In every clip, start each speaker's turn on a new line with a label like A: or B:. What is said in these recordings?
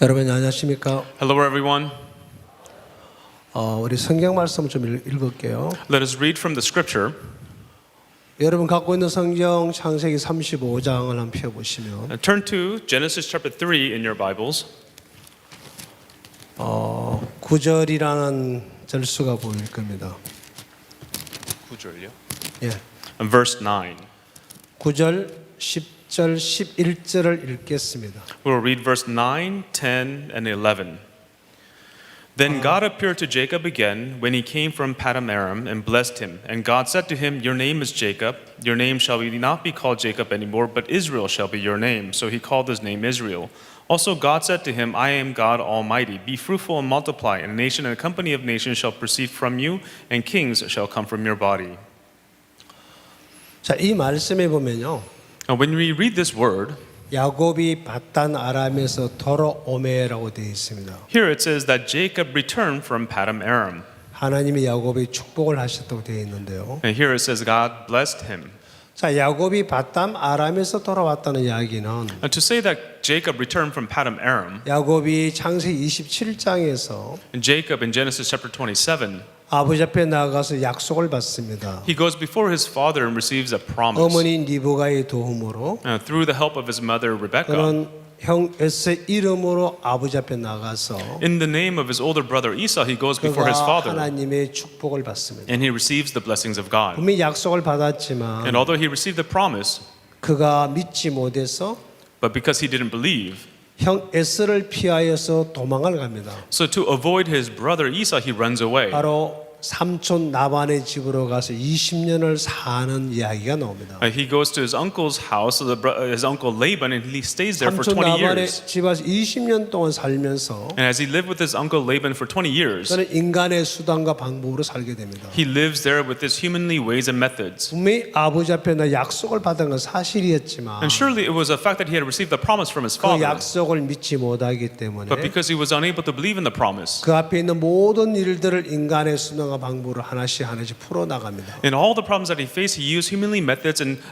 A: 여러분 안녕하십니까?
B: Hello, everyone.
A: 우리 성경 말씀 좀 읽을게요.
B: Let us read from the scripture.
A: 여러분 갖고 있는 성경 창세기 35장을 한번 펴보시면
B: Turn to Genesis chapter 3 in your Bibles.
A: 9절이라는 절수가 보일 겁니다.
B: 9절요?
A: 예,
B: Verse 9.
A: 9절, 10절, 11절을 읽겠습니다.
B: We'll read verse 9, 10, and 11. Then God appeared to Jacob again when he came from Paddan Aram and blessed him. And God said to him, "Your name is Jacob. Your name shall not be called Jacob anymore, but Israel shall be your name." So he called his name Israel. Also God said to him, "I am God Almighty. Be fruitful and multiply, and a nation and a company of nations shall proceed from you, and kings shall come from your body."
A: 자, 이 말씀에 보면요,
B: Now, when we read this word,
A: 야곱이 바단 아람에서 돌아오매라고 되어 있습니다.
B: here it says that Jacob returned from Paddan Aram.
A: 하나님이 야곱이 축복을 하셨다고 되어 있는데요.
B: And here it says God blessed him.
A: 자, 야곱이 바단 아람에서 돌아왔다는 이야기는
B: And to say that Jacob returned from Paddan Aram,
A: 야곱이 창세기 27장에서
B: and Jacob in Genesis chapter 27,
A: 아버지 앞에 나가서 약속을 받습니다.
B: he goes before his father and receives a promise.
A: 어머니 리브가의 도움으로
B: Through the help of his mother Rebekah,
A: 그는 형 에서의 이름으로 아버지 앞에 나가서
B: in the name of his older brother Esau, he goes before his
A: 그가
B: father
A: 하나님의 축복을 받습니다.
B: and he receives the blessings of God.
A: 분명히 약속을 받았지만
B: And although he received the promise,
A: 그가 믿지 못해서
B: but because he didn't believe,
A: 형 에서를 피하여서 도망을 갑니다.
B: so to avoid his brother Esau, he runs away.
A: 바로 삼촌 나반의 집으로 가서 20년을 사는 이야기가 나옵니다.
B: He goes to his uncle's house, his uncle Laban, and he stays there for
A: 삼촌
B: 20
A: 나반의
B: years.
A: 집에서 20년 동안 살면서
B: And as he lived with his uncle Laban for 20 years,
A: 그는 인간의 수단과 방법으로 살게 됩니다.
B: he lives there with his humanly ways and methods.
A: 분명히 아버지 앞에 나 약속을 받은 건 사실이었지만
B: And surely it was a fact that he had received the promise from his
A: 그
B: father.
A: 약속을 믿지 못하기 때문에
B: But because he was unable to believe in the promise,
A: 그 앞에 있는 모든 일들을 인간의 수단과 방법으로 하나씩 풀어 나갑니다.
B: in all the problems that he faced, he used humanly methods and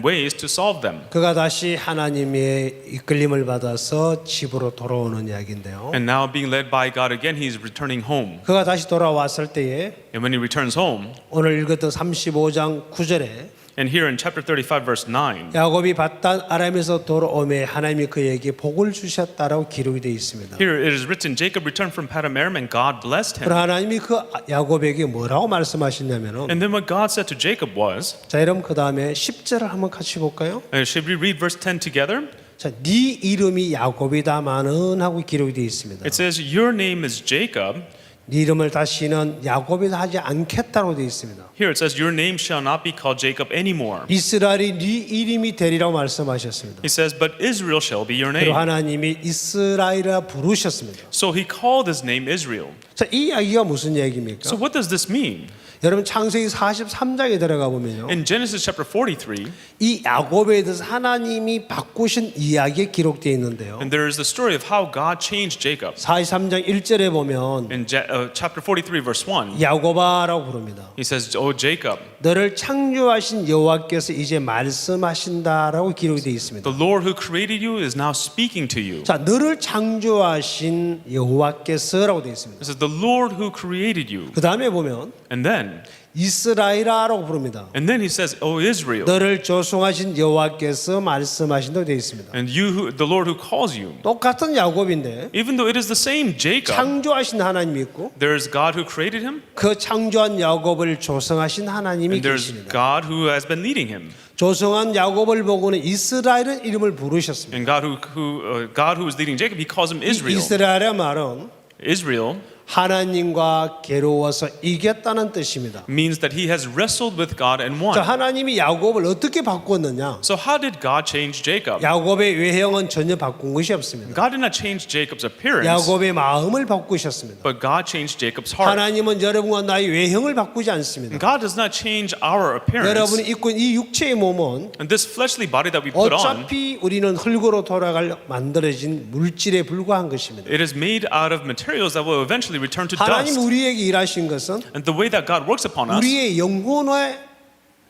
B: ways to solve them.
A: 그가 다시 하나님의 이끌림을 받아서 집으로 돌아오는 이야기인데요.
B: And now being led by God again, he's returning home.
A: 그가 다시 돌아왔을 때에
B: And when he returns home,
A: 오늘 읽었던 35장 9절에
B: and here in chapter 35 verse 9,
A: 야곱이 바단 아람에서 돌아오매 하나님이 그에게 복을 주셨다라고 기록이 되어 있습니다.
B: here it is written, Jacob returned from Paddan Aram and God blessed him.
A: 그럼 하나님이 그 야곱에게 뭐라고 말씀하셨냐면은
B: And then what God said to Jacob was,
A: 자, 여러분 그 다음에 10절을 한번 같이 볼까요?
B: should we read verse 10 together?
A: 자, 네 이름이 야곱이다마는 하고 기록이 되어 있습니다.
B: It says, your name is Jacob.
A: 네 이름을 다시는 야곱이다 하지 않겠다고 되어 있습니다.
B: Here it says, your name shall not be called Jacob anymore.
A: 이스라엘이 네 이름이 되리라고 말씀하셨습니다.
B: He says, but Israel shall be your
A: 그리고
B: name.
A: 하나님이 이스라엘이라 부르셨습니다.
B: So he called his name Israel.
A: 자, 이 이야기가 무슨 얘기입니까?
B: So what does this mean?
A: 여러분 창세기 43장에 들어가 보면요.
B: In Genesis chapter 43,
A: 이 야곱에 대해서 하나님이 바꾸신 이야기에 기록되어 있는데요.
B: and there is the story of how God changed Jacob.
A: 43장 1절에 보면
B: In chapter 43 verse 1,
A: 야곱아라고 부릅니다.
B: he says, "Oh Jacob,
A: 너를 창조하신 여호와께서 이제 말씀하신다라고 기록이 되어 있습니다.
B: the Lord who created you is now speaking to you."
A: 자, 너를 창조하신 여호와께서라고 되어 있습니다.
B: This is the Lord who created you.
A: 그 다음에 보면
B: And then
A: 이스라엘아라고 부릅니다.
B: he says, "Oh Israel,
A: 너를 조성하신 여호와께서 말씀하신다고 되어 있습니다.
B: and the Lord who calls you."
A: 똑같은 야곱인데
B: Even though it is the same Jacob,
A: 창조하신 하나님이 있고
B: there is God who created him,
A: 그 창조한 야곱을 조성하신 하나님이
B: and there's
A: 계십니다.
B: God who has been leading him,
A: 조성한 야곱을 보고는 이스라엘은 이름을 부르셨습니다.
B: and God who is leading Jacob, he calls him Israel.
A: 이스라엘의 말은
B: Israel
A: 하나님과 괴로워서 이겼다는 뜻입니다.
B: means that he has wrestled with God and
A: 자,
B: won.
A: 하나님이 야곱을 어떻게 바꿨느냐?
B: So how did God change Jacob?
A: 야곱의 외형은 전혀 바꾼 것이 없습니다.
B: God did not change Jacob's appearance,
A: 야곱의 마음을 바꾸셨습니다.
B: but God changed Jacob's heart.
A: 하나님은 여러분과 나의 외형을 바꾸지 않습니다.
B: God does not change our appearance.
A: 여러분이 입고 있는 이 육체의 몸은
B: And this fleshly body that we put on,
A: 어차피 우리는 흙으로 돌아갈 만들어진 물질에 불과한 것입니다.
B: it is made out of materials that will eventually return to
A: 하나님
B: dust.
A: 우리에게 일하신 것은
B: And the way that God works upon us
A: 우리의 영혼의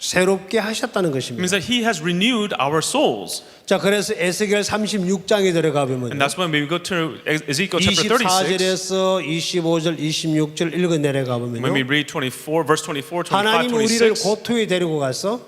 A: 새롭게 하셨다는
B: It
A: 것입니다.
B: means that He has renewed our souls.
A: 자, 그래서 에스겔 36장에 들어가 보면
B: And that's when we go to Ezekiel chapter 36.
A: 24절에서 25절, 26절 읽어 내려가
B: When we
A: 보면요.
B: read 24, verse 24, 25,
A: 하나님 우리를
B: 26.
A: 고토에 데리고 가서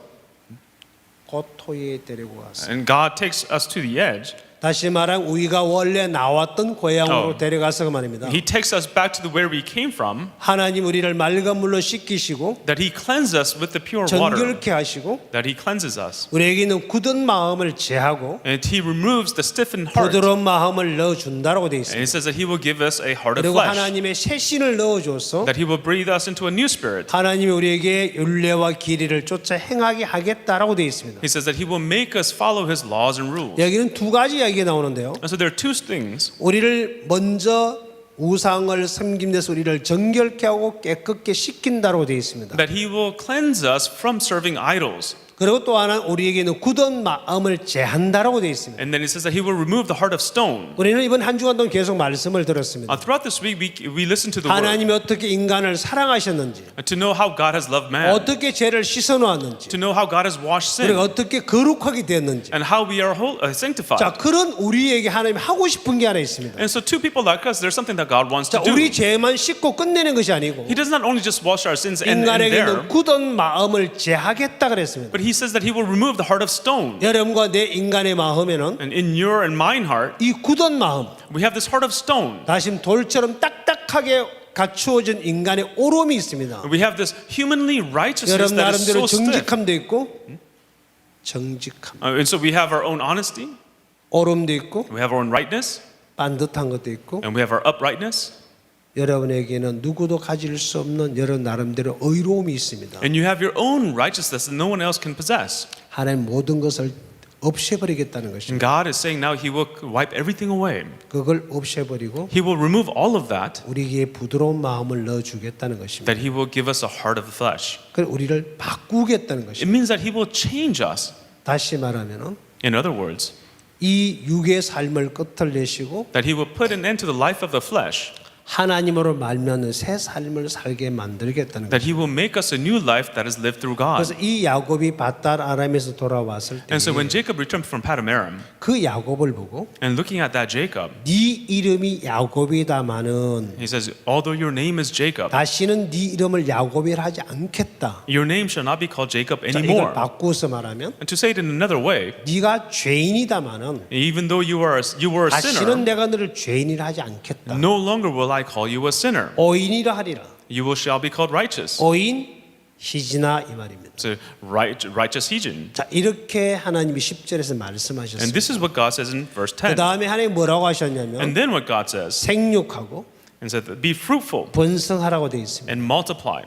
A: 고토에 데리고 가서
B: And God takes us to the edge.
A: 다시 말하면 우리가 원래 나왔던 고향으로 데려가서 그 말입니다.
B: He takes us back to where we came from.
A: 하나님 우리를 맑은 물로 씻기시고
B: That He cleanses us with the pure water.
A: 정결케 하시고
B: That He cleanses us.
A: 우리에게는 굳은 마음을 제하고
B: And He removes the stiffened heart.
A: 부드러운 마음을 넣어준다고 되어
B: And
A: 있습니다.
B: He says that He will give us a heart of
A: 그리고
B: flesh.
A: 하나님의 새 신을 넣어줘서
B: That He will breathe us into a new spirit.
A: 하나님이 우리에게 율례와 길이를 쫓아 행하게 하겠다라고 되어 있습니다.
B: He says that He will make us follow His laws and rules.
A: 여기는 두 가지 이야기가 나오는데요.
B: And so there are two things.
A: 우리를 먼저 우상을 섬김에서 우리를 정결케 하고 깨끗게 씻긴다고 되어 있습니다.
B: That He will cleanse us from serving idols.
A: 그리고 또 하나 우리에게는 굳은 마음을 제한다라고 되어 있습니다.
B: And then He says that He will remove the heart of stone.
A: 우리는 이번 한 주간 동안 계속 말씀을 들었습니다.
B: Throughout this week, we listen to the word
A: 하나님이 어떻게 인간을 사랑하셨는지,
B: to know how God has loved man,
A: 어떻게 죄를 씻어놓았는지,
B: to know how God has washed
A: 그리고
B: sin,
A: 어떻게 거룩하게 되었는지.
B: and how we are sanctified.
A: 자, 그런 우리에게 하나님 하고 싶은 게 하나 있습니다.
B: And so, to people like us, there's something that God wants
A: 자,
B: to do.
A: 우리 죄만 씻고 끝내는 것이 아니고
B: He does not only just wash our sins and there,
A: 인간에게는 굳은 마음을 제하겠다 그랬습니다.
B: but He says that He will remove the heart of stone.
A: 여러분과 내 인간의 마음에는
B: And in your and mine heart,
A: 이 굳은 마음,
B: we have this heart of stone.
A: 다시 돌처럼 딱딱하게 갖추어진 인간의 오름이 있습니다.
B: We have this humanly righteousness
A: 여러분
B: that is so
A: 나름대로
B: stiff.
A: 정직함도 있고 정직함,
B: And so we have our own honesty,
A: 오름도 있고
B: we have our own rightness,
A: 반듯한 것도 있고
B: and we have our uprightness.
A: 여러분에게는 누구도 가질 수 없는 여러분 나름대로 의로움이 있습니다.
B: And you have your own righteousness that no one else can possess.
A: 하나님 모든 것을 없애버리겠다는 것입니다.
B: And God is saying now He will wipe everything away.
A: 그걸 없애버리고
B: He will remove all of that,
A: 우리에게 부드러운 마음을 넣어주겠다는 것입니다.
B: that He will give us a heart of the flesh.
A: 그걸 우리를 바꾸겠다는
B: It
A: 것입니다.
B: means that He will change us.
A: 다시 말하면은
B: In other words,
A: 이 육의 삶을 끝을 내시고
B: that He will put an end to the life of the flesh,
A: 하나님으로 말미암는 새 삶을 살게 만들겠다는
B: that
A: 것입니다.
B: He will make us a new life that is lived through
A: 그래서
B: God.
A: 이 야곱이 밧달 아람에서 돌아왔을 때
B: And so when Jacob returned from Padam Aram,
A: 그 야곱을 보고
B: and looking at that Jacob,
A: 네 이름이 야곱이다마는
B: he says, although your name is Jacob,
A: 다시는 네 이름을 야곱이라 하지 않겠다.
B: your name shall not be called Jacob
A: 자,
B: anymore.
A: 이걸 바꾸어서 말하면
B: And to say it in another way,
A: 네가 죄인이다마는
B: even though you were a
A: 다시는
B: sinner,
A: 내가 너를 죄인이라 하지 않겠다.
B: no longer will I call you a sinner.
A: 오인이라 하리라.
B: You shall be called righteous.
A: 오인 희지나 이 말입니다.
B: So righteous Hejan.
A: 자, 이렇게 하나님이 10절에서
B: And
A: 말씀하셨습니다.
B: this is what God says in verse
A: 그
B: 10.
A: 다음에 하나님 뭐라고 하셨냐면
B: And then what God says,
A: 생육하고
B: and said, be fruitful
A: 번성하라고 되어 있습니다.
B: and multiply.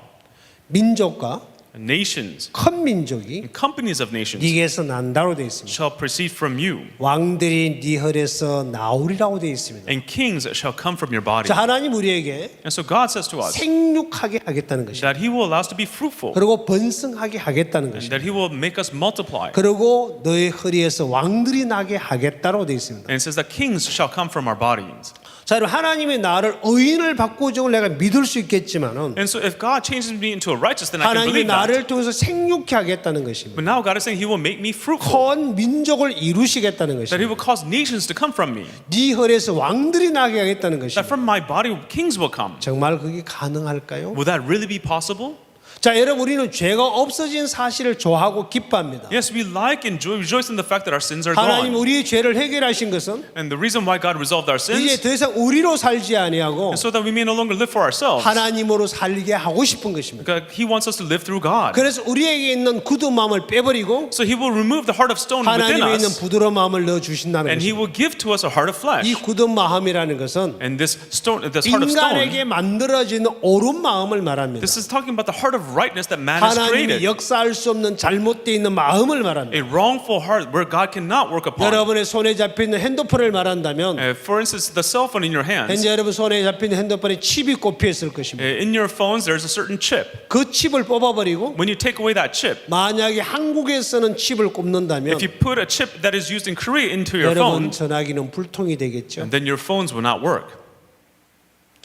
A: 민족과
B: Nations,
A: 큰 민족이
B: companies of nations
A: 네게서 난다고 되어 있습니다.
B: shall proceed from you,
A: 왕들이 네 혈에서 나오리라고 되어 있습니다.
B: and kings shall come from your body.
A: 자, 하나님 우리에게
B: And so God says to us
A: 생육하게 하겠다는 것입니다.
B: that He will allow us to be fruitful,
A: 그리고 번성하게 하겠다는
B: and
A: 것입니다.
B: that He will make us multiply.
A: 그리고 너의 허리에서 왕들이 나게 하겠다고 되어 있습니다.
B: And it says that kings shall come from our bodies.
A: 자, 여러분 하나님의 나를 의인을 바꾸어줄 내가 믿을 수 있겠지만은
B: And so if God changes me into a righteous, then I can
A: 하나님이
B: believe that.
A: 나를 통해서 생육케 하겠다는 것입니다.
B: But now God is saying He will make me fruitful,
A: 큰 민족을 이루시겠다는
B: that He
A: 것입니다.
B: will cause nations to come from me,
A: 네 혈에서 왕들이 나게 하겠다는
B: that
A: 것입니다.
B: from my body kings will come.
A: 정말 그게 가능할까요?
B: Will that really be possible?
A: 자, 여러분 우리는 죄가 없어진 사실을 좋아하고 기뻐합니다.
B: Yes, we like and rejoice in the fact that our sins are
A: 하나님
B: gone.
A: 우리의 죄를 해결하신 것은
B: And the reason why God resolved our
A: 이제
B: sins
A: 더 이상 우리로 살지 아니하고
B: is so that we may no longer live for ourselves.
A: 하나님으로 살게 하고 싶은 것입니다.
B: God, He wants us to live through God.
A: 그래서 우리에게 있는 굳은 마음을 빼버리고
B: So He will remove the heart of stone within
A: 하나님에 있는
B: us,
A: 부드러운 마음을 넣어 주신다는
B: and He
A: 것입니다.
B: will give to us a heart of flesh.
A: 이 굳은 마음이라는 것은
B: And this heart of stone,
A: 인간에게 만들어지는 옳은 마음을 말합니다.
B: this is talking about the heart of rightness that man has
A: 하나님이
B: created.
A: 역사할 수 없는 잘못되어 있는 마음을 말합니다.
B: A wrongful heart where God cannot work upon.
A: 여러분의 손에 잡혀 있는 핸드폰을 말한다면
B: For instance, the cell phone in your hands.
A: 현재 여러분 손에 잡혀 있는 핸드폰에 칩이 꼽혀 있을 것입니다.
B: In your phones, there's a certain chip.
A: 그 칩을 뽑아버리고
B: When you take away that chip,
A: 만약에 한국에서는 칩을 꼽는다면
B: if you put a chip that is used in Korea into your
A: 여러분
B: phone,
A: 전화기는 불통이 되겠죠.
B: then your phones will not work.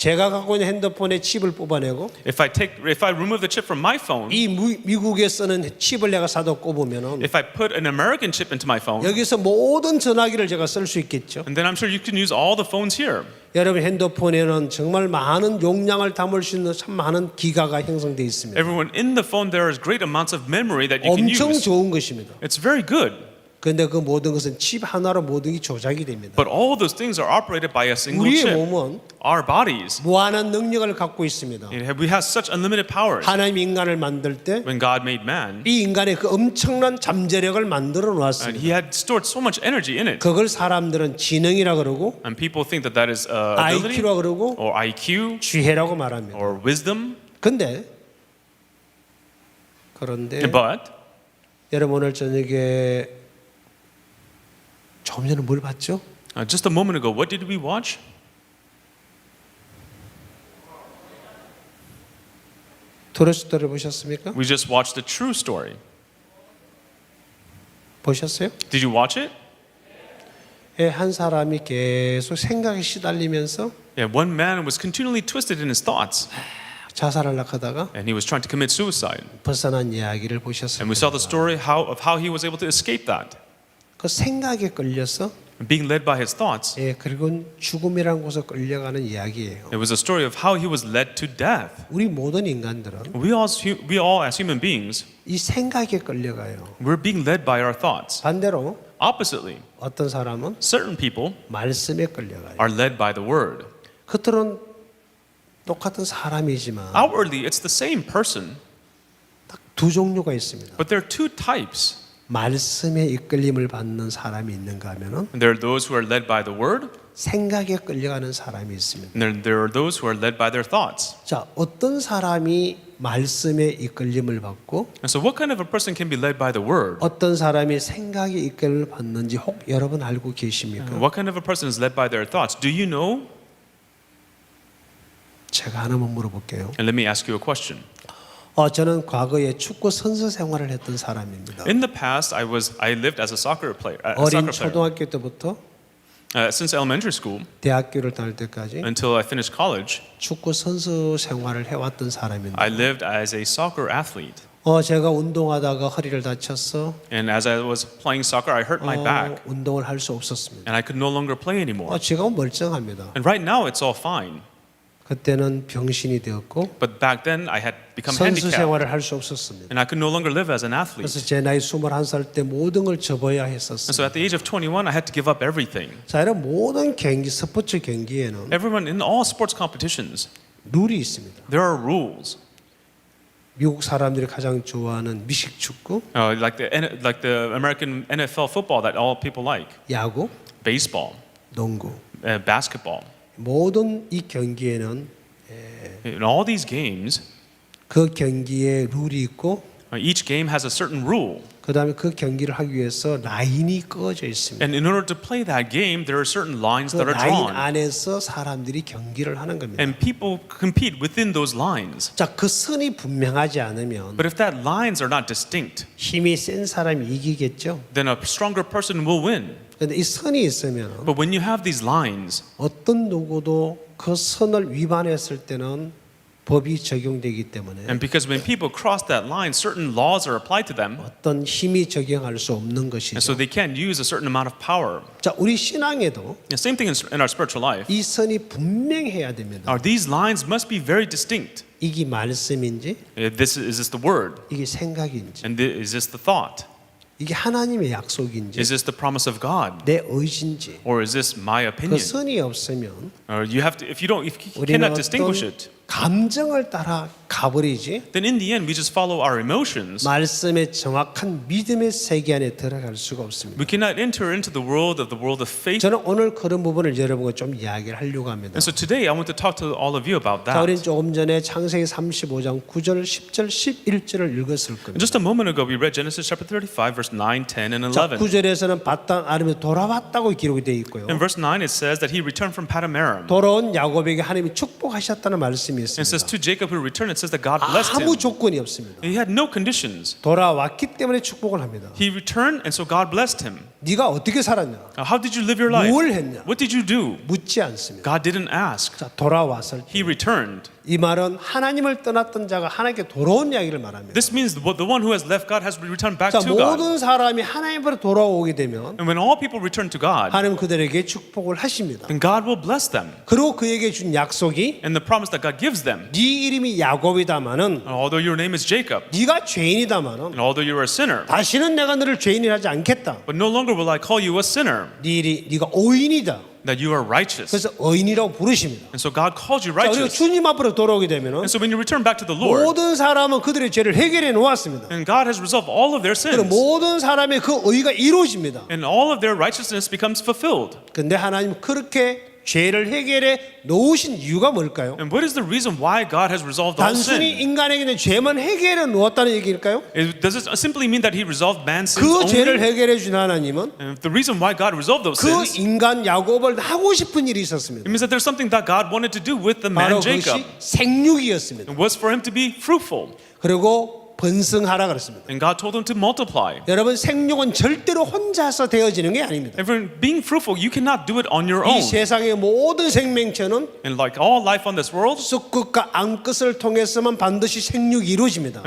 A: 제가 갖고 있는 핸드폰에 칩을 뽑아내고
B: if I remove the chip from my phone,
A: 이 미국에 쓰는 칩을 내가 사다 꼽으면은
B: if I put an American chip into my phone,
A: 여기서 모든 전화기를 제가 쓸 수 있겠죠.
B: and then I'm sure you can use all the phones here.
A: 여러분 핸드폰에는 정말 많은 용량을 담을 수 있는 참 많은 기가가 형성되어 있습니다.
B: Everyone in the phone, there is great amounts of memory that you can
A: 엄청
B: use.
A: 좋은 것입니다.
B: It's very good.
A: 그런데 그 모든 것은 칩 하나로 모든 게 조작이 됩니다.
B: But all those things are operated by a single
A: 우리의
B: chip.
A: 몸은
B: Our bodies,
A: 무한한 능력을 갖고 있습니다.
B: we have such unlimited powers.
A: 하나님 인간을 만들 때 이
B: When God made man,
A: 인간의 그 엄청난 잠재력을 만들어
B: and
A: 놓았습니다.
B: He had stored so much energy in it.
A: 그걸 사람들은 지능이라 그러고
B: And people think that that is ability
A: IQ라 그러고
B: or IQ
A: 지혜라고 말합니다.
B: or wisdom.
A: 그런데
B: But
A: 여러분 오늘 저녁에 조금 전에 뭘 봤죠?
B: just a moment ago, what did we watch?
A: 트루스토리 보셨습니까?
B: We just watched the true story.
A: 보셨어요?
B: Did you watch it?
A: 예, 한 사람이 계속 생각에 시달리면서
B: Yeah, one man was continually twisted in his thoughts,
A: 자살하려고 하다가
B: and he was trying to commit suicide.
A: 벗어난 이야기를
B: And we
A: 보셨습니다.
B: saw the story of how he was able to escape that,
A: 그 생각에 끌려서
B: being led by his thoughts.
A: 예, 그리고 죽음이라는 곳에 끌려가는 이야기예요.
B: It was a story of how he was led to death.
A: 우리 모든 인간들은
B: We all as human beings,
A: 이 생각에 끌려가요.
B: we're being led by our thoughts.
A: 반대로
B: Oppositely,
A: 어떤 사람은
B: certain people
A: 말씀에 끌려가요.
B: are led by the word.
A: 겉으로는 똑같은 사람이지만
B: Outwardly, it's the same person,
A: 딱 두 종류가 있습니다.
B: but there are two types.
A: 말씀에 이끌림을 받는 사람이 있는가 하면은
B: And there are those who are led by the word,
A: 생각에 끌려가는 사람이 있습니다.
B: and there are those who are led by their thoughts.
A: 자, 어떤 사람이 말씀에 이끌림을 받고
B: And so, what kind of a person can be led by the word?
A: 어떤 사람이 생각에 이끌림을 받는지 혹 여러분 알고 계십니까?
B: What kind of a person is led by their thoughts? Do you know?
A: 제가 하나만 물어볼게요.
B: And let me ask you a question.
A: 저는 과거에 축구 선수 생활을 했던 사람입니다.
B: In the past, I lived as a soccer player.
A: 어린 초등학교 때부터
B: Since elementary school
A: 대학교를 다닐 때까지
B: until I finished college,
A: 축구 선수 생활을 해왔던 사람인데
B: I lived as a soccer athlete.
A: 제가 운동하다가 허리를 다쳤어.
B: And as I was playing soccer, I hurt my back,
A: 운동을 할 수 없었습니다.
B: and I could no longer play anymore.
A: 지금은 멀쩡합니다.
B: And right now, it's all fine.
A: 그때는 병신이 되었고
B: But back then, I had become
A: 선수
B: handicapped,
A: 생활을 할 수 없었습니다.
B: and I could no longer live as an athlete.
A: 그래서 제 나이 21살 때 모든 걸 접어야
B: And so
A: 했었어요.
B: at the age of 21, I had to give up everything.
A: 자, 이런 모든 경기, 스포츠 경기에는
B: Everyone in all sports competitions,
A: 룰이 있습니다.
B: there are rules.
A: 미국 사람들이 가장 좋아하는 미식 축구,
B: Like the American NFL football that all people like,
A: 야구,
B: baseball,
A: 농구.
B: basketball.
A: 모든 이 경기에는
B: In all these games,
A: 그 경기에 룰이 있고
B: each game has a certain rule.
A: 그다음에 그 경기를 하기 위해서 라인이 꺼져 있습니다.
B: And in order to play that game, there are certain lines
A: 그
B: that are
A: 라인
B: drawn.
A: 안에서 사람들이 경기를 하는 겁니다.
B: And people compete within those lines.
A: 자, 그 선이 분명하지 않으면
B: But if that lines are not distinct,
A: 힘이 센 사람이 이기겠죠.
B: then a stronger person will win.
A: 그런데 이 선이 있으면
B: But when you have these lines,
A: 어떤 누구도 그 선을 위반했을 때는 법이 적용되기 때문에
B: and because when people cross that line, certain laws are applied to them,
A: 어떤 힘이 적용할 수 없는
B: and so
A: 것이죠.
B: they can't use a certain amount of power.
A: 자, 우리 신앙에도
B: The same thing in our spiritual life.
A: 이 선이 분명해야 됩니다.
B: These lines must be very distinct.
A: 이게 말씀인지
B: Is this the word?
A: 이게 생각인지
B: And is this the thought?
A: 이게 하나님의 약속인지
B: Is this the promise of God?
A: 내 의지인지
B: Or is this my
A: 그
B: opinion?
A: 선이 없으면
B: Or you have to, if you
A: 우리는
B: cannot distinguish
A: 어떤
B: it,
A: 감정을 따라 가버리지
B: then in the end we just follow our emotions.
A: 말씀의 정확한 믿음의 세계 안에 들어갈 수가 없습니다.
B: We cannot enter into the world of faith.
A: 저는 오늘 그런 부분을 여러분과 좀 이야기를 하려고 합니다.
B: And so today I want to talk to all of you about
A: 자, 우리는
B: that.
A: 조금 전에 창세기 35장 9절, 10절, 11절을 읽었을 겁니다.
B: Just a moment ago we read Genesis chapter 35 verse 9, 10 and
A: 자,
B: 11.
A: 9절에서는 바단 아람에 돌아왔다고 기록이 되어 있고요.
B: In verse 9 it says that he returned from Padam Aram.
A: 돌아온 야곱에게 하나님이 축복하셨다는 말씀이
B: And it says
A: 있습니다.
B: to Jacob who returned, it says that God blessed
A: 아무
B: him.
A: 조건이 없습니다.
B: He had no conditions.
A: 돌아왔기 때문에 축복을 합니다.
B: He returned and so God blessed him.
A: 네가 어떻게 살았냐?
B: How did you live your life?
A: 뭘 했냐?
B: What did you do?
A: 묻지 않습니다.
B: God didn't ask.
A: 자, 돌아왔을 때
B: He returned.
A: 이 말은 하나님을 떠났던 자가 하나님께 돌아온 이야기를 말합니다.
B: This means the one who has left God has returned back
A: 자,
B: to God.
A: 모든 사람이 하나님으로 돌아오게 되면
B: And when all people return to God,
A: 하나님 그들에게 축복을 하십니다.
B: then God will bless them.
A: 그리고 그에게 준 약속이
B: And the promise that God gives them,
A: 네 이름이 야곱이다마는
B: and although your name is Jacob,
A: 네가 죄인이다마는
B: and although you are a sinner,
A: 다시는 내가 너를 죄인이라지 않겠다.
B: but no longer will I call you a sinner,
A: 네가 의인이다.
B: that you are righteous.
A: 그래서 의인이라고 부르십니다.
B: And so God calls you
A: 자, 우리가
B: righteous.
A: 주님 앞으로 돌아오게 되면은
B: And so when you return back to the Lord,
A: 모든 사람은 그들의 죄를 해결해 놓았습니다.
B: and God has resolved all of their
A: 그리고
B: sins,
A: 모든 사람의 그 의가 이루어집니다.
B: and all of their righteousness becomes fulfilled.
A: 근데 하나님 그렇게 죄를 해결해 놓으신 이유가 뭘까요?
B: And what is the reason why God has resolved all
A: 단순히
B: sin?
A: 인간에게는 죄만 해결해 놓았다는 얘기일까요?
B: Does it simply mean that He resolved man's sins
A: 그 죄를
B: only?
A: 해결해 준 하나님은
B: And the reason why God resolved those
A: 그
B: sins,
A: 인간 야곱을 하고 싶은 일이 있었습니다.
B: it means that there's something that God wanted to do with the
A: 바로
B: man Jacob.
A: 그것이 생육이었습니다.
B: It was for him to be fruitful.
A: 그리고 번성하라 그랬습니다.
B: And God told him to multiply.
A: 여러분 생육은 절대로 혼자서 되어지는 게 아닙니다.
B: And for being fruitful, you cannot do it on your
A: 이
B: own.
A: 세상의 모든 생명체는
B: And like all life on this world,
A: 쑥끝과 암끝을 통해서만 반드시 생육이 이루어집니다.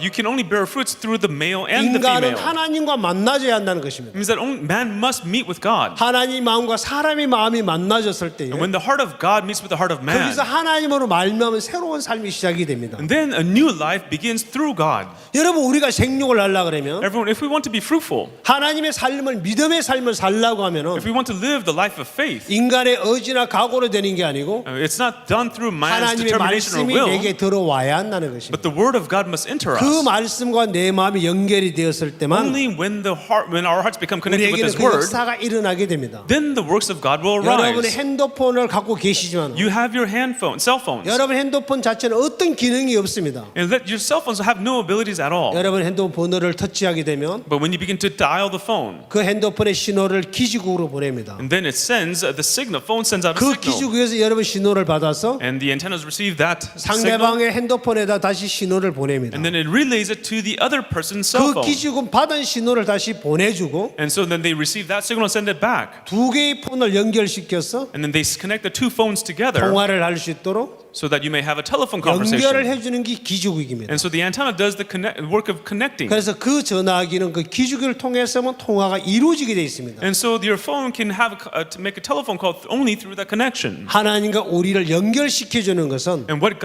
B: you can only bear fruits through the male and the
A: 인간은
B: female.
A: 하나님과 만나져야 한다는
B: It
A: 것입니다.
B: means that only man must meet with God.
A: 하나님 마음과 사람의 마음이 만나졌을 때에
B: And when the heart of God meets with the heart of man,
A: 거기서 하나님으로 말미암은 새로운 삶이 시작이 됩니다.
B: and then a new life begins through God.
A: 여러분 우리가 생육을 하려 그러면
B: Everyone, if we want to be fruitful,
A: 하나님의 삶을 믿음의 삶을 살려고 하면은
B: if we want to live the life of faith,
A: 인간의 의지나 각오로 되는 게 아니고
B: it's not done through man's
A: 하나님의
B: determination or
A: 말씀이
B: will,
A: 내게 들어와야 한다는 것입니다.
B: but the word of God must enter
A: 그
B: us.
A: 말씀과 내 마음이 연결이 되었을 때만
B: Only when our hearts become connected with
A: 우리에게는
B: this
A: 그
B: word,
A: 역사가 일어나게 됩니다.
B: then the works of God will
A: 여러분의
B: arise.
A: 핸드폰을 갖고 계시지만
B: You have your cell phones,
A: 여러분 핸드폰 자체는 어떤 기능이 없습니다.
B: and your cell phones have no abilities at all.
A: 여러분 핸드폰 번호를 터치하게 되면
B: But when you begin to dial the phone,
A: 그 핸드폰의 신호를 기지국으로 보냅니다.
B: and then it sends the signal, phone sends out a
A: 그
B: signal,
A: 기지국에서 여러분 신호를 받아서
B: and the antennas receive that signal,
A: 상대방의 핸드폰에다 다시 신호를 보냅니다.
B: and then it relays it to the other person's cell
A: 그
B: phone.
A: 기지국은 받은 신호를 다시 보내주고
B: And so then they receive that signal and send it back.
A: 두 개의 폰을 연결시켜서
B: And then they connect the two phones together
A: 통화를 할 수 있도록
B: so that you may have a telephone
A: 연결을
B: conversation.
A: 해주는 게 기지국입니다.
B: And so the antenna does the work of connecting.
A: 그래서 그 전화기는 그 기지국을 통해서만 통화가 이루어지게 되어 있습니다.
B: And so your phone can have to make a telephone call only through that connection.
A: 하나님과 우리를 연결시켜 주는 것은
B: And what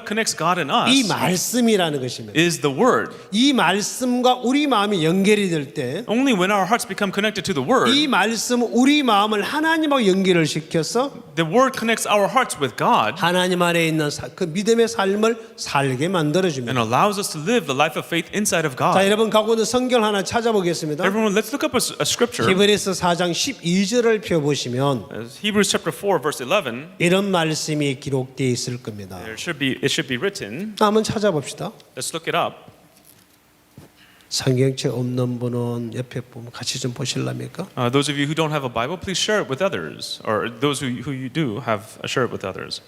B: connects God and
A: 이
B: us
A: 말씀이라는 것입니다.
B: is the word.
A: 이 말씀과 우리 마음이 연결이 될 때
B: Only when our hearts become connected to the word,
A: 이 말씀 우리 마음을 하나님하고 연결을 시켜서
B: the word connects our hearts with God
A: 하나님 안에 있는 그 믿음의 삶을 살게 만들어
B: and
A: 줍니다.
B: allows us to live the life of faith inside of
A: 자,
B: God.
A: 여러분 갖고 있는 성경 하나 찾아보겠습니다.
B: Everyone, let's look up a scripture.
A: 히브리서 4장 12절을 펴 보시면
B: Hebrews chapter 4 verse 11.
A: 이런 말씀이 기록되어 있을 겁니다.
B: It should be written.
A: 한번 찾아봅시다.
B: Let's look it up.
A: 성경책 없는 분은 옆에 보면 같이 좀 보실랍니까?
B: Those of you who don't have a Bible, please share it with others. Or those who you do have, share it with others.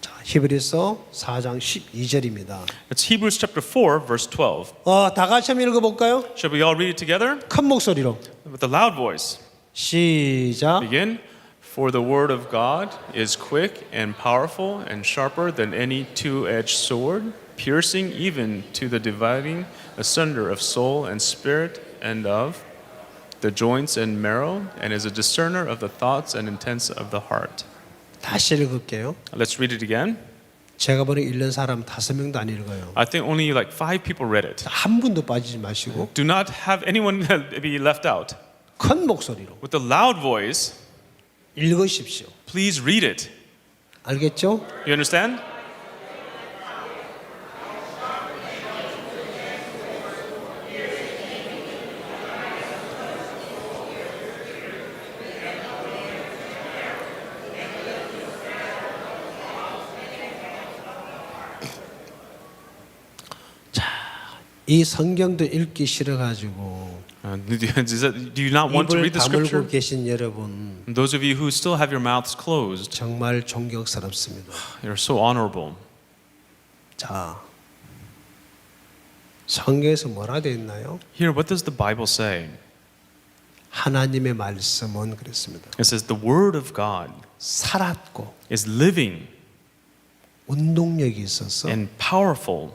A: 자, 히브리서 4장 12절입니다.
B: It's Hebrews chapter 4 verse 12.
A: 다 같이 한번 읽어볼까요?
B: Shall we all read it together?
A: 큰 목소리로
B: With a loud voice.
A: 시작.
B: Begin. For the word of God is quick and powerful and sharper than any two-edged sword, piercing even to the dividing asunder of soul and spirit and of the joints and marrow, and is a discerner of the thoughts and intents of the heart.
A: 다시 읽을게요.
B: Let's read it again.
A: 제가 보는 읽는 사람 5명도 안 읽어요.
B: I think only like 5 people read it.
A: 한 분도 빠지지 마시고
B: Do not have anyone be left out.
A: 큰 목소리로
B: With a loud voice,
A: 읽으십시오.
B: please read it.
A: 알겠죠?
B: You understand?
A: 이 성경도 읽기 싫어가지고
B: Do you not want to
A: 입을
B: read the
A: 다물고
B: scripture?
A: 계신 여러분
B: Those of you who still have your mouths closed,
A: 정말 존경스럽습니다.
B: you're so honorable.
A: 자, 성경에서 뭐라 되어 있나요?
B: Here, what does the Bible say?
A: 하나님의 말씀은 그랬습니다.
B: It says the Word of God
A: 살았고
B: is living
A: 운동력이 있어서
B: and powerful,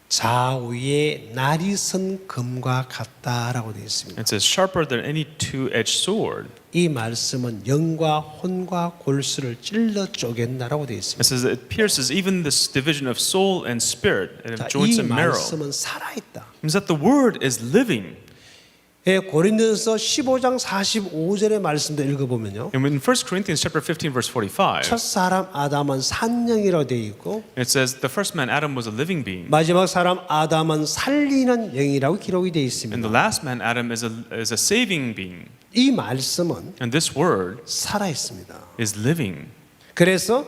A: 좌우에 날이 선 금과 같다라고 되어 있습니다.
B: it says sharper than any two-edged sword.
A: 이 말씀은 영과 혼과 골수를 찔러 쪼갠다라고 되어 있습니다.
B: It says it pierces even this division of soul and spirit and
A: 자,
B: of joints
A: 이
B: and marrow.
A: 말씀은 살아있다.
B: It means that the Word is living.
A: 예, 고린도전서 15장 45절의 말씀도 읽어보면요.
B: And in 1 Corinthians chapter 15, verse 45,
A: 첫 사람 아담은 산영이라고 되어 있고
B: it says the first man Adam was a living being,
A: 마지막 사람 아담은 살리는 영이라고 기록이 되어
B: and
A: 있습니다.
B: the last man Adam is a saving being.
A: 이 말씀은
B: And this word
A: 살아 있습니다.
B: is living.
A: 그래서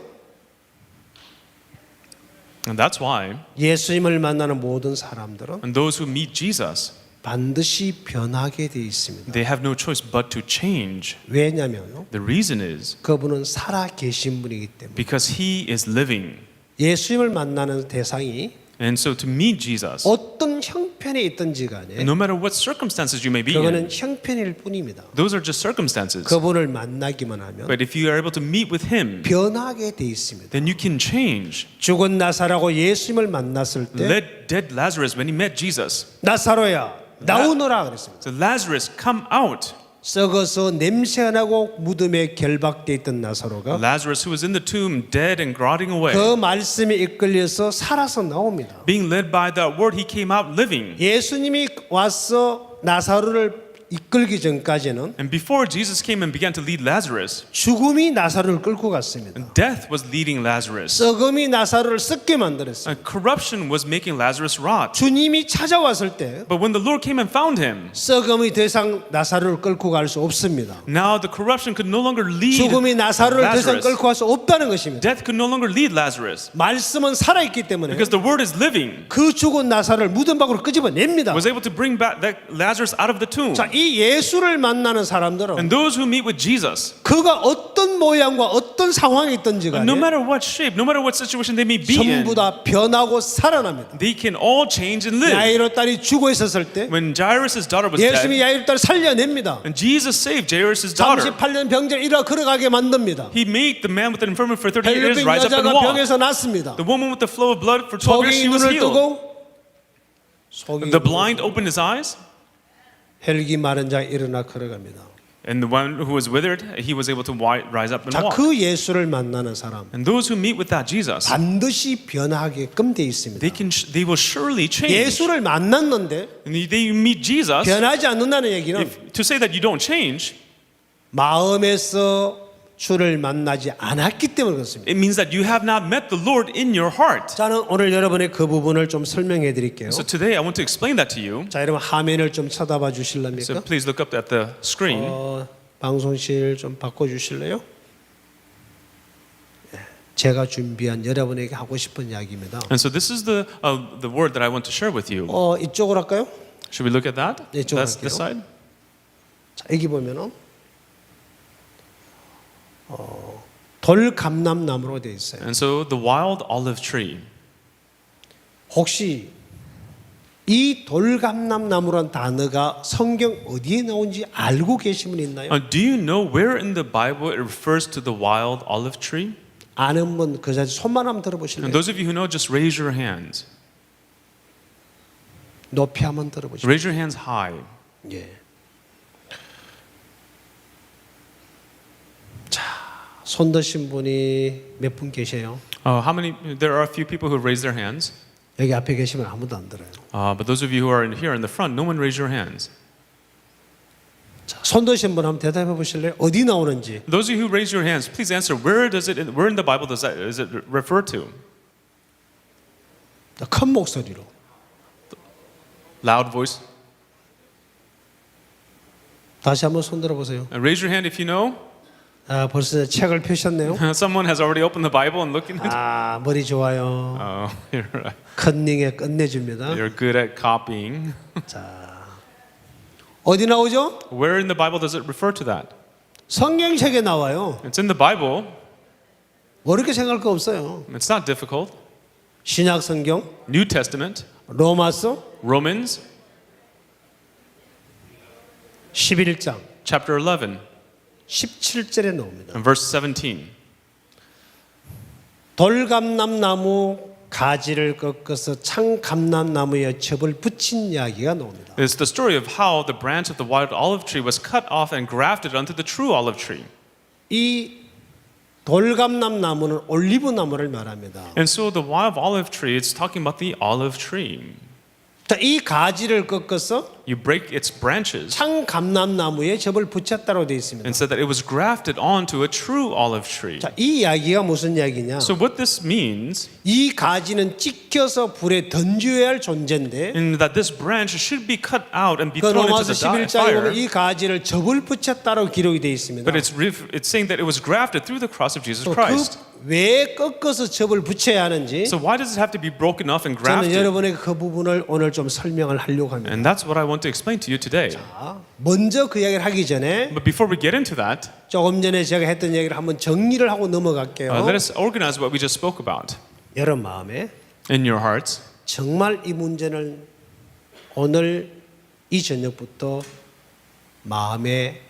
B: And that's why,
A: 예수님을 만나는 모든 사람들은
B: and those who meet Jesus,
A: 반드시 변하게 되어 있습니다.
B: they have no choice but to change.
A: 왜냐하면
B: The reason is
A: 그분은 살아 계신 분이기 때문에
B: because he is living.
A: 예수님을 만나는 대상이
B: And so to meet Jesus,
A: 어떤 형편에 있든지 간에
B: no matter what circumstances you may be
A: 그거는
B: in,
A: 형편일 뿐입니다.
B: those are just circumstances.
A: 그분을 만나기만 하면
B: But if you are able to meet with him,
A: 변하게 돼 있습니다.
B: then you can change.
A: 죽은 나사라고 예수님을 만났을 때
B: Let dead Lazarus, when he met Jesus,
A: 나사로야 나오너라 그랬습니다.
B: so Lazarus, come out.
A: 썩어서 냄새가 나고 무덤에 결박돼 있던 나사로가
B: Lazarus, who was in the tomb, dead and rotting away,
A: 그 말씀에 이끌려서 살아서 나옵니다.
B: being led by that word, he came out living.
A: 예수님이 와서 나사로를 이끌기 전까지는
B: And before Jesus came and began to lead Lazarus,
A: 죽음이 나사로를 끌고 갔습니다.
B: death was leading Lazarus.
A: 썩음이 나사로를 썩게 만들었어요.
B: Corruption was making Lazarus rot.
A: 주님이 찾아왔을 때
B: But when the Lord came and found him,
A: 썩음이 더 이상 나사로를 끌고 갈 수 없습니다.
B: now the corruption could no longer lead
A: 죽음이 나사로를 더 이상
B: Lazarus.
A: 끌고 갈 수 없다는 것입니다.
B: Death could no longer lead Lazarus
A: 말씀은 살아있기 때문에
B: because the word is living.
A: 그 죽은 나사로를 무덤 밖으로 끄집어냅니다.
B: Was able to bring back that Lazarus out of the tomb.
A: 자, 이 예수를 만나는 사람들은
B: And those who meet with Jesus,
A: 그가 어떤 모양과 어떤 상황에 있든지 간에
B: no matter what shape, no matter what situation they may be in,
A: 전부 다 변하고 살아납니다.
B: they can all change and live.
A: 야이로 딸이 죽어 있었을 때
B: When Jairus' daughter was
A: 예수님이
B: dead,
A: 야이로 딸을 살려냅니다.
B: and Jesus saved Jairus' daughter,
A: 38년 병자를 일어 걸어가게 만듭니다.
B: he made the man with an infirmity for 38 years
A: 헬병
B: rise up and
A: 여자가
B: walk.
A: 병에서 났습니다.
B: The woman with the flow of blood for 12 years,
A: 소경이
B: she was
A: 눈을
B: healed.
A: 뜨고 소경이
B: The blind opened his eyes,
A: 혈기 마른 자가 일어나 걸어갑니다.
B: and the one who was withered, he was able to rise up and
A: 자,
B: walk.
A: 그 예수를 만나는 사람
B: And those who meet with that Jesus,
A: 반드시 변하게끔 돼 있습니다.
B: they will surely change.
A: 예수를 만났는데
B: And they meet Jesus.
A: 변하지 않는다는 얘기는
B: To say that you don't change,
A: 마음에서 주를 만나지 않았기 때문에 그렇습니다.
B: it means that you have not met the Lord in your heart.
A: 저는 오늘 여러분의 그 부분을 좀 설명해 드릴게요.
B: So today I want to explain that to you.
A: 자, 여러분 화면을 좀 쳐다봐
B: So
A: 주실랍니까?
B: please look up at the screen.
A: 방송실 좀 바꿔 주실래요? 제가 준비한 여러분에게 하고 싶은 이야기입니다.
B: And so this is the word that I want to share with you.
A: 이쪽으로 할까요?
B: Should we look at that?
A: 네, 이쪽으로
B: That's this
A: 할게요.
B: side.
A: 자, 여기 보면은 돌감람나무로 되어 있어요.
B: And so the wild olive tree.
A: 혹시 이 돌감람나무란 단어가 성경 어디에 나온지 알고 계신 분 있나요?
B: Do you know where in the Bible it refers to the wild olive tree?
A: 아는 분 그 자리 손만 한번
B: And
A: 들어보실래요?
B: those of you who know, just raise your hands.
A: 높이 한번 들어보실래요?
B: Raise your hands high.
A: 예. 자, 손 드신 분이 몇 분 계세요?
B: How many? There are a few people who raise their hands.
A: 여기 앞에 계시면 아무도 안 들어요.
B: But those of you who are here in the front, no one raise your hands.
A: 자, 손 드신 분 한번 대답해 보실래요? 어디 나오는지.
B: Those of you who raise your hands, please answer. Where in the Bible is it referred to?
A: 큰 목소리로.
B: Loud voice.
A: 다시 한번 손 들어보세요.
B: Raise your hand if you know.
A: 아, 벌써 책을 펴셨네요.
B: Someone has already opened the Bible and looking at it.
A: 아, 머리 좋아요.
B: You're
A: 컨닝에 끝내줍니다.
B: good at copying.
A: 자, 어디 나오죠?
B: Where in the Bible does it refer to that?
A: 성경책에 나와요.
B: It's in the Bible.
A: 어렵게 생각할 거 없어요.
B: It's not difficult.
A: 신약 성경
B: New Testament,
A: 로마서
B: Romans
A: 11장
B: chapter 11
A: 17절에 나옵니다.
B: and verse 17.
A: 돌감람나무 가지를 꺾어서 창감람나무에 첩을 붙인 이야기가 나옵니다.
B: It's the story of how the branch of the wild olive tree was cut off and grafted onto the true olive tree.
A: 이 돌감람나무는 올리브 나무를 말합니다.
B: And so the wild olive tree, it's talking about the olive tree.
A: 자, 이 가지를 꺾어서
B: You break its branches
A: 창감람나무에 접을 붙였다고 되어 있습니다.
B: and said that it was grafted onto a true olive tree.
A: 자, 이 이야기가 무슨 이야기냐?
B: So what this means
A: 이 가지는 찢겨서 불에 던져야 할 존재인데
B: is that this branch should be cut out and be
A: 그
B: thrown into
A: 로마서
B: the
A: 11장에
B: fire.
A: 보면 이 가지를 접을 붙였다고 기록이 되어 있습니다.
B: But it's saying that it was grafted through the cross of Jesus
A: 그
B: Christ.
A: 왜 꺾어서 접을 붙여야 하는지
B: So why does it have to be broken off and
A: 저는
B: grafted?
A: 여러분에게 그 부분을 오늘 좀 설명을 하려고 합니다.
B: And that's what I want to explain to you today.
A: 자, 먼저 그 이야기를 하기 전에
B: But before we get into that,
A: 조금 전에 제가 했던 이야기를 한번 정리를 하고 넘어갈게요.
B: let us organize what we just spoke about
A: 여러분 마음에
B: in your hearts.
A: 정말 이 문제는 오늘 이 저녁부터 마음에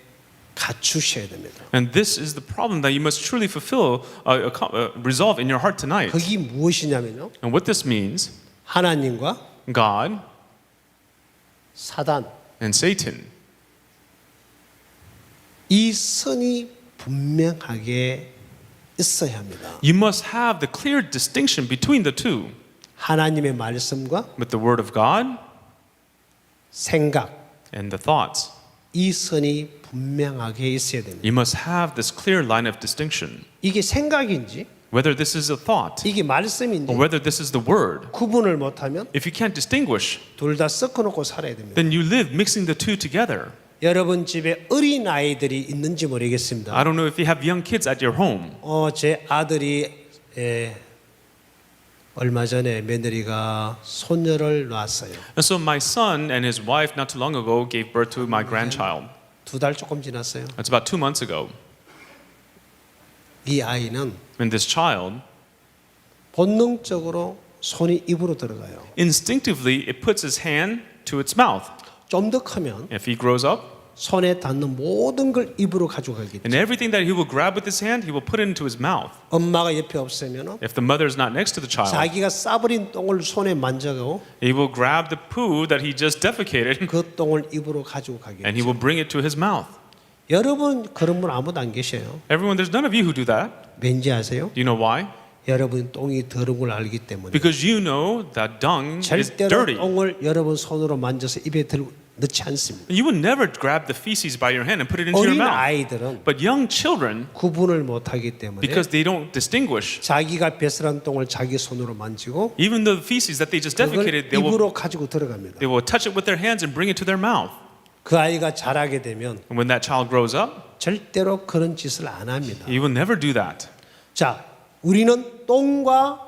A: 갖추셔야 됩니다.
B: And this is the problem that you must truly fulfill, resolve in your heart tonight.
A: 그게 무엇이냐면요.
B: And what this means,
A: 하나님과
B: God
A: 사단
B: and Satan,
A: 이 선이 분명하게 있어야 합니다.
B: you must have the clear distinction between the two.
A: 하나님의 말씀과
B: With the word of God
A: 생각
B: and the thoughts.
A: 이 선이 분명하게 있어야 됩니다.
B: You must have this clear line of distinction.
A: 이게 생각인지
B: Whether this is a thought
A: 이게 말씀인지
B: or whether this is the word.
A: 구분을 못하면
B: If you can't distinguish,
A: 둘 다 섞어놓고 살아야 됩니다.
B: then you live mixing the two together.
A: 여러분 집에 어린 아이들이 있는지 모르겠습니다.
B: I don't know if you have young kids at your home.
A: 제 아들이 얼마 전에 며느리가 손녀를 낳았어요.
B: And so my son and his wife not too long ago gave birth to my grandchild.
A: 2달 조금 지났어요.
B: It's about 2 months ago.
A: 이 아이는
B: And this child,
A: 본능적으로 손이 입으로 들어가요.
B: instinctively, it puts his hand to its mouth.
A: 좀 더 크면
B: If he grows up,
A: 손에 닿는 모든 걸 입으로 가져가겠죠.
B: and everything that he will grab with his hand, he will put it into his mouth.
A: 엄마가 옆에 없으면
B: If the mother is not next to the child,
A: 자기가 싸버린 똥을 손에 만져가고
B: he will grab the poo that he just defecated
A: 그 똥을 입으로 가지고
B: and he
A: 가겠죠.
B: will bring it to his mouth.
A: 여러분 그런 분 아무도 안 계셔요.
B: Everyone, there's none of you who do that.
A: 왠지 아세요?
B: Do you know why?
A: 여러분 똥이 더러운 걸 알기 때문에.
B: Because you know that dung is
A: 절대로
B: dirty.
A: 똥을 여러분 손으로 만져서 입에 넣지 않습니다.
B: You would never grab the feces by your hand and put it into your
A: 어린
B: mouth.
A: 아이들은
B: But young children,
A: 구분을 못하기 때문에
B: because they don't distinguish,
A: 자기가 배설한 똥을 자기 손으로 만지고
B: even the feces that they just
A: 그걸
B: defecated, they will
A: 입으로 가지고 들어갑니다.
B: touch it with their hands and bring it to their mouth.
A: 그 아이가 자라게 되면
B: And when that child grows up,
A: 절대로 그런 짓을 안 합니다.
B: he will never do that.
A: 자, 우리는 똥과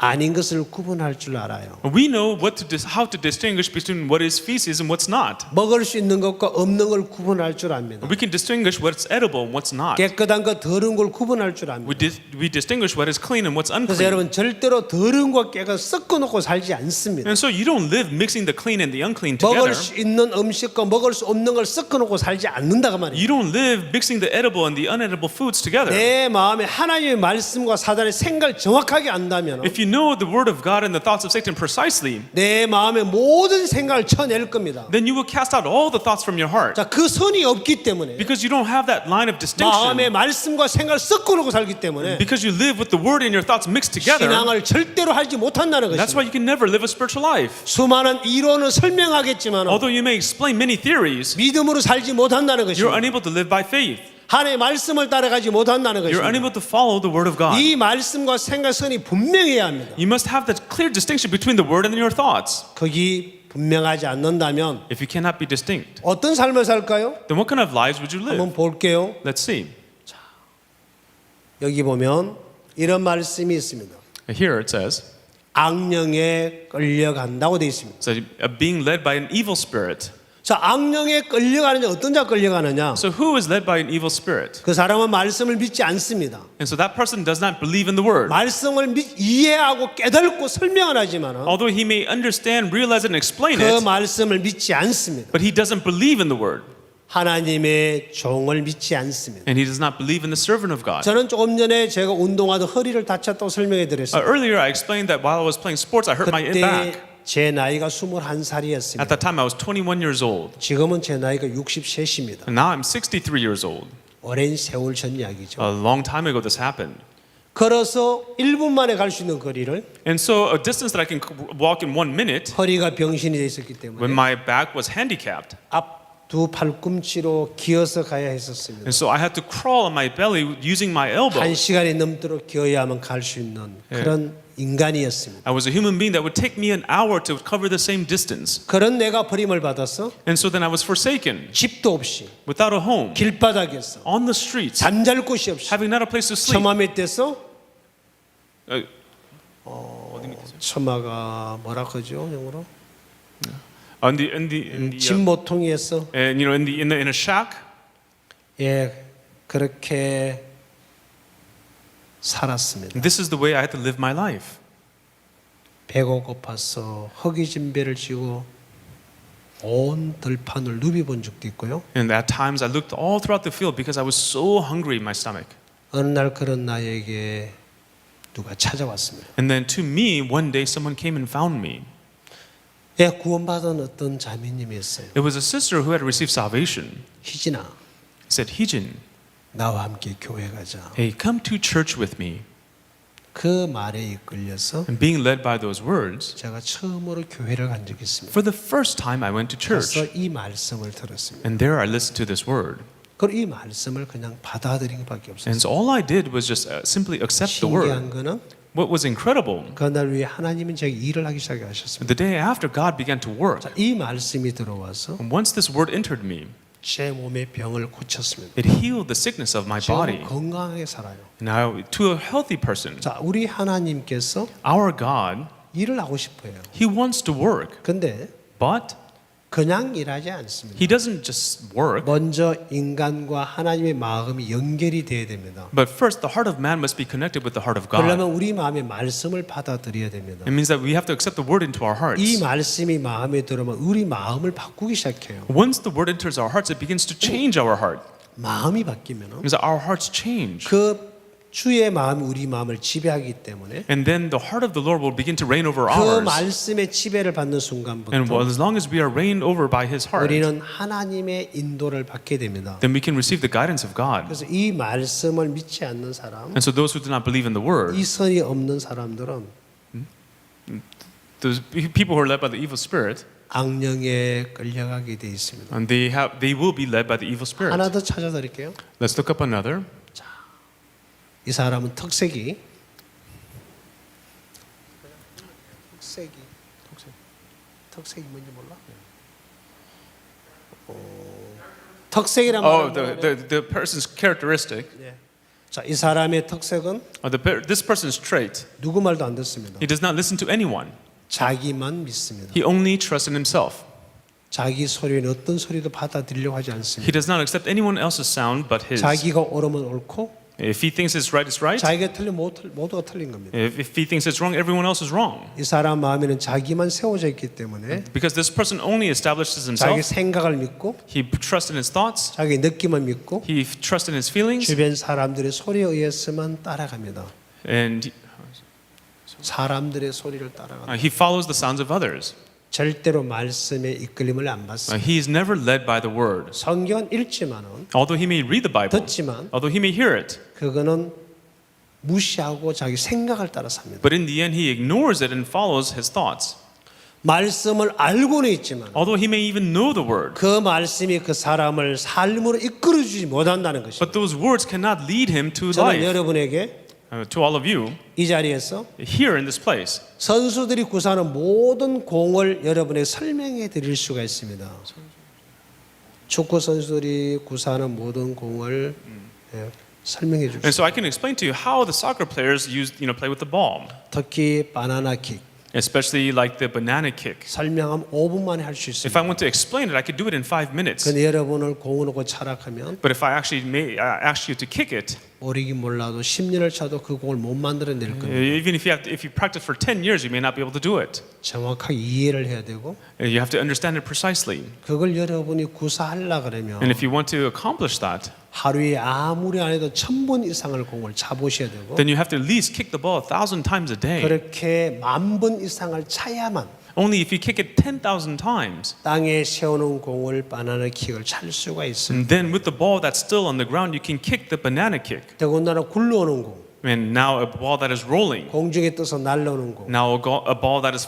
A: 아닌 것을 구분할 줄 알아요.
B: We know how to distinguish between what is feces and what's not.
A: 먹을 수 있는 것과 없는 걸 구분할 줄 압니다.
B: We can distinguish what's edible and what's not.
A: 깨끗한 것 더러운 걸 구분할 줄 압니다.
B: We distinguish what is clean and what's
A: 그래서
B: unclean.
A: 여러분 절대로 더러운 것 깨끗 섞어놓고 살지 않습니다.
B: And so you don't live mixing the clean and the unclean
A: 먹을
B: together.
A: 수 있는 음식과 먹을 수 없는 걸 섞어놓고 살지 않는다고 말이에요.
B: You don't live mixing the edible and the unedible foods together.
A: 내 마음에 하나님의 말씀과 사단의 생각을 정확하게 안다면
B: If you know the word of God and the thoughts of Satan precisely,
A: 내 마음의 모든 생각을 쳐낼 겁니다.
B: then you will cast out all the thoughts from your heart.
A: 자, 그 선이 없기 때문에
B: Because you don't have that line of
A: 마음의
B: distinction.
A: 말씀과 생각을 섞어놓고 살기 때문에
B: Because you live with the word and your thoughts mixed together.
A: 신앙을 절대로 하지 못한다는
B: That's
A: 것입니다.
B: why you can never live a spiritual life.
A: 수많은 이론은 설명하겠지만
B: Although you may explain many theories,
A: 믿음으로 살지 못한다는
B: you're
A: 것입니다.
B: unable to live by faith.
A: 하나님의 말씀을 따라가지 못한다는
B: You're
A: 것입니다.
B: unable to follow the word of God.
A: 이 말씀과 생각선이 분명해야 합니다.
B: You must have that clear distinction between the word and your thoughts.
A: 거기 분명하지 않는다면
B: If you cannot be distinct,
A: 어떤 삶을 살까요?
B: then what kind of lives would you live?
A: 한번 볼게요.
B: Let's see.
A: 여기 보면 이런 말씀이 있습니다.
B: Here it says,
A: 악령에 끌려간다고 되어 있습니다.
B: being led by an evil spirit.
A: 자, 악령에 끌려가느냐, 어떤 자 끌려가느냐?
B: So who is led by an evil spirit?
A: 그 사람은 말씀을 믿지 않습니다.
B: And so that person does not believe in the word.
A: 말씀을 이해하고 깨닫고 설명을 하지만
B: Although he may understand, realize it, and explain
A: 그
B: it,
A: 말씀을 믿지 않습니다.
B: but he doesn't believe in the word.
A: 하나님의 종을 믿지 않습니다.
B: And he does not believe in the servant of God.
A: 저는 조금 전에 제가 운동하다 허리를 다쳤다고 설명해 드렸어요.
B: Earlier I explained that while I was playing sports, I hurt my back.
A: 그때 제 나이가
B: At
A: 21살이었습니다.
B: that time I was 21 years old.
A: 지금은 제 나이가 63입니다.
B: And now I'm 63 years old.
A: 오랜 세월 전 이야기죠.
B: A long time ago this happened.
A: 걸어서 1분 만에 갈 수 있는 거리를
B: And so a distance that I can walk in 1 minute
A: 허리가 병신이 돼 있었기
B: when
A: 때문에
B: my back was handicapped.
A: 앞 두 팔꿈치로 기어서 가야 했었습니다.
B: And so I had to crawl on my belly using my elbow.
A: 한 시간이 넘도록 기어야만 갈 수 있는 그런 인간이었습니다.
B: I was a human being that would take me an hour to cover the same distance.
A: 그런 내가 버림을 받아서
B: And so then I was forsaken,
A: 집도 없이
B: without a home,
A: 길바닥에서
B: on the streets,
A: 잠잘 곳이 없이
B: having not a place to sleep.
A: 처마 밑에서
B: Uh,
A: 처마가 뭐라 그러죠 영어로?
B: in
A: 집 모퉁이에서
B: and you know in a shack.
A: 예 그렇게 살았습니다.
B: This is the way I had to live my life.
A: 배가 고파서 허기진 배를 쥐고 온 들판을 누비본 적도 있고요.
B: And at times I looked all throughout the field because I was so hungry in my stomach.
A: 어느 날 그런 나에게 누가 찾아왔습니다.
B: And then to me, one day someone came and found me.
A: 예, 구원받은 어떤 자매님이었어요.
B: It was a sister who had received salvation.
A: 희진아,
B: Said, Heejin,
A: 나와 함께 교회 가자.
B: hey, come to church with me.
A: 그 말에 이끌려서
B: And being led by those words,
A: 제가 처음으로 교회를 간 적이 있습니다.
B: for the first time I went to
A: 그래서
B: church.
A: 이 말씀을 들었습니다.
B: And there I listened to this word.
A: 그리고 이 말씀을 그냥 받아들인 것밖에
B: And
A: 없었어요.
B: so all I did was just simply accept the word.
A: 신기한 거는
B: What was incredible,
A: 그날 위해 하나님은 제게 일을 하기 시작하셨습니다.
B: the day after God began to work.
A: 자, 이 말씀이 들어와서
B: And once this word entered me,
A: 제 몸의 병을 고쳤습니다.
B: it healed the sickness of my body.
A: 지금 건강하게 살아요.
B: Now, to a healthy person,
A: 자, 우리 하나님께서
B: our God,
A: 일을 하고 싶어요.
B: He wants to work,
A: 근데
B: but
A: 그냥 일하지 않습니다.
B: He doesn't just work.
A: 먼저 인간과 하나님의 마음이 연결이 돼야 됩니다.
B: But first, the heart of man must be connected with the heart of God.
A: 그러려면 우리 마음의 말씀을 받아들여야 됩니다.
B: It means that we have to accept the word into our hearts.
A: 이 말씀이 마음에 들어오면 우리 마음을 바꾸기 시작해요.
B: Once the word enters our hearts, it begins to change our heart.
A: 마음이 바뀌면
B: Because our hearts change.
A: 그 주의 마음이 우리 마음을 지배하기 때문에
B: And then the heart of the Lord will begin to reign over
A: 그
B: ours.
A: 말씀의 지배를 받는
B: And
A: 순간부터
B: as long as we are reigned over by His heart,
A: 우리는 하나님의 인도를 받게 됩니다.
B: then we can receive the guidance of God.
A: 그래서 이 말씀을 믿지 않는 사람,
B: And so those who do not believe in the word,
A: 이 선이 없는 사람들은
B: those people who are led by the evil spirit,
A: 악령에 끌려가게 돼 있습니다.
B: and they will be led by the evil spirit.
A: 하나 더 찾아드릴게요.
B: Let's look up another.
A: 이 사람은 특색이 뭔지 몰라? 특색이란
B: Oh,
A: 말은
B: the person's characteristic.
A: 자, 이 사람의 특색은
B: This person's trait.
A: 누구 말도 안 듣습니다.
B: He does not listen to anyone.
A: 자기만 믿습니다.
B: He only trusts in himself.
A: 자기 소리는 어떤 소리도 받아들이려고 하지
B: He
A: 않습니다.
B: does not accept anyone else's sound but his.
A: 자기가 옳으면 옳고
B: If he thinks it's right, it's right.
A: 자기가 틀리면 모두가 틀린 겁니다.
B: If he thinks it's wrong, everyone else is wrong.
A: 이 사람 마음에는 자기만 세워져 있기 때문에
B: Because this person only establishes
A: 자기
B: himself.
A: 생각을 믿고
B: He trusts in his thoughts.
A: 자기 느낌을 믿고
B: He trusts in his feelings.
A: 주변 사람들의 소리에 의해서만 따라갑니다.
B: And
A: 사람들의 소리를 따라갑니다.
B: he follows the sounds of others.
A: 절대로 말씀에 이끌림을 안 받습니다.
B: He is never led by the word.
A: 성경 읽지만은
B: Although he may read the Bible,
A: 듣지만
B: although he may hear it,
A: 그거는 무시하고 자기 생각을 따라 삽니다.
B: but in the end he ignores it and follows his thoughts.
A: 말씀을 알고는 있지만
B: Although he may even know the word,
A: 그 말씀이 그 사람을 삶으로 이끌어주지 못한다는 것입니다.
B: but those words cannot lead him to
A: 저는
B: life.
A: 여러분에게
B: To all of you,
A: 이 자리에서
B: here in this place,
A: 선수들이 구사하는 모든 공을 여러분에게 설명해 드릴 수가 있습니다. 축구 선수들이 구사하는 모든 공을 설명해 줄 수
B: and
A: 있습니다.
B: so I can explain to you how the soccer players play with the ball.
A: 특히 바나나 킥,
B: especially like the banana kick.
A: 설명하면 5분 만에 할 수
B: If
A: 있습니다.
B: I want to explain it, I could do it in 5 minutes.
A: 근데 여러분을 공을 놓고 차락하면
B: But if I actually ask you to kick it,
A: 모르긴 몰라도 10년을 차도 그 공을 못 만들어낼 겁니다.
B: even if you practice for 10 years, you may not be able to do it.
A: 정확하게 이해를 해야 되고
B: You have to understand it precisely.
A: 그걸 여러분이 구사하려 그러면
B: And if you want to accomplish that,
A: 하루에 아무리 안 해도 1000번 이상을 공을 차보셔야 되고
B: then you have to at least kick the ball 1,000 times a day.
A: 그렇게 10,000번 이상을 차야만
B: Only if you kick it 10,000 times.
A: 땅에 세우는 공을 바나나 킥을 찰 수가 있어요.
B: And then with the ball that's still on the ground, you can kick the banana kick.
A: 더군다나 굴러오는 공,
B: And now a ball that is rolling.
A: 공중에 떠서 날아오는 공
B: Now a ball that is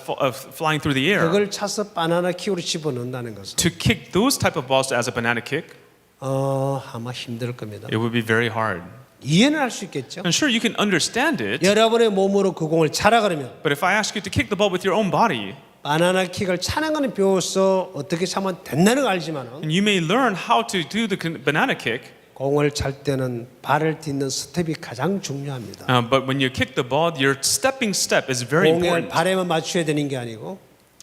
B: flying through the air.
A: 그걸 차서 바나나 킥으로 집어넣는다는 것은
B: To kick those type of balls as a banana kick,
A: 아마 힘들 겁니다.
B: it would be very hard.
A: 이해는 할 수 있겠죠.
B: And sure, you can understand it.
A: 여러분의 몸으로 그 공을 차라 그러면
B: But if I ask you to kick the ball with your own body,
A: 바나나 킥을 차는 거는 배워서 어떻게 차면 된다는 걸 알지만은
B: and you may learn how to do the banana kick,
A: 공을 찰 때는 발을 딛는 스텝이 가장 중요합니다.
B: but when you kick the ball, your stepping step is very
A: 공을
B: important.
A: 발에만 맞춰야 되는 게 아니고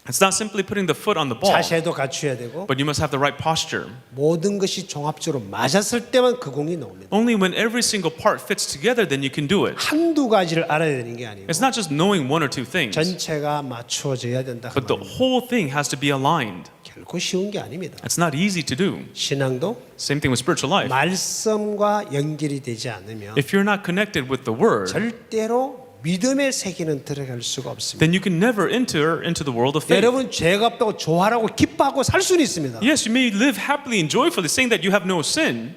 B: It's not simply putting the foot on the ball,
A: 자세도 갖춰야 되고
B: but you must have the right posture.
A: 모든 것이 종합적으로 맞았을 때만 그 공이 나옵니다.
B: Only when every single part fits together, then you can do it.
A: 한두 가지를 알아야 되는 게 아니고
B: It's not just knowing one or two things,
A: 전체가 맞추어져야 된다. 그
B: but the
A: 말입니다.
B: whole thing has to be aligned.
A: 결코 쉬운 게 아닙니다.
B: It's not easy to do.
A: 신앙도
B: Same thing with spiritual life.
A: 말씀과 연결이 되지 않으면
B: If you're not connected with the Word,
A: 절대로 믿음의 세계는 들어갈 수가 없습니다.
B: then you can never enter into the world of faith.
A: 여러분 죄가 없다고 좋아하고 기뻐하고 살 수는 있습니다.
B: Yes, you may live happily and joyfully, saying that you have no sin,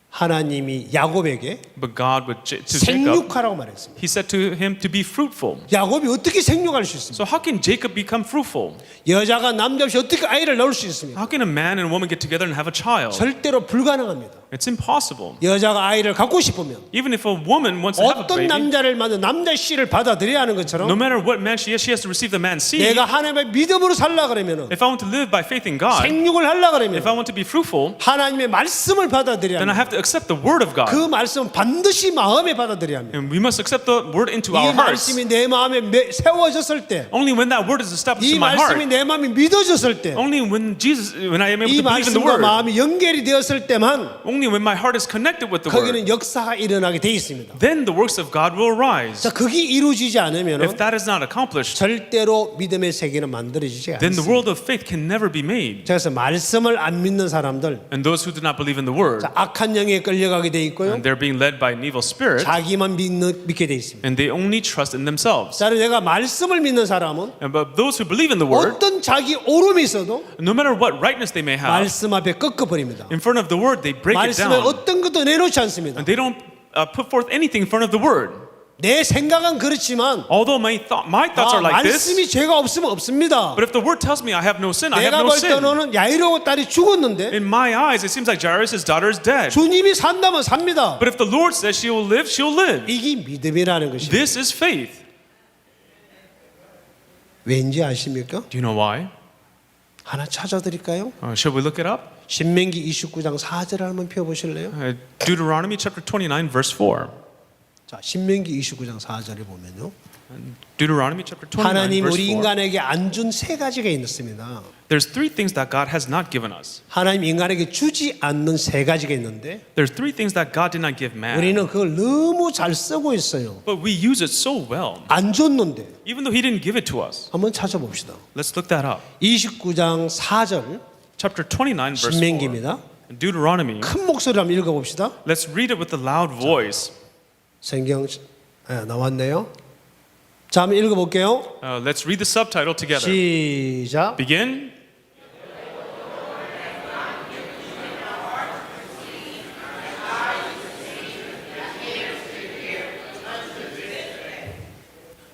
A: 하나님이 야곱에게
B: but God would to Jacob,
A: 생육하라고 말했습니다.
B: He said to him to be fruitful.
A: 야곱이 어떻게 생육할 수 있습니까?
B: So how can Jacob become fruitful?
A: 여자가 남자 없이 어떻게 아이를 낳을 수 있습니까?
B: How can a man and a woman get together and have a child?
A: 절대로 불가능합니다.
B: It's impossible.
A: 여자가 아이를 갖고 싶으면
B: Even if a woman wants to have a
A: 어떤
B: baby,
A: 남자를 만나 남자 씨를 받아들여야 하는
B: no
A: 것처럼
B: matter what man she has to receive the man's seed.
A: 내가 하나님의 믿음으로 살라 그러면은
B: If I want to live by faith in God,
A: 생육을 하려 그러면
B: if I want to be fruitful,
A: 하나님의 말씀을 받아들여야
B: then I
A: 합니다.
B: have to accept the word of God.
A: 그 말씀은 반드시 마음에 받아들여야 합니다.
B: And we must accept the word into
A: 이
B: our hearts.
A: 말씀이 내 마음에 세워졌을 때,
B: Only when that word is established
A: 이
B: in my
A: 말씀이
B: heart.
A: 내 마음이 믿어졌을 때,
B: Only when I am able
A: 이
B: to believe in the
A: 말씀과
B: word.
A: 마음이 연결이 되었을 때만
B: Only when my heart is connected with the word.
A: 거기는 역사가 일어나게 돼 있습니다.
B: Then the works of God will arise.
A: 자, 그게 이루어지지 않으면
B: If that is not accomplished,
A: 절대로 믿음의 세계는 만들어지지
B: then the
A: 않습니다.
B: world of faith can never be made.
A: 그래서 말씀을 안 믿는 사람들,
B: And those who do not believe in the word,
A: 자, 악한 영에 끌려가게 돼 있고요.
B: and they're being led by an evil spirit,
A: 자기만 믿게 돼 있습니다.
B: and they only trust in themselves.
A: 자, 내가 말씀을 믿는 사람은
B: And but those who believe in the word,
A: 어떤 자기 오름이 있어도
B: no matter what rightness they may have,
A: 말씀 앞에 꺾어버립니다.
B: in front of the word, they break it
A: 말씀에
B: down.
A: 어떤 것도 내놓지 않습니다.
B: And they don't put forth anything in front of the word.
A: 내 생각은 그렇지만
B: Although my thoughts are like this,
A: 말씀이 죄가 없으면 없습니다.
B: but if the word tells me I have no sin, I have
A: 내가
B: no
A: 볼
B: sin.
A: 때는 야이로 딸이 죽었는데
B: In my eyes, it seems like Jairus' daughter is dead.
A: 주님이 산다면 삽니다.
B: But if the Lord says she will live, she'll live.
A: 이게 믿음이라는 것입니다.
B: This is faith.
A: 왠지 아십니까?
B: Do you know why?
A: 하나 찾아드릴까요?
B: Shall we look it up?
A: 신명기 29장 4절 한번 펴보실래요?
B: Deuteronomy chapter 29, verse 4.
A: 자, 신명기 29장 4절에 보면요.
B: Deuteronomy chapter 29,
A: 하나님
B: verse
A: 우리
B: 4.
A: 인간에게 안 준 세 가지가 있습니다.
B: There's three things that God has not given us.
A: 하나님 인간에게 주지 않는 세 가지가 있는데
B: There's three things that God did not give man.
A: 우리는 그걸 너무 잘 쓰고 있어요.
B: But we use it so well.
A: 안 줬는데
B: Even though He didn't give it to us.
A: 한번 찾아봅시다.
B: Let's look that up.
A: 29장 4절
B: Chapter 29, verse 4.
A: 신명기입니다.
B: Deuteronomy.
A: 큰 목소리로 한번 읽어봅시다.
B: Let's read it with a loud voice.
A: 성경 나왔네요. 자, 한번 읽어볼게요.
B: Let's read the subtitle together.
A: 시작.
B: Begin.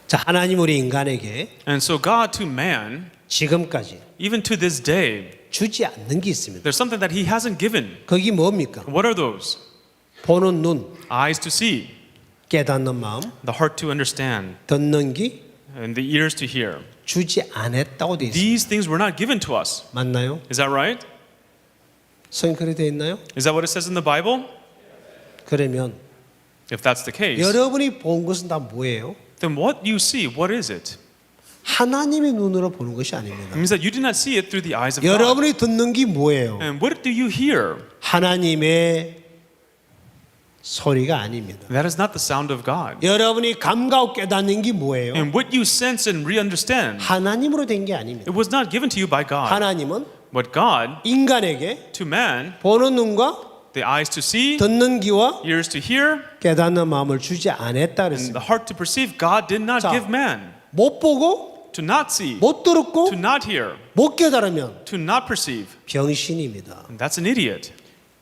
A: 자, 하나님 우리 인간에게
B: And so God to man,
A: 지금까지
B: even to this day,
A: 주지 않는 게 있습니다.
B: there's something that He hasn't given.
A: 그게 뭡니까?
B: What are those?
A: 보는 눈,
B: Eyes to see,
A: 깨닫는 마음,
B: the heart to understand,
A: 듣는 귀
B: and the ears to hear.
A: 주지 않았다고 돼 있습니다.
B: These things were not given to us.
A: 맞나요?
B: Is that right?
A: 성경 그렇게 돼 있나요?
B: Is that what it says in the Bible?
A: 그러면
B: If that's the case,
A: 여러분이 본 것은 다 뭐예요?
B: then what you see, what is it?
A: 하나님의 눈으로 보는 것이
B: It
A: 아닙니다.
B: means that you do not see it through the eyes of God.
A: 여러분이 듣는 게 뭐예요?
B: And what do you hear?
A: 하나님의 소리가 아닙니다.
B: That is not the sound of God.
A: 여러분이 감가고 깨닫는 게 뭐예요?
B: And what you sense and re-understand,
A: 하나님으로 된 게 아닙니다.
B: it was not given to you by God.
A: 하나님은
B: But God,
A: 인간에게
B: to man,
A: 보는 눈과
B: the eyes to see,
A: 듣는 귀와
B: ears to hear,
A: 깨닫는 마음을 주지 않았다
B: and
A: 그랬습니다.
B: the heart to perceive, God did not
A: 자,
B: give man.
A: 못 보고
B: To not see,
A: 못 들었고
B: to not hear,
A: 못 깨달으면
B: to not perceive,
A: 병신입니다.
B: and that's an idiot.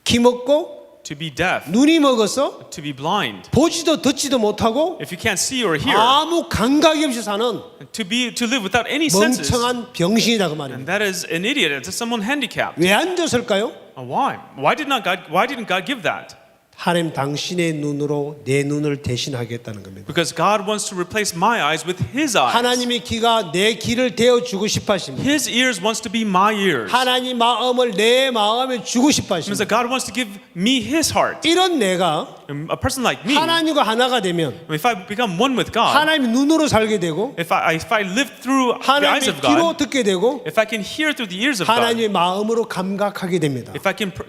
A: 귀 먹고
B: To be deaf,
A: 눈이 먹어서
B: to be blind.
A: 보지도 듣지도 못하고
B: If you can't see or hear,
A: 아무 감각이 없이 사는
B: to live without any senses,
A: 멍청한 병신이다 그
B: and
A: 말입니다.
B: that is an idiot. It's someone handicapped.
A: 왜 안 줬을까요?
B: Why? Why didn't God give that?
A: 하나님 당신의 눈으로 내 눈을 대신하겠다는 겁니다.
B: Because God wants to replace my eyes with His eyes.
A: 하나님의 귀가 내 귀를 대어 주고 싶어 하십니다.
B: His ears wants to be my ears.
A: 하나님 마음을 내 마음에 주고 싶어
B: It means
A: 하십니다.
B: that God wants to give me His heart.
A: 이런 내가
B: A person like me,
A: 하나님과 하나가 되면
B: if I become one with God,
A: 하나님의 눈으로 살게 되고
B: if I live through the eyes
A: 하나님의
B: of
A: 귀로
B: God,
A: 듣게 되고
B: if I can hear through the ears of God,
A: 하나님의 마음으로 감각하게 됩니다.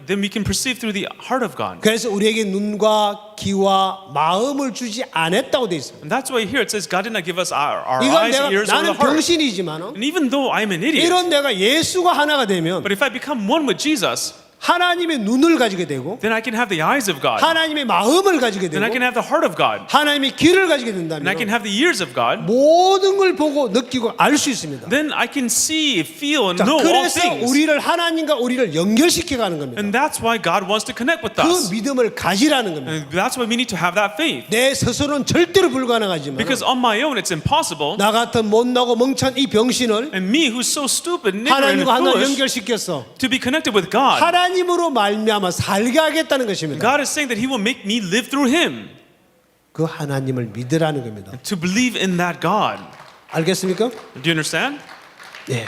B: then we can perceive through the heart of God.
A: 그래서 우리에게 눈과 귀와 마음을 주지 않았다고 되어 있습니다.
B: And that's why here it says God did not give us our
A: 이건
B: eyes,
A: 내가
B: ears, or the
A: 나는
B: heart.
A: 병신이지만
B: And even though I'm an idiot,
A: 이런 내가 예수가 하나가 되면
B: but if I become one with Jesus,
A: 하나님의 눈을 가지게 되고
B: then I can have the eyes of God.
A: 하나님의 마음을 가지게
B: Then I
A: 되고
B: can have the heart of God.
A: 하나님의 귀를 가지게
B: And I can
A: 된다면
B: have the ears of God.
A: 모든 걸 보고 느끼고 알 수 있습니다.
B: Then I can see, feel, and
A: 자,
B: know all
A: 그래서
B: things.
A: 우리를 하나님과 우리를 연결시켜 가는 겁니다.
B: And that's why God wants to connect with
A: 그
B: us.
A: 믿음을 가지라는 겁니다.
B: And that's why we need to have that faith.
A: 내 스스로는 절대로 불가능하지만
B: Because on my own it's impossible.
A: 나 같은 못나고 멍청한 이 병신을
B: And me who's so stupid, ignorant, and
A: 하나님과 하나
B: foolish,
A: 연결시켜서
B: to be connected with God.
A: 하나님으로 말미암아 살게 하겠다는 것입니다.
B: God is saying that He will make me live through Him.
A: 그 하나님을 믿으라는 겁니다.
B: To believe in that God.
A: 알겠습니까?
B: Do you understand?
A: 네.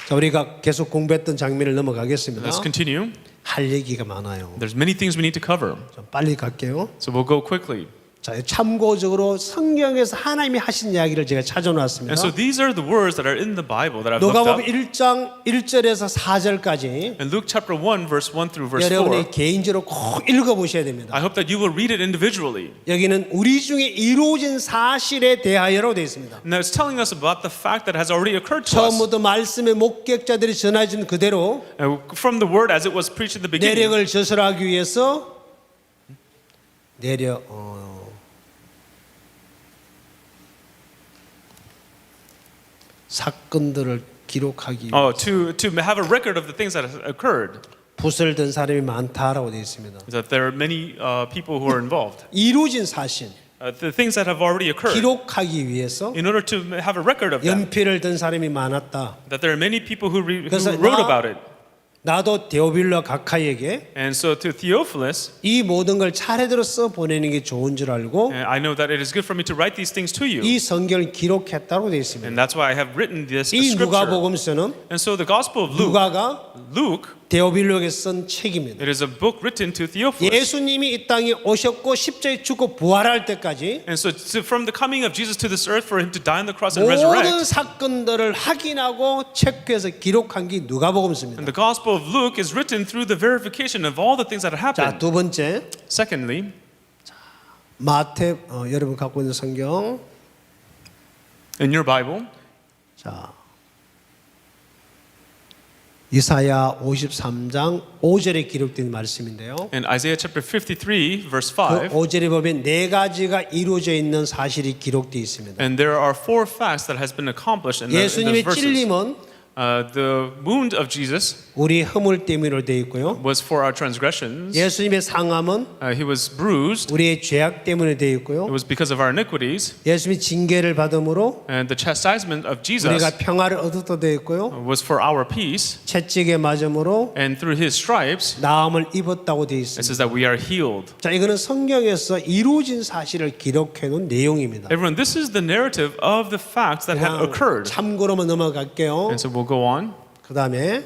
A: 자, 우리가 계속 공부했던 장면을 넘어가겠습니다.
B: Let's continue.
A: 할 얘기가 많아요.
B: There's many things we need to cover.
A: 좀 빨리 갈게요.
B: So we'll go quickly.
A: 자, 참고적으로 성경에서 하나님이 하신 이야기를 제가 찾아놨습니다.
B: And so these are the words that are in the Bible that I've looked
A: 누가복음
B: up.
A: 1장 1절에서 4절까지
B: In Luke chapter 1 verse 1 through verse 4.
A: 여러분이 개인적으로 꼭 읽어보셔야 됩니다.
B: I hope that you will read it individually.
A: 여기는 우리 중에 이루어진 사실에 대하여로 되어 있습니다.
B: And it's telling us about the fact that has already occurred to us.
A: 처음부터 말씀의 목격자들이 전해준 그대로
B: And from the word as it was preached in the beginning.
A: 내력을 저설하기 위해서 사건들을 기록하기 위해
B: To have a record of the things that have occurred.
A: 붓을 든 사람이 많다라고 되어 있습니다.
B: Is that there are many people who are involved.
A: 이루어진 사실
B: The things that have already occurred.
A: 기록하기 위해서
B: In order to have a record of them.
A: 연필을 든 사람이 많았다.
B: That there are many people who
A: 그래서
B: wrote about it.
A: 나도 데오빌로 가카이에게
B: And so to Theophilus,
A: 이 모든 걸 차례대로 써 보내는 게 좋은 줄 알고
B: and I know that it is good for me to write these things to you.
A: 이 성경을 기록했다고 되어 있습니다.
B: And that's why I have written this
A: 이
B: scripture.
A: 누가복음서는
B: And so the Gospel of
A: 누가가
B: Luke,
A: 데오빌로에게 쓴 책입니다.
B: it is a book written to Theophilus.
A: 예수님이 이 땅에 오셨고 십자가에 죽고 부활할 때까지
B: And so from the coming of Jesus to this earth for him to die on the cross and
A: 모든
B: resurrect,
A: 사건들을 확인하고 체크해서 기록한 게 누가복음서입니다.
B: and the Gospel of Luke is written through the verification of all the things that have
A: 자,
B: happened.
A: 두 번째
B: Secondly,
A: 마태 여러분 갖고 있는 성경
B: in your Bible,
A: 자 이사야 53장 5절에 기록된 말씀인데요.
B: in Isaiah chapter 53, verse
A: 그
B: 5,
A: 5절에 보면 네 가지가 이루어져 있는 사실이 기록되어 있습니다.
B: and there are 4 facts that has been accomplished in those
A: 예수님의
B: verses.
A: 찔림은
B: The wound of Jesus
A: 우리 허물 때문에 되어 있고요.
B: was for our transgressions.
A: 예수님의 상함은
B: He was bruised.
A: 우리의 죄악 때문에 되어
B: It
A: 있고요.
B: was because of our iniquities.
A: 예수님이 징계를 받음으로
B: And the chastisement of Jesus
A: 우리가 평화를 얻었다 되어 있고요.
B: was for our peace.
A: 채찍에 맞음으로
B: And through His stripes,
A: 나음을 입었다고 되어
B: it
A: 있습니다.
B: says that we are healed.
A: 자, 이거는 성경에서 이루어진 사실을 기록해 놓은 내용입니다.
B: Everyone, this is the narrative of the facts that have occurred.
A: 참고로만 넘어갈게요.
B: And so we'll go on.
A: 그 다음에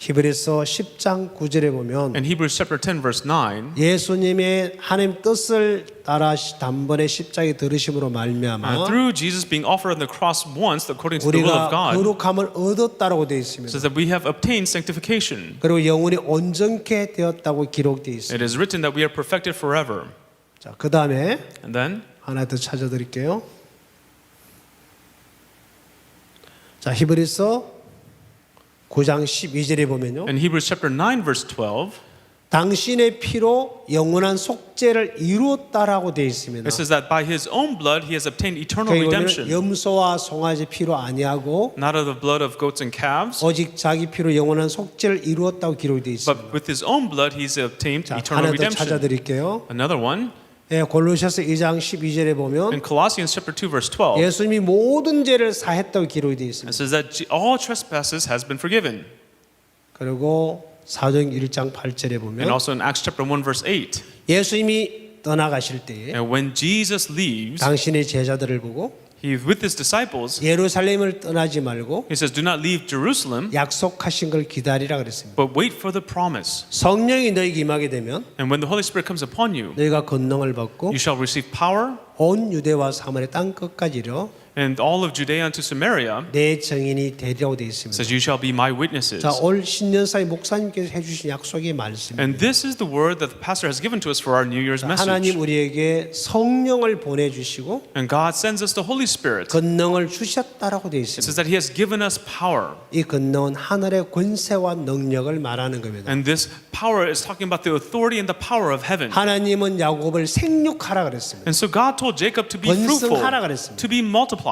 A: 히브리서 10장 9절에 보면
B: In Hebrews chapter 10 verse 9,
A: 예수님의 하나님 뜻을 따라 단번에 십자가에 들으심으로 말미암아
B: through Jesus being offered on the cross once according to the will of
A: 우리가
B: God,
A: 거룩함을 얻었다라고 되어 있습니다.
B: says that we have obtained sanctification.
A: 그리고 영혼이 온전케 되었다고 기록되어 있습니다.
B: It is written that we are perfected forever.
A: 자, 그다음에
B: And then
A: 하나 더 찾아 드릴게요. 자, 히브리서 9장 12절에 보면요.
B: in Hebrews chapter 9 verse 12,
A: 당신의 피로 영원한 속죄를 이루었다라고 되어 있습니다.
B: it says that by his own blood he has obtained eternal
A: 거기 보면
B: redemption,
A: 염소와 송아지 피로 아니하고
B: not of the blood of goats and calves,
A: 오직 자기 피로 영원한 속죄를 이루었다고 기록되어 있습니다.
B: but with his own blood he's obtained
A: 자,
B: eternal
A: 하나 더 찾아
B: redemption.
A: 드릴게요.
B: Another one,
A: 예, 골로새서 2장 12절에 보면
B: in Colossians chapter 2 verse 12,
A: 예수님이 모든 죄를 사했다고 기록이 되어
B: it
A: 있습니다.
B: says that all trespasses has been forgiven.
A: 그리고 사도행 1장 8절에
B: And
A: 보면
B: also in Acts chapter 1 verse 8,
A: 예수님이 떠나가실 때에
B: and when Jesus leaves,
A: 당신의 제자들을 보고
B: he with his disciples,
A: 예루살렘을 떠나지 말고
B: he says, do not leave Jerusalem,
A: 약속하신 걸 기다리라 그랬습니다.
B: but wait for the promise.
A: 성령이 너에게 임하게 되면
B: And when the Holy Spirit comes upon you,
A: 너희가 권능을 받고
B: you shall receive power,
A: 온 유대와 사마리아 땅 끝까지 이르러
B: and all of Judea unto Samaria,
A: 내 증인이 되리라고 되어 있습니다.
B: says, you shall be my witnesses.
A: 자, 올 신년사의 목사님께서 해주신 약속의 말씀입니다.
B: And this is the word that the pastor has given to us for our New Year's
A: 하나님
B: message.
A: 우리에게 성령을 보내주시고
B: And God sends us the Holy Spirit.
A: 권능을 주셨다라고 되어
B: It says
A: 있습니다.
B: that He has given us power.
A: 이 권능은 하늘의 권세와 능력을 말하는 겁니다.
B: And this power is talking about the authority and the power of heaven.
A: 하나님은 야곱을 생육하라 그랬습니다.
B: And so God told Jacob to be fruitful,
A: 번성하라 그랬습니다.
B: to be multiplied.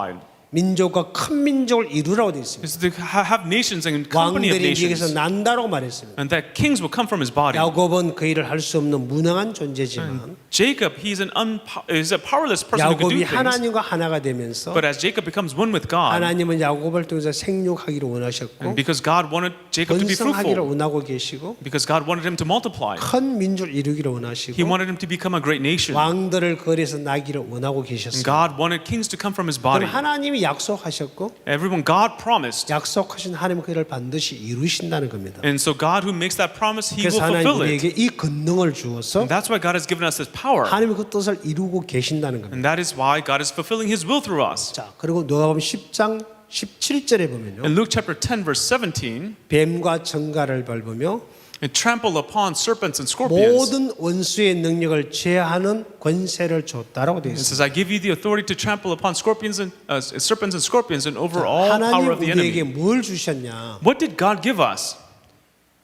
A: 민족과 큰 민족을 이루라고 되어 있습니다.
B: It's to have nations and company of
A: 왕들이
B: nations.
A: 네게서 난다라고 말했습니다.
B: And that kings will come from his body.
A: 야곱은 그 일을 할 수 없는 무능한 존재지만
B: Jacob, he's a powerless person who can do
A: 야곱이
B: things.
A: 하나님과 하나가 되면서
B: But as Jacob becomes one with God,
A: 하나님은 야곱을 통해서 생육하기를 원하셨고
B: and because God wanted Jacob to be
A: 번성하기를
B: fruitful,
A: 원하고 계시고
B: because God wanted him to multiply,
A: 큰 민족을 이루기를
B: He
A: 원하시고
B: wanted him to become a great nation.
A: 왕들을 거리에서 나기를 원하고
B: And
A: 계셨어요.
B: God wanted kings to come from his body.
A: 그럼 하나님이 약속하셨고
B: Everyone, God promised.
A: 약속하신 하나님 그 일을 반드시 이루신다는 겁니다.
B: And so God who makes that promise, He will
A: 그래서 하나님
B: fulfill it.
A: 우리에게 이 권능을 주어서
B: And that's why God has given us this power.
A: 하나님이 그 뜻을 이루고 계신다는 겁니다.
B: And that is why God is fulfilling His will through us.
A: 자, 그리고 누가복음 10장 17절에 보면요.
B: In Luke chapter 10 verse 17,
A: 뱀과 청가를 밟으며
B: and trample upon serpents and scorpions.
A: 모든 원수의 능력을 제하는 권세를 줬다라고 되어
B: It
A: 있습니다.
B: says, I give you the authority to trample upon scorpions and serpents and scorpions and over all power
A: 하나님
B: of the
A: 우리에게
B: enemy.
A: 뭘 주셨냐?
B: What did God give us?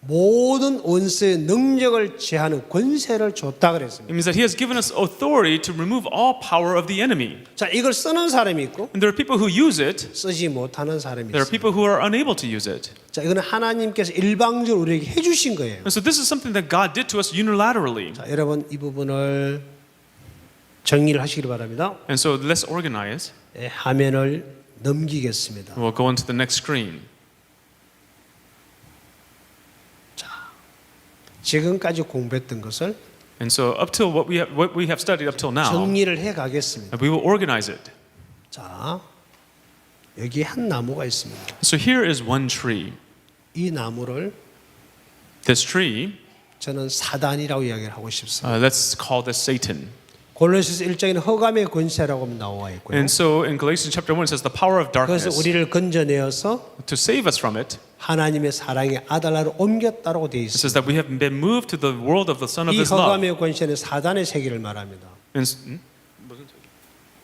A: 모든 원수의 능력을 제하는 권세를 줬다 그랬습니다.
B: It means that He has given us authority to remove all power of the enemy.
A: 자, 이걸 쓰는 사람이 있고
B: And there are people who use it.
A: 쓰지 못하는 사람이
B: There are
A: 있습니다.
B: people who are unable to use it.
A: 자, 이거는 하나님께서 일방적으로 우리에게 해주신 거예요.
B: And so this is something that God did to us unilaterally.
A: 자, 여러분 이 부분을 정리를 하시기 바랍니다.
B: And so let's organize.
A: 예, 화면을 넘기겠습니다.
B: We'll go on to the next screen.
A: 지금까지 공부했던 것을
B: And so up till what we have studied up till now,
A: 정리를 해 가겠습니다.
B: we will organize it.
A: 자, 여기 한 나무가 있습니다.
B: So here is one tree.
A: 이 나무를
B: This tree,
A: 저는 사단이라고 이야기를 하고 싶습니다.
B: let's call this Satan.
A: 골로새서 1장에는 허감의 권세라고 나와 있고요.
B: And so in Galatians chapter 1 it says the power of
A: 그래서
B: darkness
A: 우리를 건져내어서
B: to save us from it.
A: 하나님의 사랑의 아들나라로 옮겼다고 되어
B: It says
A: 있습니다.
B: that we have been moved to the world of the Son of
A: 이
B: His love.
A: 허감의 권세는 사단의 세계를 말합니다.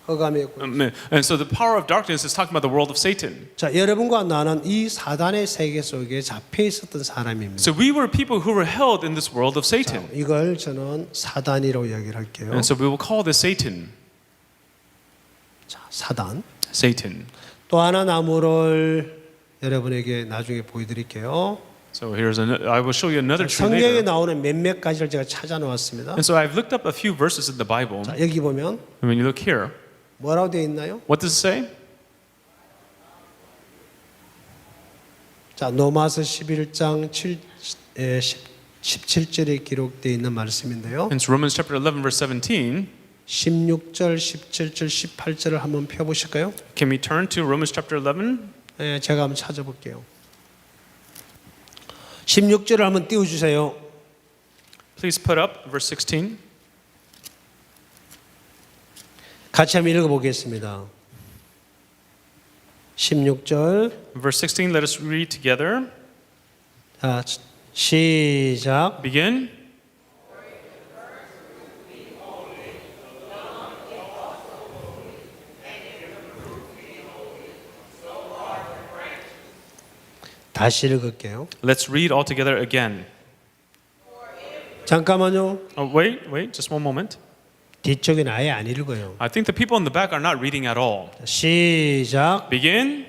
A: 허감의 권세.
B: And so the power of darkness is talking about the world of Satan.
A: 자, 여러분과 나는 이 사단의 세계 속에 잡혀 있었던 사람입니다.
B: So we were people who were held in this world of Satan.
A: 이걸 저는 사단이라고 이야기를 할게요.
B: And so we will call this Satan.
A: 자, 사단.
B: Satan.
A: 또 하나 나무를 여러분에게 나중에 보여드릴게요.
B: So I will show you another tree
A: 성경에
B: later.
A: 나오는 몇몇 가지를 제가 찾아놓았습니다.
B: And so I've looked up a few verses in the Bible.
A: 자, 여기 보면
B: And when you look here,
A: 뭐라고 되어 있나요?
B: what does it say?
A: 자, 로마서 11장 17절에 기록되어 있는 말씀인데요.
B: It's Romans chapter 11 verse 17.
A: 16절, 17절, 18절을 한번 펴보실까요?
B: Can we turn to Romans chapter 11?
A: 네, 제가 한번 찾아볼게요. 16절을 한번 띄워주세요.
B: Please put up verse 16.
A: 같이 한번 읽어보겠습니다. 16절.
B: Verse 16, let us read together.
A: 자, 시작.
B: Begin.
A: 다시 읽을게요.
B: Let's read all together again.
A: 잠깐만요.
B: Wait, just one moment.
A: 뒤쪽엔 아예 안 읽어요.
B: I think the people in the back are not reading at all.
A: 시작.
B: Begin.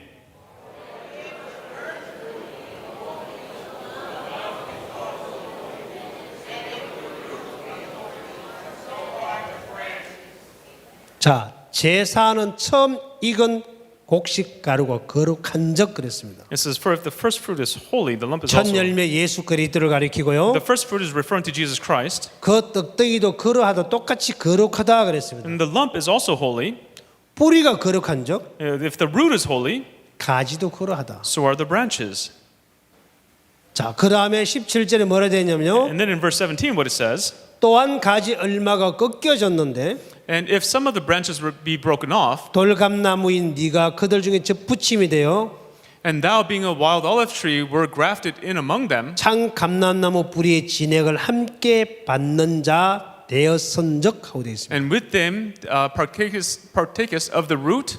A: 자, 제사는 처음 익은 곡식 가루가 거룩한 적 그랬습니다.
B: It says, for if the first fruit is holy, the lump is
A: 첫
B: also.
A: 열매 예수 그리스도를 가리키고요.
B: The first fruit is referring to Jesus Christ,
A: 그 떡덩이도 그러하다 똑같이 거룩하다 그랬습니다.
B: and the lump is also holy.
A: 뿌리가 거룩한 적,
B: If the root is holy,
A: 가지도 그러하다.
B: so are the branches.
A: 자, 그 다음에 17절에 뭐라 되냐면요.
B: And then in verse 17, what it says,
A: 또한 가지 얼마가 꺾여졌는데
B: and if some of the branches be broken off,
A: 돌감나무인 네가 그들 중에 접붙임이 되어
B: and thou being a wild olive tree were grafted in among them,
A: 창 감람나무 뿌리의 진액을 함께 받는 자 되었은즉 하고 되어 있습니다.
B: and with them partakest of the root.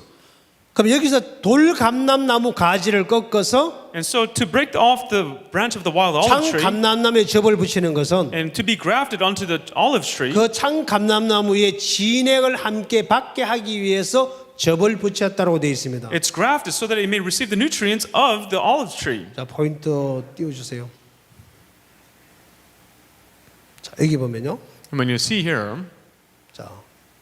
A: 그럼 여기서 돌감람나무 가지를 꺾어서
B: And so to break off the branch of the wild olive
A: 창
B: tree
A: 감람나무에 접을 붙이는 것은
B: and to be grafted onto the olive tree,
A: 그 창 감람나무의 진액을 함께 받게 하기 위해서 접을 붙였다고 되어 있습니다.
B: it's grafted so that it may receive the nutrients of the olive tree.
A: 자, 포인트 띄워주세요. 자, 여기 보면요.
B: And when you see here,
A: 자,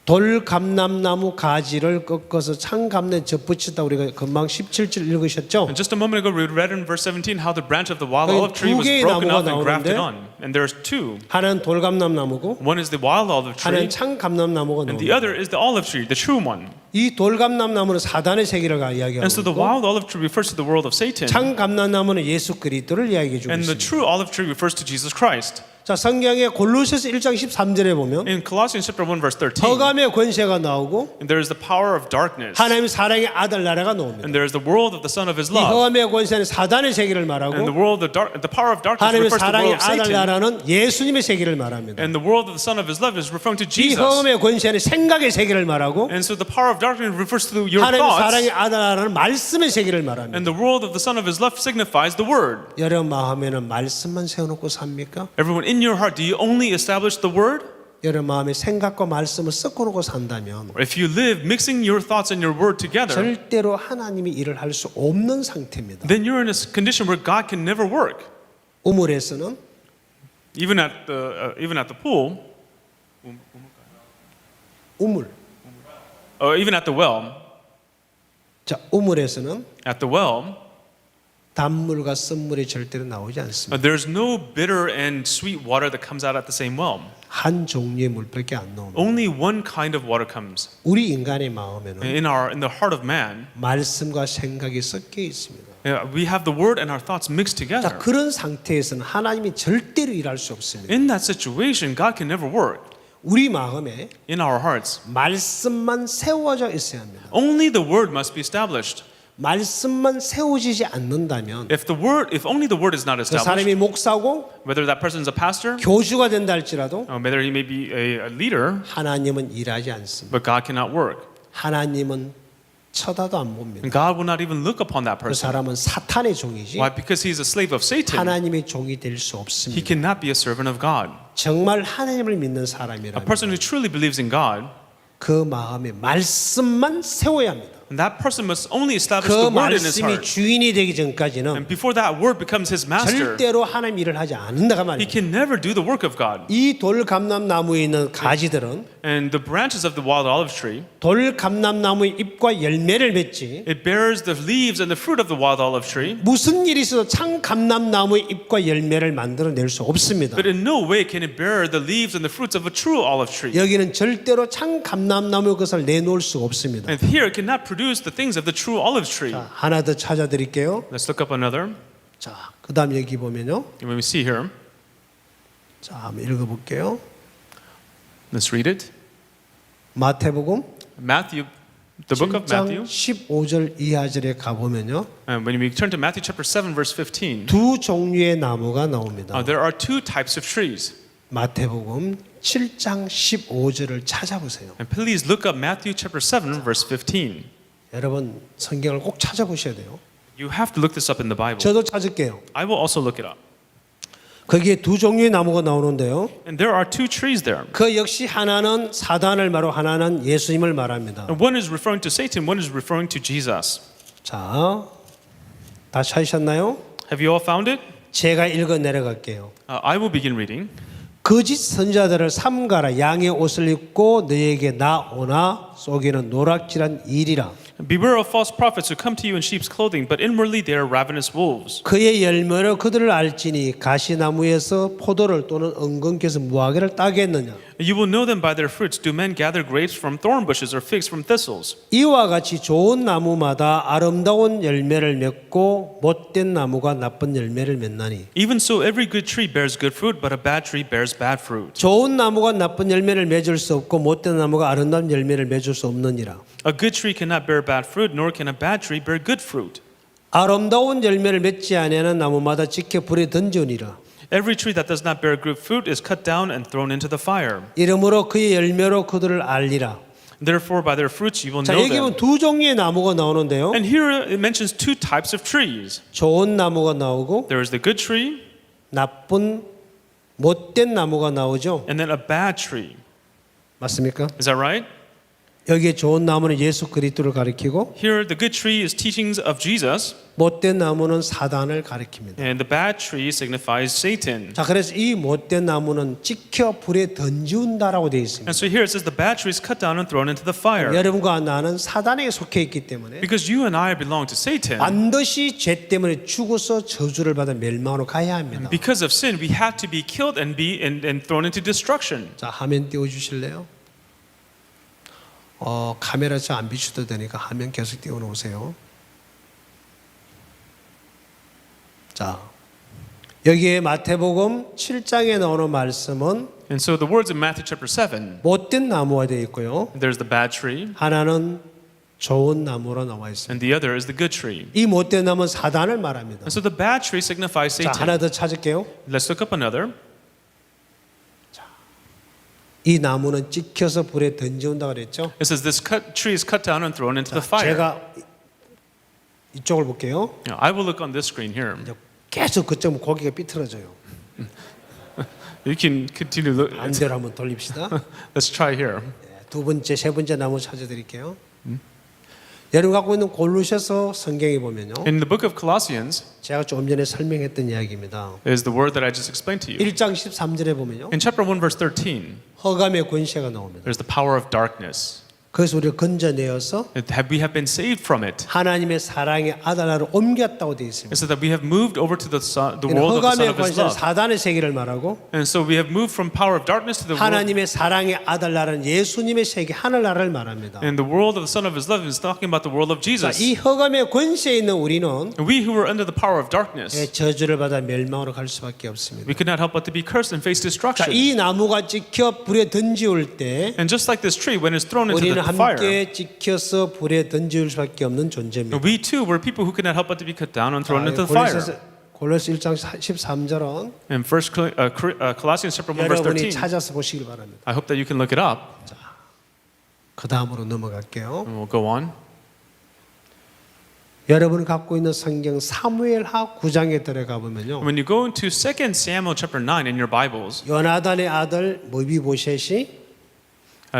A: 돌감람나무 가지를 꺾어서 창감에 접붙였다 우리가 금방 17절 읽으셨죠?
B: and just a moment ago we read in verse 17 how the branch of the wild
A: 거기
B: olive tree
A: 두
B: was
A: 개의
B: broken
A: 나무가
B: up and grafted
A: 나오는데
B: on. And there's two.
A: 하나는 돌감람나무고
B: One is the wild olive tree,
A: 하나는 창감람나무가
B: and the
A: 나옵니다.
B: other is the olive tree, the true one.
A: 이 돌감람나무는 사단의 세계를 이야기하고
B: And so the
A: 있고
B: wild olive tree refers to the world of Satan,
A: 창감람나무는 예수 그리스도를 이야기해 주고
B: and the
A: 있습니다.
B: true olive tree refers to Jesus Christ.
A: 자, 성경에 골로새서 1장 13절에 보면
B: In Colossians chapter 1 verse 13,
A: 허감의 권세가 나오고
B: and there is the power of darkness,
A: 하나님의 사랑의 아들 나라가 나옵니다.
B: and there is the world of the Son of His
A: 이
B: love.
A: 허감의 권세는 사단의 세계를
B: And the
A: 말하고
B: world, the power of darkness
A: 하나님의
B: refers to the
A: 사랑의
B: world of
A: 아들
B: Satan,
A: 나라는 예수님의 세계를 말합니다.
B: and the world of the Son of His love is referring to
A: 이
B: Jesus.
A: 허감의 권세는 생각의 세계를 말하고
B: And so the power of darkness refers to your
A: 하나님의
B: thoughts,
A: 사랑의 아들 나라는 말씀의 세계를 말합니다.
B: and the world of the Son of His love signifies the Word.
A: 여러분 마음에는 말씀만 세워놓고 삽니까?
B: Everyone, in your heart, do you only establish the Word?
A: 여러분 마음에 생각과 말씀을 섞어놓고 산다면
B: Or if you live mixing your thoughts and your Word together,
A: 절대로 하나님이 일을 할 수 없는 상태입니다.
B: then you're in a condition where God can never work.
A: 우물에서는
B: Even at the pool,
A: 우물.
B: or even at the well,
A: 자, 우물에서는
B: at the well,
A: 단물과 쓴물이 절대로 나오지 않습니다.
B: there's no bitter and sweet water that comes out at the same well.
A: 한 종류의 물밖에 안 나옵니다.
B: Only one kind of water comes.
A: 우리 인간의 마음에는
B: In the heart of man,
A: 말씀과 생각이 섞여 있습니다.
B: we have the word and our thoughts mixed
A: 자,
B: together.
A: 그런 상태에서는 하나님이 절대로 일할 수 없습니다.
B: In that situation, God can never work.
A: 우리 마음에
B: In our hearts,
A: 말씀만 세워져 있어야 합니다.
B: only the word must be established.
A: 말씀만 세워지지 않는다면
B: If only the word is not
A: 그
B: established,
A: 사람이 목사고
B: whether that person is a pastor,
A: 교주가 된다 할지라도
B: or whether he may be a leader,
A: 하나님은 일하지 않습니다.
B: but God cannot work.
A: 하나님은 쳐다도 안 봅니다.
B: And God will not even look upon that
A: 그
B: person.
A: 사람은 사탄의 종이지
B: Why? Because he's a slave of Satan.
A: 하나님의 종이 될 수
B: He
A: 없습니다.
B: cannot be a servant of God.
A: 정말 하나님을 믿는
B: A
A: 사람이라면
B: person who truly believes in God,
A: 그 마음에 말씀만 세워야 합니다.
B: and that person must only establish
A: 그
B: the word in his
A: 말씀이
B: heart.
A: 주인이 되기 전까지는
B: And before that word becomes his master,
A: 절대로 하나님 일을 하지 않는다가
B: he
A: 말이에요.
B: can never do the work of God.
A: 이 돌감람나무에 있는 가지들은
B: And the branches of the wild olive tree,
A: 돌감람나무의 잎과 열매를 맺지
B: it bears the leaves and the fruit of the wild olive tree,
A: 무슨 일이 있어도 창감람나무의 잎과 열매를 만들어낼 수 없습니다.
B: but in no way can it bear the leaves and the fruits of a true olive tree.
A: 여기는 절대로 창감람나무의 것을 내놓을 수 없습니다.
B: And here it cannot produce the things of the true olive tree.
A: 자, 하나 더 찾아드릴게요.
B: Let's look up another.
A: 자, 그다음 여기 보면요.
B: And when we see here,
A: 자, 한번 읽어볼게요.
B: let's read it.
A: 마태복음
B: Matthew, the book of
A: 7장
B: Matthew.
A: 15절 이하절에 가보면요.
B: And when we turn to Matthew chapter 7, verse 15,
A: 두 종류의 나무가 나옵니다.
B: there are two types of trees.
A: 마태복음 7장 15절을 찾아보세요.
B: And please look up Matthew chapter 7, verse 15.
A: 여러분 성경을 꼭 찾아보셔야 돼요.
B: You have to look this up in the Bible.
A: 저도 찾을게요.
B: I will also look it up.
A: 거기에 두 종류의 나무가 나오는데요.
B: And there are two trees there.
A: 그 역시 하나는 사단을 말하고 하나는 예수님을 말합니다.
B: And one is referring to Satan, one is referring to Jesus.
A: 자, 다 찾으셨나요?
B: Have you all found it?
A: 제가 읽어 내려갈게요.
B: I will begin reading.
A: 거짓 선자들을 삼가라. 양의 옷을 입고 너에게 나오나 속에는 노랗지란 일이라.
B: Beware of false prophets who come to you in sheep's clothing, but inwardly they are ravenous wolves.
A: 그의 열매로 그들을 알지니 가시나무에서 포도를 또는 엉겅퀴에서 무화과를 따겠느냐.
B: You will know them by their fruits. Do men gather grapes from thorn bushes or figs from thistles?
A: 이와 같이 좋은 나무마다 아름다운 열매를 맺고 못된 나무가 나쁜 열매를 맺나니.
B: Even so, every good tree bears good fruit, but a bad tree bears bad fruit.
A: 좋은 나무가 나쁜 열매를 맺을 수 없고 못된 나무가 아름다운 열매를 맺을 수 없느니라.
B: A good tree cannot bear bad fruit, nor can a bad tree bear good fruit.
A: 아름다운 열매를 맺지 아니하는 나무마다 지켜 불에 던지니라.
B: Every tree that does not bear good fruit is cut down and thrown into the fire.
A: 이러므로 그의 열매로 그들을 알리라.
B: Therefore, by their fruits you will
A: 자,
B: know
A: 여기 보면
B: them.
A: 두 종류의 나무가 나오는데요.
B: And here it mentions two types of trees.
A: 좋은 나무가 나오고
B: There is the good tree,
A: 나쁜 못된 나무가 나오죠.
B: and then a bad tree.
A: 맞습니까?
B: Is that right?
A: 여기에 좋은 나무는 예수 그리스도를 가리키고
B: Here, the good tree is teachings of Jesus,
A: 못된 나무는 사단을 가리킵니다.
B: and the bad tree signifies Satan.
A: 자, 그래서 이 못된 나무는 찍혀 불에 던지운다라고 되어 있습니다.
B: And so here it says the bad tree is cut down and thrown into the fire.
A: 여러분과 나는 사단에 속해 있기 때문에
B: Because you and I belong to Satan.
A: 반드시 죄 때문에 죽어서 저주를 받아 멸망으로 가야 합니다.
B: Because of sin, we have to be killed and and thrown into destruction.
A: 자, 화면 띄워주실래요? 카메라 저 안 비추도 되니까 화면 계속 띄워놓으세요. 자, 여기에 마태복음 7장에 나오는 말씀은
B: And so the words of Matthew chapter 7,
A: 못된 나무가 되어 있고요.
B: there's the bad tree,
A: 하나는 좋은 나무로 나와 있습니다.
B: and the other is the good tree.
A: 이 못된 나무는 사단을 말합니다.
B: And so the bad tree signifies
A: 자, 하나
B: Satan.
A: 더 찾을게요.
B: Let's look up another.
A: 이 나무는 찍혀서 불에 던져온다고 그랬죠.
B: It says this tree is cut down and thrown into the fire.
A: 제가 이쪽을 볼게요.
B: Now, I will look on this screen here.
A: 이제 계속 그쪽 고개가 삐뚤어져요.
B: You can continue look.
A: 반대로 한번 돌립시다.
B: Let's try here.
A: 두 번째, 세 번째 나무 찾아드릴게요. 여러분 갖고 있는 골로새서 성경에 보면요.
B: In the book of Colossians
A: 제가 조금 전에 설명했던 이야기입니다.
B: is the word that I just explained to you.
A: 1장 13절에 보면요.
B: In chapter 1 verse 13,
A: 허감의 권세가 나옵니다.
B: there's the power of darkness.
A: 그래서 우리를 건져내어서
B: We have been saved from it.
A: 하나님의 사랑의 아들나라로 옮겼다고 되어 있습니다.
B: And so that we have moved over to the
A: 이는
B: world of the Son
A: 허감의
B: of His
A: 권세는
B: love.
A: 사단의 세계를 말하고
B: And so we have moved from power of darkness to the world.
A: 하나님의 사랑의 아들나라는 예수님의 세계 하늘나라를 말합니다.
B: And the world of the Son of His love is talking about the world of
A: 자,
B: Jesus.
A: 이 허감의 권세에 있는 우리는
B: And we who were under the power of darkness,
A: 저주를 받아 멸망으로 갈 수밖에 없습니다.
B: we could not help but to be cursed and face
A: 자,
B: destruction.
A: 이 나무가 찍혀 불에 던지올 때
B: And just like this tree, when it's thrown into
A: 우리는
B: the fire,
A: 함께 찍혀서 불에 던질 수밖에 없는 존재입니다.
B: we too were people who could not help but to be cut down and thrown into the fire.
A: 골로새 1장 13절은
B: In Colossians chapter 1 verse
A: 여러분이
B: 13,
A: 찾아서 보시길 바랍니다.
B: I hope that you can look it up.
A: 그 다음으로 넘어갈게요.
B: And we'll go on.
A: 여러분이 갖고 있는 성경 사무엘하 9장에 들어가 보면요.
B: When you go into 2 Samuel chapter 9 in your Bibles,
A: 요나단의 아들 모비보셋이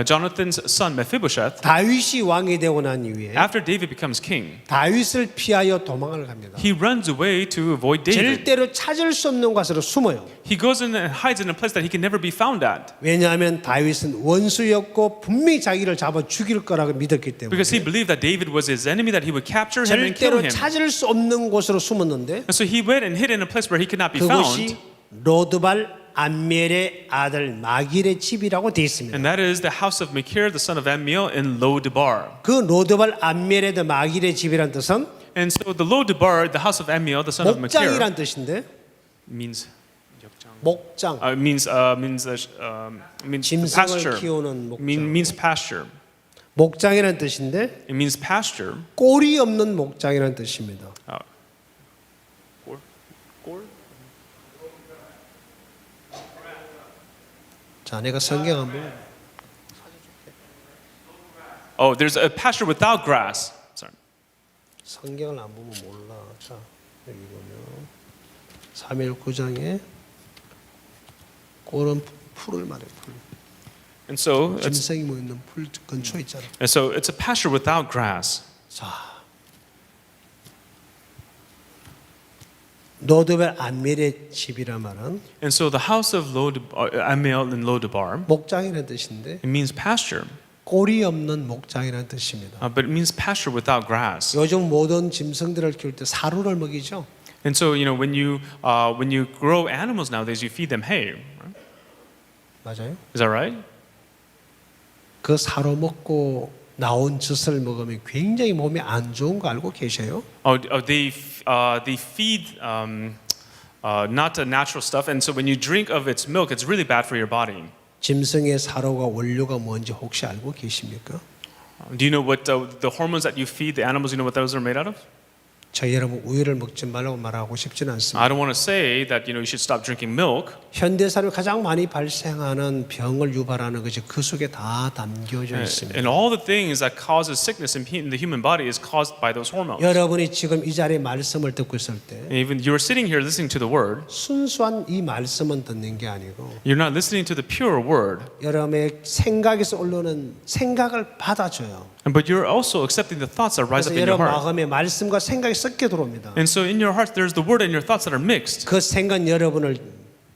B: Jonathan's son Mephibosheth,
A: 다윗이 왕이 되고 난 이후에
B: after David becomes king,
A: 다윗을 피하여 도망을 갑니다.
B: he runs away to avoid David.
A: 절대로 찾을 수 없는 곳으로 숨어요.
B: He goes in and hides in a place that he can never be found at.
A: 왜냐하면 다윗은 원수였고 분명히 자기를 잡아 죽일 거라고 믿었기 때문에
B: Because he believed that David was his enemy, that he would capture him and kill
A: 절대로
B: him.
A: 찾을 수 없는 곳으로 숨었는데
B: And so he went and hid in a place where he could not be
A: 그곳이
B: found.
A: 로드발 암멜의 아들 마길의 집이라고 되어 있습니다.
B: And that is the house of Machir, the son of Ammiel, in Lo-debar.
A: 그 로드발 암멜의 아들 마길의 집이라는 뜻은
B: And so the Lo-debar, the house of Amiel, the son of Machir,
A: 목장이란 뜻인데
B: means
A: 목장
B: means
A: 짐승을
B: pasture.
A: 키우는 목장.
B: Means pasture.
A: 목장이란 뜻인데
B: It means pasture.
A: 꼴이 없는 목장이란 뜻입니다. 자, 내가 성경 한번
B: Oh, there's a pasture without grass. Sorry.
A: 성경을 안 보면 몰라. 자, 여기 보면 사무엘 9장에 꼴은 풀을 말해. 풀.
B: And so
A: 짐승이 모 있는 풀 근처 있잖아.
B: it's a pasture without grass.
A: 자, 노드벨 안멜의 집이라 말은
B: And so the house of Amiel and Lo-debar,
A: 목장이라는 뜻인데
B: it means pasture,
A: 꼴이 없는 목장이라는 뜻입니다.
B: but it means pasture without grass.
A: 요즘 모든 짐승들을 키울 때 사료를 먹이죠.
B: And so when you grow animals nowadays, you feed them hay. Right?
A: 맞아요?
B: Is that right?
A: 그 사료 먹고 나온 젖을 먹으면 굉장히 몸에 안 좋은 거 알고 계세요?
B: They feed not the natural stuff, and so when you drink of its milk, it's really bad for your body.
A: 짐승의 사료가 원료가 뭔지 혹시 알고 계십니까?
B: Do you know what the hormones that you feed the animals? You know what those are made out of?
A: 저 여러분 우유를 먹지 말라고 말하고 싶지는 않습니다.
B: I don't want to say that you should stop drinking milk.
A: 현대사를 가장 많이 발생하는 병을 유발하는 것이 그 속에 다 담겨져 있습니다.
B: And all the things that causes sickness in the human body is caused by those hormones.
A: 여러분이 지금 이 자리에 말씀을 듣고 있을 때
B: And even you're sitting here listening to the word,
A: 순수한 이 말씀은 듣는 게 아니고
B: you're not listening to the pure word,
A: 여러분의 생각에서 올라오는 생각을 받아줘요.
B: but you're also accepting the thoughts that rise
A: 그래서
B: up in your
A: 여러분
B: heart.
A: 마음에 말씀과 생각이 섞여 들어옵니다.
B: And so in your heart, there's the word and your thoughts that are mixed.
A: 그 생각 여러분을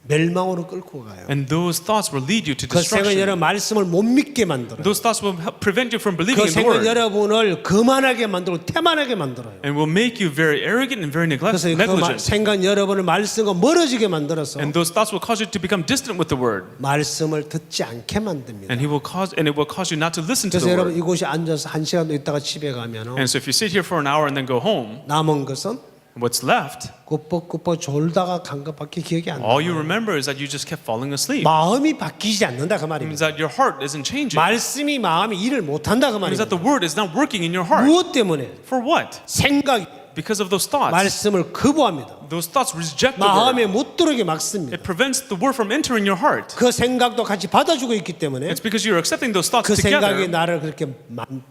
A: 멸망으로 끌고 가요.
B: And those thoughts will lead you to
A: 그 생각
B: destruction.
A: 여러분 말씀을 못 믿게 만들어요.
B: Those thoughts will help prevent you from
A: 그
B: believing in the
A: 생각
B: word.
A: 여러분을 거만하게 만들고 태만하게 만들어요.
B: And will make you very arrogant and very
A: 그래서 그
B: negligent.
A: 생각 여러분을 말씀과 멀어지게 만들어서
B: And those thoughts will cause you to become distant with the word.
A: 말씀을 듣지 않게 만듭니다.
B: And it will cause you not to listen to
A: 그래서
B: the
A: 여러분
B: word.
A: 이곳에 앉아서 한 시간도 있다가 집에 가면
B: And so if you sit here for an hour and then go home,
A: 남은 것은
B: what's left,
A: 꾸벅꾸벅 졸다가 간 것밖에 기억이 안
B: all you
A: 나요.
B: remember is that you just kept falling asleep.
A: 마음이 바뀌지 않는다 그
B: It means
A: 말입니다.
B: that your heart isn't changing. It
A: 말씀이 마음이 일을 못한다 그
B: means that
A: 말입니다.
B: the word is not working in your heart.
A: 무엇 때문에?
B: For what?
A: 생각이
B: Because of those thoughts.
A: 말씀을 거부합니다.
B: Those thoughts reject the word.
A: 마음에 못 들어오게 막습니다.
B: It prevents the word from entering your heart.
A: 그 생각도 같이 받아주고 있기 때문에
B: It's because you're accepting those thoughts
A: 그 생각이
B: together.
A: 나를 그렇게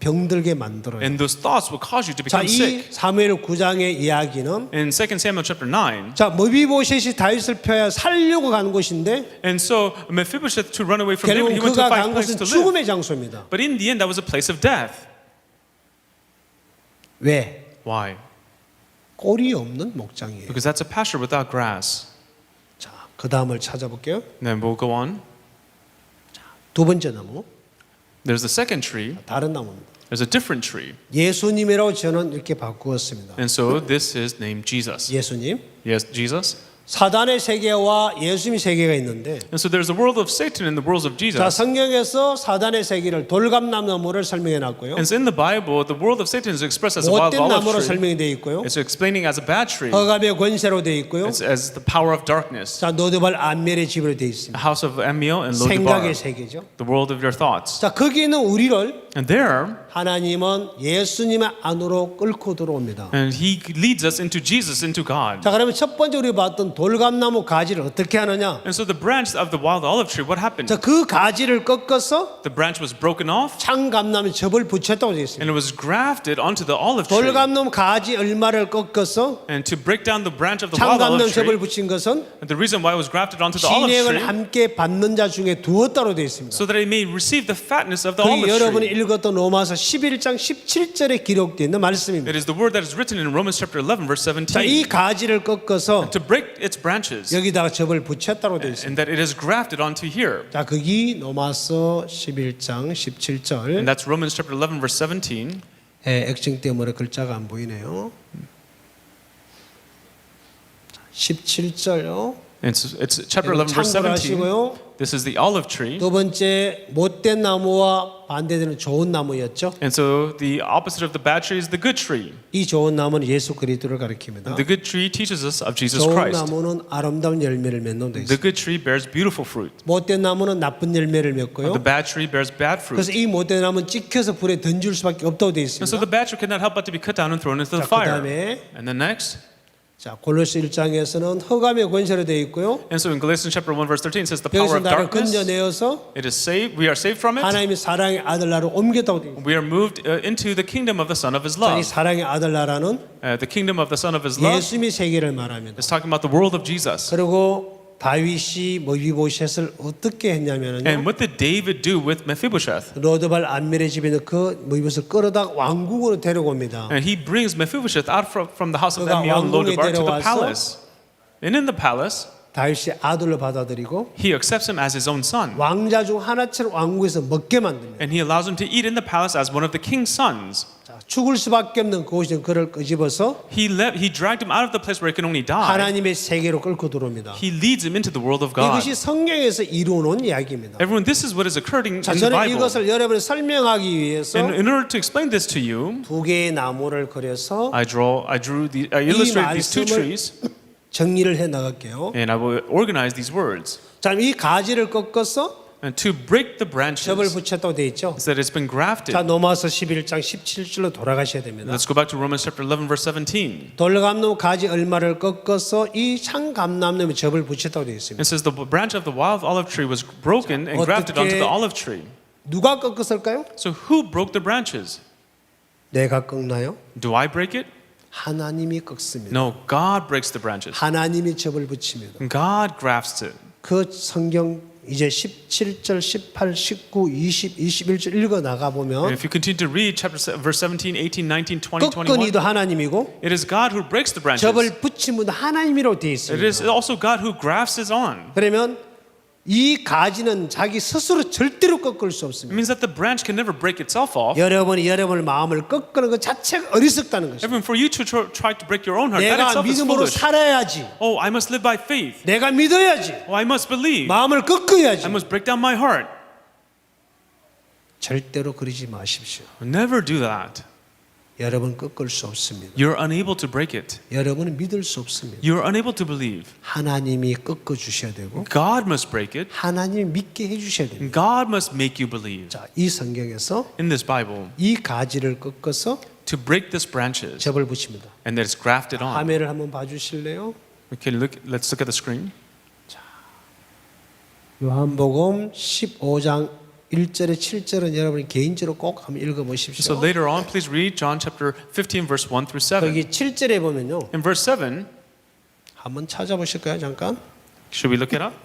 A: 병들게 만들어요.
B: And those thoughts will cause you to
A: 자,
B: become
A: 이
B: sick.
A: 사무엘 9장의 이야기는
B: In 2 Samuel chapter 9,
A: 자, 머비보셋이 다윗을 펴야 살려고 간 곳인데
B: and so Mephibosheth to run away from
A: 결국
B: David, he went to
A: 그가
B: find
A: 간
B: a place
A: 곳은
B: to live.
A: 죽음의 장소입니다.
B: But in the end, that was a place of death.
A: 왜?
B: Why?
A: 꼴이 없는 목장이에요.
B: Because that's a pasture without grass.
A: 자, 그 다음을 찾아볼게요.
B: Then we'll go on.
A: 두 번째 나무,
B: There's the second tree.
A: 다른 나무입니다.
B: There's a different tree.
A: 예수님이라고 저는 이렇게 바꾸었습니다.
B: And so this is named Jesus.
A: 예수님.
B: Yes, Jesus.
A: 사단의 세계와 예수님의 세계가 있는데
B: And so there's the world of Satan and the world of Jesus.
A: 자, 성경에서 사단의 세계를 돌감나무를 설명해 놨고요.
B: And so in the Bible, the world of Satan is expressed as a wild
A: 못된
B: olive
A: 나무로
B: tree.
A: 설명이 되어 있고요.
B: It's explaining as a bad tree.
A: 허감의 권세로 되어 있고요.
B: It's as the power of darkness.
A: 자, 노드발 안멜의 집으로 되어 있습니다.
B: The house of Amiel and Lo-debar.
A: 생각의 세계죠.
B: The world of your thoughts.
A: 자, 거기 있는 우리를
B: And there,
A: 하나님은 예수님의 안으로 끌고 들어옵니다.
B: and He leads us into Jesus, into God.
A: 자, 그러면 첫 번째 우리 봤던 돌감나무 가지를 어떻게 하느냐?
B: And so the branch of the wild olive tree, what happened?
A: 자, 그 가지를 꺾어서
B: The branch was broken off
A: 창감나무 접을 붙였다고 되어 있습니다.
B: and it was grafted onto the olive tree.
A: 돌감나무 가지 얼마를 꺾어서
B: And to break down the branch of the wild
A: 창감나무
B: olive
A: 접을
B: tree,
A: 붙인 것은
B: and the reason why it was grafted onto the olive
A: 진액을
B: tree,
A: 함께 받는 자 중에 두었다로 되어 있습니다.
B: so that it may receive the fatness of the
A: 그게
B: olive
A: 여러분이
B: tree.
A: 읽었던 로마서 11장 17절에 기록되어 있는 말씀입니다.
B: It is the word that is written in Romans chapter 11, verse
A: 자, 이
B: 17.
A: 가지를 꺾어서
B: To break its branches,
A: 여기다가 접을 붙였다고 되어 있습니다.
B: and that it is grafted onto here.
A: 자, 거기 로마서 11장
B: And
A: 17절.
B: that's Romans chapter 11, verse 17.
A: 액정 때문에 글자가 안 보이네요. 17절요.
B: It's chapter 11, verse
A: 참고를
B: 17.
A: 하시고요.
B: This is the olive tree.
A: 두 번째 못된 나무와 반대되는 좋은 나무였죠.
B: And so the opposite of the bad tree is the good tree.
A: 이 좋은 나무는 예수 그리스도를 가리킵니다.
B: The good tree teaches us of Jesus
A: 좋은
B: Christ.
A: 나무는 아름다운 열매를 맺는 데
B: The
A: 있습니다.
B: good tree bears beautiful fruit.
A: 못된 나무는 나쁜 열매를 맺고요.
B: The bad tree bears bad
A: 그래서
B: fruit.
A: 이 못된 나무는 찍혀서 불에 던질 수밖에 없다고 되어
B: And so the
A: 있습니다.
B: bad tree cannot help but to be cut down and thrown into the
A: 자,
B: fire.
A: 그다음에
B: And then next.
A: 자, 골로새 1장에서는 흑암의 권세로 되어 있고요.
B: And so in Galatians chapter 1 verse 13 it says the power
A: 여기서
B: of
A: 나를
B: darkness.
A: 건져내어서
B: It is saved. We are saved from it.
A: 하나님의 사랑의 아들 나라로 옮겼다고 되어 있습니다.
B: We are moved into the kingdom of the Son of His
A: 자, 이
B: love.
A: 사랑의 아들 나라는
B: The kingdom of the Son of His love
A: 예수님의 세계를 말합니다.
B: is talking about the world of Jesus.
A: 그리고 다윗이 모비보셋을 어떻게 했냐면요.
B: And what did David do with Mephibosheth?
A: 로드발 안멜의 집에 있는 그 모비보셋을 끌어다 왕궁으로 데려옵니다.
B: And he brings Mephibosheth out from the house of
A: 그가
B: Amnon
A: 왕궁에
B: Lodebar to the
A: 데려와서
B: palace. And in the palace,
A: 다윗이 아들로 받아들이고
B: he accepts him as his own son.
A: 왕자 중 하나처럼 왕궁에서 먹게 만듭니다.
B: And he allows him to eat in the palace as one of the king's sons.
A: 자, 죽을 수밖에 없는 그곳에 그를 끄집어서
B: He dragged him out of the place where he can only die.
A: 하나님의 세계로 끌고 들어옵니다.
B: He leads him into the world of God.
A: 이것이 성경에서 이루어놓은 이야기입니다.
B: Everyone, this is what is occurring
A: 자,
B: in the
A: 저는
B: Bible.
A: 이것을 여러분에 설명하기 위해서
B: In order to explain this to you,
A: 두 개의 나무를 그려서
B: I illustrated these two
A: 말씀을
B: trees,
A: 정리를 해 나갈게요.
B: and I will organize these words.
A: 자, 이 가지를 꺾어서
B: And to break the branches,
A: 접을 붙였다고 되어 있죠.
B: is that it's been grafted.
A: 자, 로마서 11장 17절로 돌아가셔야 됩니다.
B: Let's go back to Romans chapter 11, verse 17.
A: 돌감나무 가지 얼마를 꺾어서 이 창감나무에 접을 붙였다고 되어 있습니다.
B: It says the branch of the wild olive tree was broken and grafted onto the olive tree.
A: 누가 꺾었을까요?
B: So who broke the branches?
A: 내가 꺾나요?
B: Do I break it?
A: 하나님이 꺾습니다.
B: No, God breaks the branches.
A: 하나님이 접을 붙입니다.
B: God grafts it.
A: 그 성경 이제 17절, 18, 19, 20, 21절 읽어 나가
B: And
A: 보면
B: if you continue to read verse 17, 18, 19, 20, 21,
A: 꺾은 이도 하나님이고
B: it is God who breaks the branches.
A: 접을 붙인 분도 하나님이라고 되어
B: It is
A: 있습니다.
B: also God who grafts it on.
A: 그러면 이 가지는 자기 스스로 절대로 꺾을 수
B: It
A: 없습니다.
B: means that the branch can never break itself off.
A: 여러분이 여러분의 마음을 꺾는 것 자체가 어리석다는 것입니다.
B: Even for you to try to break your own heart, that
A: 내가
B: itself is
A: 믿음으로
B: foolish.
A: 살아야지.
B: Oh, I must live by faith.
A: 내가 믿어야지.
B: Oh, I must believe.
A: 마음을
B: I
A: 꺾어야지.
B: must break down my heart.
A: 절대로 그러지 마십시오.
B: Never do that.
A: 여러분 꺾을 수 없습니다.
B: You're unable to break it.
A: 여러분은 믿을 수 없습니다.
B: You're unable to believe.
A: 하나님이 꺾어 주셔야 되고
B: God must break it.
A: 하나님이 믿게 해 주셔야 됩니다.
B: God must make you believe.
A: 자, 이 성경에서
B: In this Bible,
A: 이 가지를 꺾어서
B: to break these branches
A: 접을 붙입니다.
B: and that it's grafted on.
A: 화면을 한번 봐 주실래요?
B: Let's look at the screen.
A: 요한복음 15장 1절에 7절은 여러분이 개인적으로 꼭 한번 읽어
B: So
A: 보십시오.
B: later on, please read John chapter 15, verse 1 through 7.
A: 거기 7절에 보면요.
B: In verse 7,
A: 한번 찾아보실까요? 잠깐.
B: should we look it up?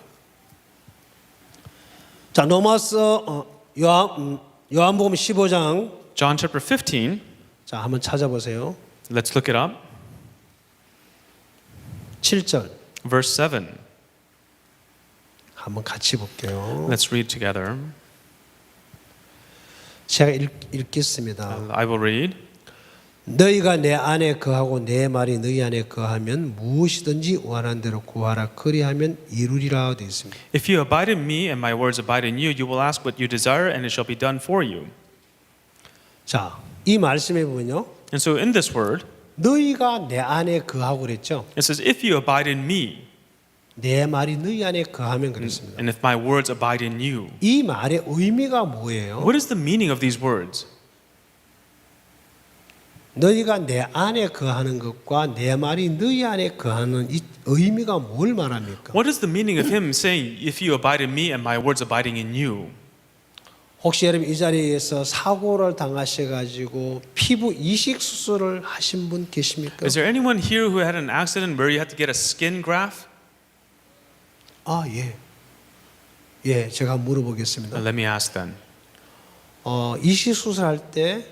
A: 자, 넘어서 요한복음 15장
B: John chapter 15,
A: 자, 한번 찾아보세요.
B: let's look it up.
A: 7절.
B: Verse 7,
A: 한번 같이 볼게요.
B: let's read together.
A: 제가 읽겠습니다.
B: I will read.
A: 너희가 내 안에 거하고 내 말이 너희 안에 거하면 무엇이든지 원하는 대로 구하라 그리하면 이루리라 되어 있습니다.
B: If you abide in me and my words abide in you, you will ask what you desire and it shall be done for you.
A: 자, 이 말씀에 보면요.
B: And so in this word,
A: 너희가 내 안에 거하고 그랬죠.
B: it says, if you abide in me
A: 내 말이 너희 안에 거하면 그랬습니다.
B: and if my words abide in you.
A: 이 말의 의미가 뭐예요?
B: What is the meaning of these words?
A: 너희가 내 안에 거하는 것과 내 말이 너희 안에 거하는 이 의미가 뭘 말합니까?
B: What is the meaning of him saying, if you abide in me and my words abiding in you?
A: 혹시 여러분 이 자리에서 사고를 당하셔가지고 피부 이식 수술을 하신 분 계십니까?
B: Is there anyone here who had an accident where you had to get a skin graft?
A: 아, 예. 예, 제가 물어보겠습니다.
B: Let me ask then.
A: 이식 수술할 때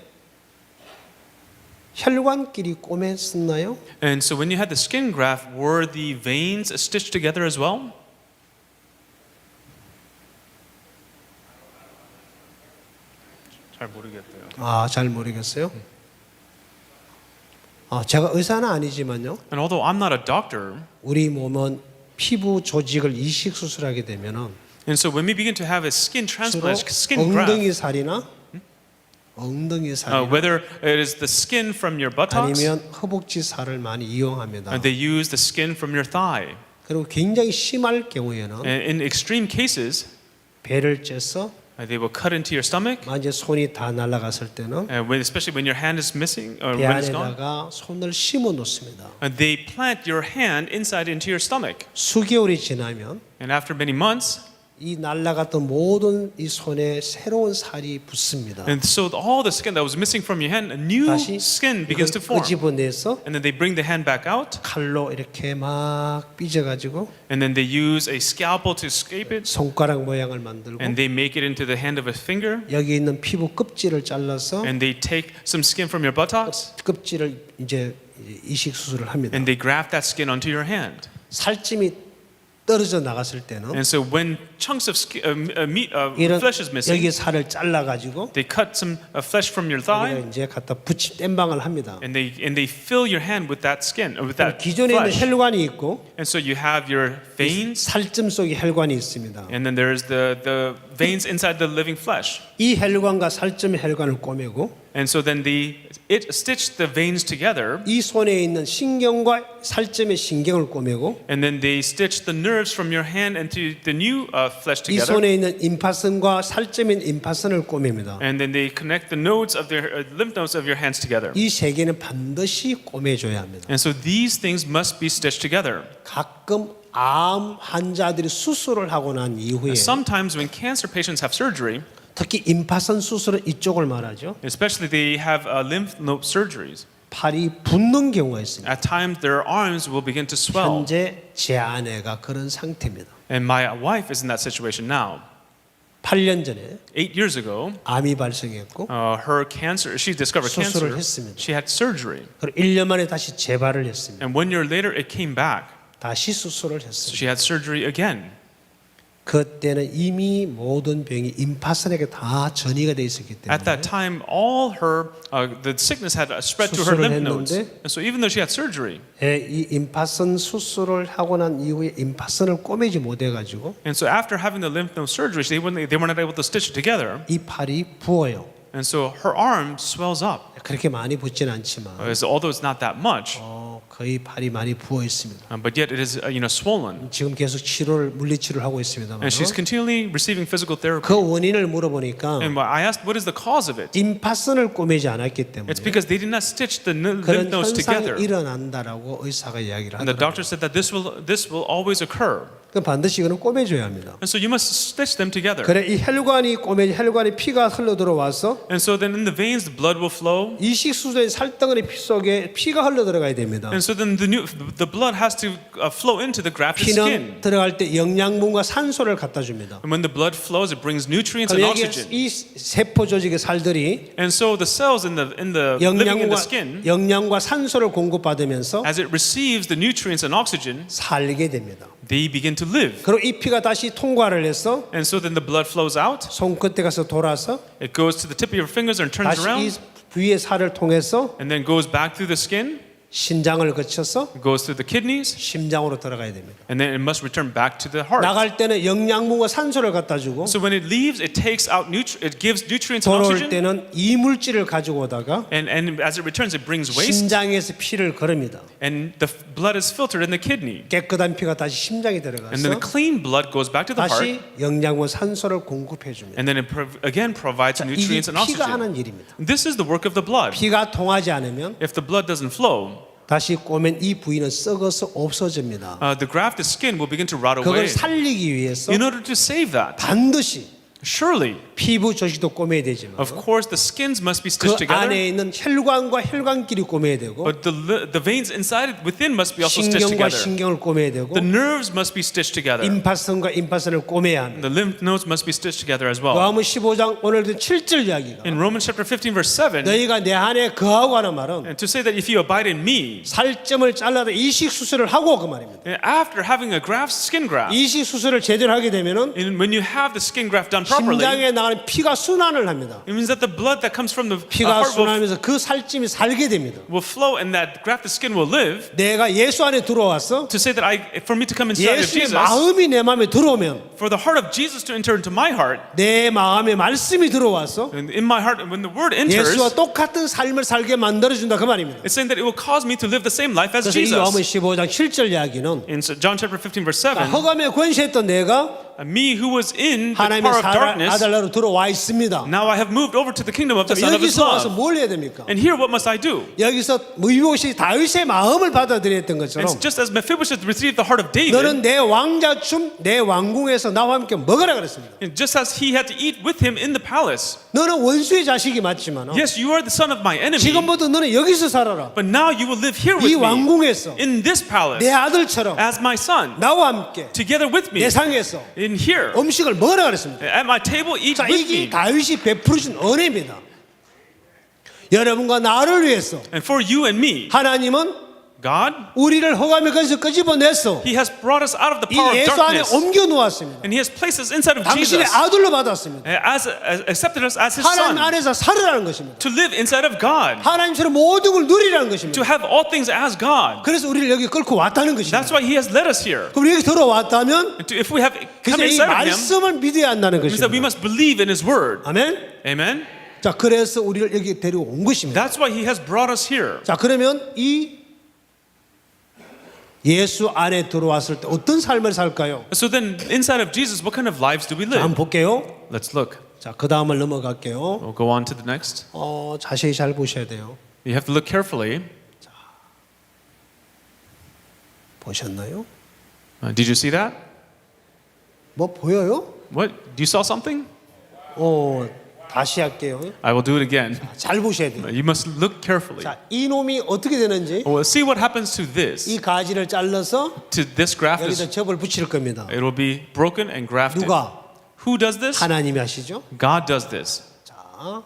A: 혈관끼리 꼬맸었나요?
B: And so when you had the skin graft, were the veins stitched together as well? 잘 모르겠대요.
A: 아, 잘 모르겠어요. 제가 의사는 아니지만요.
B: And although I'm not a doctor,
A: 우리 몸은 피부 조직을 이식 수술하게 되면은
B: And so when we begin to have a skin
A: 주로
B: transplant, skin graft,
A: 엉덩이 살이나 엉덩이 살이나
B: whether it is the skin from your buttocks,
A: 아니면 허벅지 살을 많이 이용합니다.
B: they use the skin from your thigh.
A: 그리고 굉장히 심할 경우에는
B: And in extreme cases,
A: 배를 째서
B: they will cut into your stomach,
A: 만약에 손이 다 날아갔을 때는
B: especially when your hand is missing or
A: 배
B: when it's gone.
A: 안에다가 손을 심어 놓습니다.
B: They plant your hand inside into your stomach.
A: 수개월이 지나면
B: And after many months,
A: 이 날아갔던 모든 이 손에 새로운 살이 붙습니다.
B: and so all the skin that was missing from your hand, a new
A: 다시
B: skin begins to
A: 이걸
B: form.
A: 끄집어내서
B: And then they bring the hand back out,
A: 칼로 이렇게 막 삐져가지고
B: and then they use a scalpel to scrape it,
A: 손가락 모양을 만들고
B: and they make it into the hand of a finger,
A: 여기 있는 피부 껍질을 잘라서
B: and they take some skin from your buttocks,
A: 껍질을 이제 이식 수술을 합니다.
B: and they graft that skin onto your hand.
A: 살찜이 떨어져 나갔을 때는
B: And so when chunks of meat,
A: 이런
B: flesh is missing,
A: 여기 살을 잘라 가지고
B: they cut some flesh from your thigh,
A: 이제 갖다 붙이 땜방을 합니다.
B: and they fill your hand with that skin, or with that
A: 기존에 있는
B: flesh.
A: 혈관이 있고
B: And so you have your veins,
A: 살점 속에 혈관이 있습니다.
B: and then there's the veins inside the living flesh.
A: 이 혈관과 살점의 혈관을 꼬매고
B: And so then it stitched the veins together,
A: 이 손에 있는 신경과 살점의 신경을 꼬매고
B: and then they stitched the nerves from your hand into the new flesh
A: 이
B: together.
A: 손에 있는 임파선과 살점인 임파선을 꼬맵니다.
B: And then they connect the nodes of their lymph nodes of your hands together.
A: 이 세 개는 반드시 꼬매줘야 합니다.
B: And so these things must be stitched together.
A: 가끔 암 환자들이 수술을 하고 난 이후에
B: Sometimes when cancer patients have surgery,
A: 특히 임파선 수술은 이쪽을 말하죠.
B: especially they have lymph node surgeries,
A: 팔이 붓는 경우가 있습니다.
B: at times their arms will begin to swell.
A: 현재 제 아내가 그런 상태입니다.
B: And my wife is in that situation now.
A: 8년 전에
B: 8 years ago,
A: 암이 발생했고
B: her cancer, she discovered
A: 수술을
B: cancer.
A: 했습니다.
B: She had surgery.
A: 그리고 1년 만에 다시 재발을 했습니다.
B: And 1 year later, it came back.
A: 다시 수술을
B: So
A: 했습니다.
B: she had surgery again.
A: 그때는 이미 모든 병이 임파선에게 다 전이가 돼 있었기
B: At that
A: 때문에
B: time, all her the sickness had spread to her
A: 수술을
B: lymph nodes.
A: 했는데
B: And so even though she had surgery,
A: 이 임파선 수술을 하고 난 이후에 임파선을 꼬매지 못해 가지고
B: and so after having the lymph node surgery, they were not able to stitch it together.
A: 이 팔이 부어요.
B: And so her arm swells up.
A: 그렇게 많이 붓진 않지만
B: Although it's not that much,
A: 거의 팔이 많이 부어 있습니다.
B: but yet it is swollen.
A: 지금 계속 치료를 물리치료를 하고 있습니다만
B: And she's continually receiving physical therapy.
A: 그 원인을 물어보니까
B: And I asked, what is the cause of it?
A: 임파선을 꼬매지 않았기 때문에
B: It's because they did not stitch the lymph
A: 그런
B: nodes together.
A: 현상이 일어난다라고 의사가 이야기를
B: And the
A: 하더라고요.
B: doctor said that this will always occur.
A: 그럼 반드시 이거는 꼬매줘야 합니다.
B: And so you must stitch them together.
A: 그래 이 혈관이 피가 흘러 들어와서
B: And so then in the veins, the blood will flow.
A: 이식 수술의 살덩어리 피 속에 피가 흘러 들어가야 됩니다.
B: And so then the blood has to flow into the grafted
A: 피는
B: skin.
A: 들어갈 때 영양분과 산소를 갖다 줍니다.
B: And when the blood flows, it brings nutrients
A: 그럼
B: and
A: 여기
B: oxygen.
A: 이 세포 조직의 살들이
B: And so the cells living in the skin,
A: 영양과 산소를 공급받으면서
B: as it receives the nutrients and oxygen,
A: 살게 됩니다.
B: they begin to live.
A: 그리고 이 피가 다시 통과를 해서
B: And so then the blood flows out.
A: 손끝에 가서 돌아서
B: It goes to the tip of your fingers and turns
A: 다시 이
B: around,
A: 부위의 살을 통해서
B: and then goes back through the skin,
A: 신장을 거쳐서
B: goes through the kidneys,
A: 심장으로 들어가야 됩니다.
B: and then it must return back to the heart.
A: 나갈 때는 영양분과 산소를 갖다 주고
B: So when it leaves, it takes out it gives nutrients and
A: 돌아올
B: oxygen,
A: 때는 이물질을 가지고 오다가
B: and as it returns, it brings waste,
A: 심장에서 피를 거릅니다.
B: and the blood is filtered in the kidney,
A: 깨끗한 피가 다시 심장에
B: and then the
A: 들어가서
B: clean blood goes back to the heart,
A: 다시 영양분 산소를 공급해 줍니다.
B: and then it again provides
A: 이게
B: nutrients and
A: 피가
B: oxygen.
A: 하는 일입니다.
B: This is the work of the blood.
A: 피가 통하지 않으면
B: If the blood doesn't flow,
A: 다시 꼬맨 이 부위는 썩어서 없어집니다.
B: the grafted skin will begin to rot
A: 그걸
B: away.
A: 살리기 위해서
B: In order to save that,
A: 반드시
B: surely,
A: 피부 조직도 꼬매야 되지만
B: of course, the skins must be
A: 그
B: stitched together,
A: 안에 있는 혈관과 혈관끼리 꼬매야 되고
B: but the veins inside it within must be also stitched
A: 신경과
B: together.
A: 신경을 꼬매야 되고
B: The nerves must be stitched together.
A: 임파선과 임파선을 꼬매야 합니다.
B: The lymph nodes must be stitched together as well.
A: 로마서 15장 오늘도 7절 이야기가
B: In Romans chapter 15 verse 7,
A: 너희가 내 안에 거하고 하는 말은
B: and to say that if you abide in me,
A: 살점을 잘라도 이식 수술을 하고 그 말입니다.
B: and after having a skin graft,
A: 이식 수술을 제대로 하게 되면은
B: and when you have the skin graft done properly,
A: 심장에 나가는 피가 순환을 합니다.
B: it means that the blood that comes from the
A: 피가
B: heart will
A: 순환하면서 그 살찜이 살게 됩니다.
B: flow and that grafted skin will live.
A: 내가 예수 안에 들어와서
B: To say that for me to come inside of
A: 예수의
B: Jesus,
A: 마음이 내 마음에 들어오면
B: for the heart of Jesus to enter into my heart,
A: 내 마음에 말씀이 들어와서
B: and in my heart, when the word enters,
A: 예수와 똑같은 삶을 살게 만들어준다 그 말입니다.
B: it's saying that it will cause me to live the same life as
A: 그래서 이 요한복음
B: Jesus.
A: 15장 7절 이야기는
B: In John chapter 15 verse 7,
A: 허감에 권세했던 내가
B: me who was in the
A: 하나님의
B: power of darkness,
A: 아들로 들어와 있습니다.
B: now I have moved over to the kingdom of the Son of His
A: 여기서 와서
B: love.
A: 뭘 해야 됩니까?
B: And here what must I do?
A: 여기서 무비보시 다윗의 마음을 받아들였던
B: It's
A: 것처럼
B: just as Mephibosheth received the heart of David,
A: 너는 내 왕자춤 내 왕궁에서 나와 함께 먹으라 그랬습니다.
B: and just as he had to eat with him in the palace.
A: 너는 원수의 자식이 맞지만
B: Yes, you are the son of my enemy,
A: 지금부터 너는 여기서 살아라.
B: but now you will live here with
A: 이
B: me
A: 왕궁에서
B: in this palace
A: 내 아들처럼
B: as my son,
A: 나와 함께
B: together with me
A: 내 상에서
B: in here.
A: 음식을 먹으라 그랬습니다.
B: At my table, eat
A: 자,
B: with
A: 이게
B: me.
A: 다윗이 베풀어준 은혜입니다. 여러분과 나를 위해서
B: And for you and me,
A: 하나님은
B: God,
A: 우리를 허감의 것에서 끄집어내서
B: He has brought us out of the
A: 이
B: power of
A: 예수 안에
B: darkness,
A: 옮겨 놓았습니다.
B: and He has placed us inside of
A: 당신의
B: Jesus,
A: 아들로 받았습니다.
B: as accepted us as His
A: 하나님
B: Son,
A: 안에서 살으라는 것입니다.
B: to live inside of God,
A: 하나님처럼 모든 걸 누리라는
B: to
A: 것입니다.
B: have all things as God.
A: 그래서 우리를 여기 끌고 왔다는 것입니다.
B: That's why He has led us here.
A: 그럼 여기 들어왔다면
B: If we have come
A: 그래서 이
B: inside of Him,
A: 말씀을 믿어야 한다는
B: it means that we
A: 것입니다.
B: must believe in His Word.
A: 아멘.
B: Amen.
A: 자, 그래서 우리를 여기 데려온 것입니다.
B: That's why He has brought us here.
A: 자, 그러면 이 예수 안에 들어왔을 때 어떤 삶을 살까요?
B: So then, inside of Jesus, what kind of lives do we
A: 자, 한번
B: live?
A: 볼게요.
B: Let's look.
A: 자, 그 다음을 넘어갈게요.
B: We'll go on to the next.
A: 자세히 잘 보셔야 돼요.
B: You have to look carefully.
A: 보셨나요?
B: Did you see that?
A: 뭐 보여요?
B: What? You saw something?
A: 다시 할게요.
B: I will do it again.
A: 잘 보셔야 돼요.
B: You must look carefully.
A: 자, 이 놈이 어떻게 되는지
B: Well, see what happens to this.
A: 이 가지를 잘라서
B: To this graft,
A: 여기다 접을 붙일 겁니다.
B: it will be broken and grafted.
A: 누가?
B: Who does this?
A: 하나님이 하시죠.
B: God does this.
A: 자,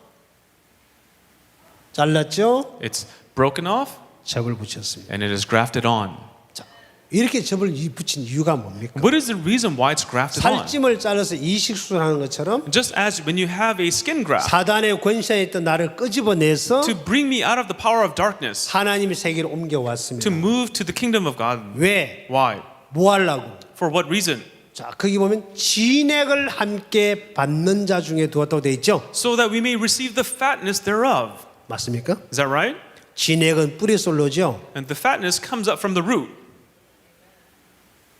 A: 잘랐죠?
B: It's broken off
A: 접을 붙였습니다.
B: and it is grafted on.
A: 자, 이렇게 접을 붙인 이유가 뭡니까?
B: What is the reason why it's grafted on?
A: 살찜을 잘라서 이식수하는 것처럼
B: Just as when you have a skin graft
A: 사단의 권세에 있던 나를 끄집어내서
B: to bring me out of the power of darkness,
A: 하나님의 세계로 옮겨왔습니다.
B: to move to the kingdom of God.
A: 왜?
B: Why?
A: 뭐 하려고?
B: For what reason?
A: 자, 거기 보면 진액을 함께 받는 자 중에 두었다고 돼 있죠?
B: So that we may receive the fatness thereof.
A: 맞습니까?
B: Is that right?
A: 진액은 뿌리 솔로죠?
B: And the fatness comes up from the root.